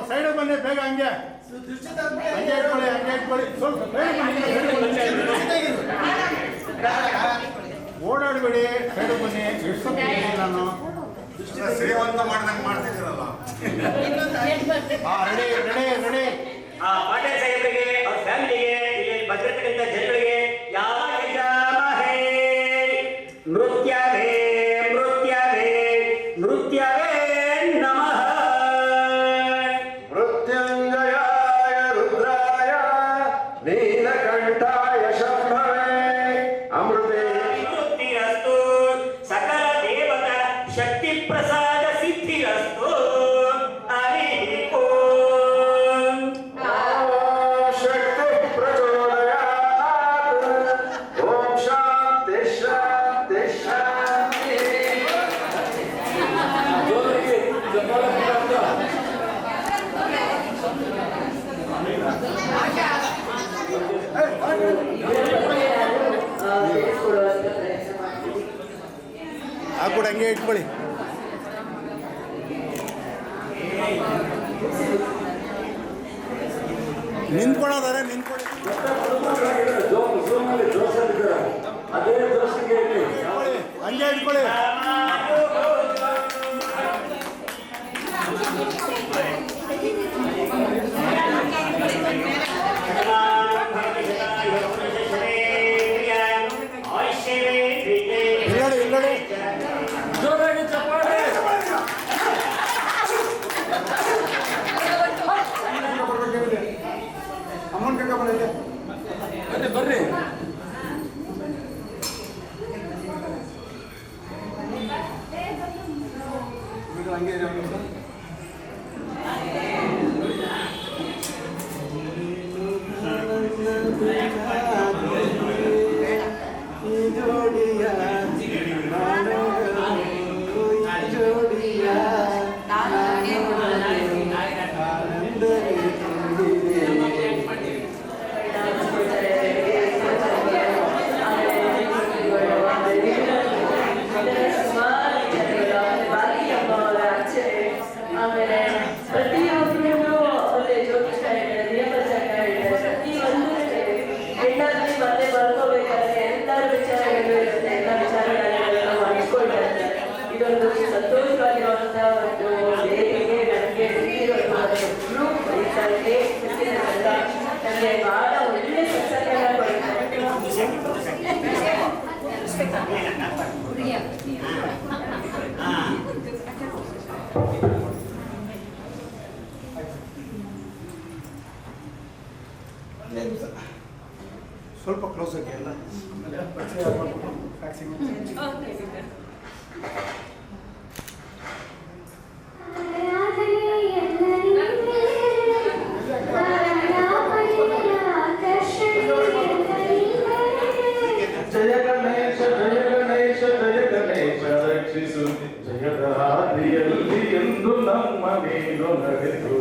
ಸೈಡ್ ಬನ್ನಿ ಬೇಗ ಹಂಗೆ ಇಟ್ಕೊಳ್ಳಿ ಸ್ವಲ್ಪ ಓಡಾಡಬೇಡಿ ಸೈಡ್ ಬನ್ನಿ ಎಷ್ಟು ನಾನು ಶ್ರೀಮಂತ ಮಾಡ್ದಂಗೆ ಮಾಡ್ತಿದ್ದೀರಲ್ಲ ರೆಡಿ ಪಾಟೀಲ್ ಸಾಹೇಬರಿಗೆ ಅವ್ರ ಫ್ಯಾಮಿಲಿಗೆ ಇಲ್ಲಿ ಬಂದಿರತಕ್ಕಂಥ ಜನಗಳಿಗೆ ಯಾವ ಯಜಮಾಹೇ ನೃತ್ಯವೇ ನೃತ್ಯವೇ ನೃತ್ಯವೇ ನಮಃ ಮೃತ್ಯುಂಜಯಾಯ ರುದ್ರಾಯ ನೀಲಕಂಠಾಯ ಶಂಭವೇ ಅಮೃತೆ ವೃತ್ತಿರಸ್ತು ಸಕಲ ದೇವತ ಶಕ್ತಿ ಪ್ರಸಾದ ಸಿದ್ಧಿರಸ್ತು ಹರಿ ಓಂ ಶಕ್ತಿ ಪ್ರಚೋದಯಾತ್ ಓಂ ಶಾಂತಿ ಶಾಂತಿ ಶಾಂತಿ ಕೂಡ ಹಂಗೆ ಇಟ್ಕೊಳ್ಳಿ ನಿಂತ್ಕೊಳ್ಳೋದಾರೆ ನಿಂತ್ಕೊಳ್ಳಿ ಹಂಗೆ ಇಟ್ಕೊಳ್ಳಿ ಇಲ್ಲಡಿ ಜೋರಾಗಿ ಚಪ್ಪಾಳೆ ಅಮೌಂಟ್ ಕರ್ಕೊಂಡ್ಬಂದಿದೆ ಬರ್ರಿ ಹಂಗೆ ಆಮೇಲೆ ಪ್ರತಿಯೊಬ್ಬರು ಜ್ಯೋತಿಷ ಹೇಳ್ತಾರೆ ನಿಯಮಚಕ ಹೇಳ್ತಾರೆ ಪ್ರತಿಯೊಂದು ಹೆಣ್ಣಲ್ಲಿ ಮತ್ತೆ ಬರ್ಕೋಬೇಕಾದ್ರೆ ಎಲ್ಲರ ವಿಚಾರಗಳು ಇರುತ್ತೆ ಎಲ್ಲ ವಿಚಾರಗಳನ್ನೆಲ್ಲ ಮಾಡಿಕೊಳ್ತಾರೆ ಇದೊಂದು ಸಂತೋಷವಾಗಿರುವಂತಹ ಒಂದು ಬೇರೆಗೆ ನನಗೆ ನನಗೆ ಬಹಳ ಒಳ್ಳೆ ಸತ್ಸಂಗನ ಸ್ವಲ್ಪ ಕ್ಲೋಸ್ ಆಗಿ ಎಲ್ಲ ಜಯ ಗಣೇಶ ಜಯ ಗಣೇಶ ಜಯ ಗಣೇಶ ರಕ್ಷಿಸು ಜಯದ ಹಾದಿಯಲ್ಲಿ ಎಂದು ನಮ್ಮ ಮೇಲು ನಡೆದು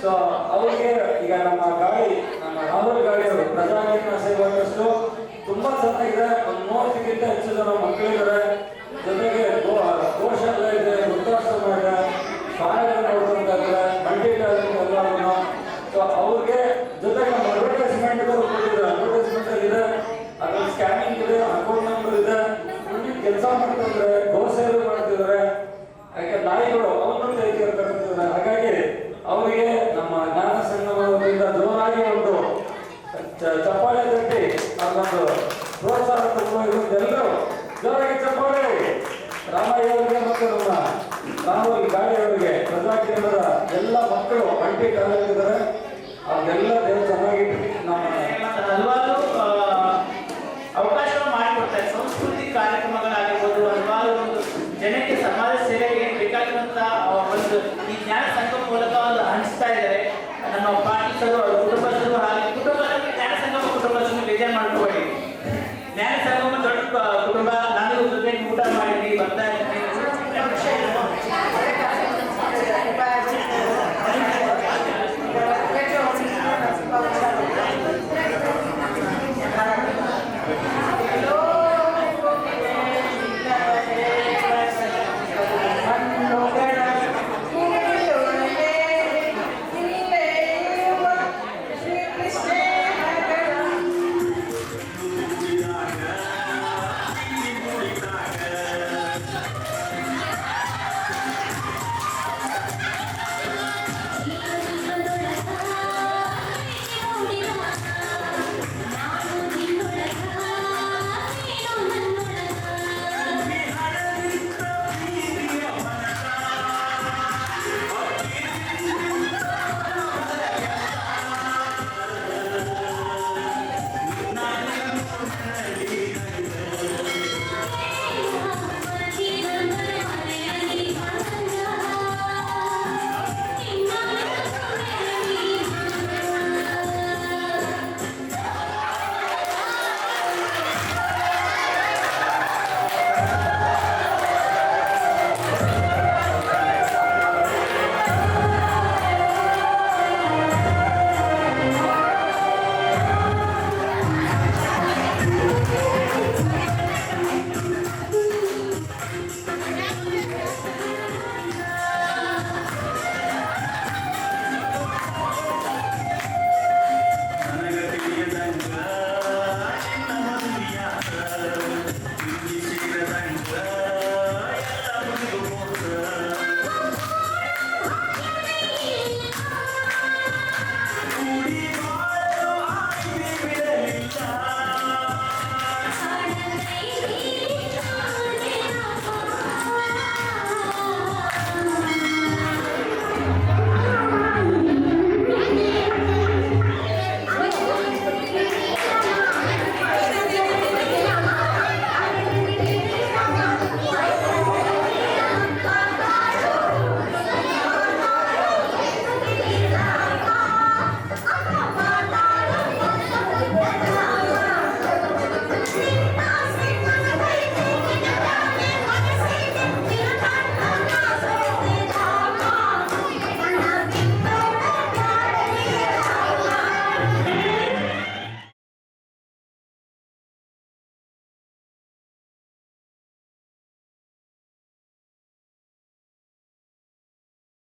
ಸೊ ಅವ್ರಿಗೆ ಈಗ ನಮ್ಮ ಗಾಡಿ ನಮ್ಮ ರಾಹುಲ್ ಗಾಡಿ ಅವರು ಪ್ರಜಾಕೀಯ ಸೇವೆಯಷ್ಟು ತುಂಬಾ ಚೆನ್ನಾಗಿದೆ. ಒಂದು 30ಕ್ಕಿಂತ ಹೆಚ್ಚು ಜನ ಮಕ್ಕಳಿದ್ದಾರೆ. ಜೊತೆಗೆ ಗೋಶಾಲೆ ಇದೆ, ವೃದ್ಧಾಶ್ರಮ ಇದೆ, ಶಾಲೆಗಳು ನೋಡ್ಕೊಂತಾರೆ, ಮಲ್ಟಿ ಟ್ಯಾಲೆಂಟ್ ಎಲ್ಲರೂ. ಸೊ ಅವ್ರಿಗೆ ಜೊತೆಗೆ ನಮ್ಮ ಅಡ್ವರ್ಟೈಸ್ಮೆಂಟ್ ಕೊಟ್ಟಿದ್ದಾರೆ. ಅಡ್ವರ್ಟೈಸ್ಮೆಂಟ್ ಇದೆ, ಅದ್ರಲ್ಲಿ ಸ್ಕ್ಯಾನಿಂಗ್ ಇದೆ, ಅಕೌಂಟ್ ನಂಬರ್ ಇದೆ, ಕೆಲಸ ಮಾಡ್ತಿದ್ದಾರೆ, ಗೋಸೇವೆ ಮಾಡ್ತಿದ್ದಾರೆ. ಯಾಕೆ ನಾಯಿಗಳು ಅವನ್ನೂ ಕರೆದಿದ್ದಾರೆ. ಹಾಗಾಗಿ ಅವರಿಗೆ ನಮ್ಮ ಜ್ಞಾನ ಸಂಗಮದಿಂದ ಜೋರಾಗಿ ಒಂದು ಚಪ್ಪಾಳೆ ತಟ್ಟಿ ಅದೊಂದು ಪ್ರೋತ್ಸಾಹ ತಗೊಂಡು ಎಲ್ಲರೂ ಜೋರಾಗಿ ಚಪ್ಪಾಳೆ ರಾಮಯ್ಯ ಅವರಿಗೆ ಮತ್ತು ನಮ್ಮ ರಾಹುಲ್ ಗಾಡಿ ಅವರಿಗೆ ಪ್ರಜಾಕೀಯದ ಎಲ್ಲ ಮಕ್ಕಳು ಅಂಟಿ ಕಾಲಿದ್ದಾರೆ. ಅವ್ರಿಗೆಲ್ಲ ದೇವರು ಚೆನ್ನಾಗಿ ನಮ್ಮ ಹಲವಾರು ಅವಕಾಶ ಮಾಡಿಕೊಡ್ತಾರೆ. ಸಂಸ್ಕೃತಿ ಕಾರ್ಯಕ್ರಮಗಳಾಗಿರ್ಬೋದು, ಹಲವಾರು ಒಂದು ಜನಕ್ಕೆ ಸಮಾಜ ಸೇವೆಗೆ ಇವತ್ತು ಈ ಜ್ಞಾನ ಸಂಗಮ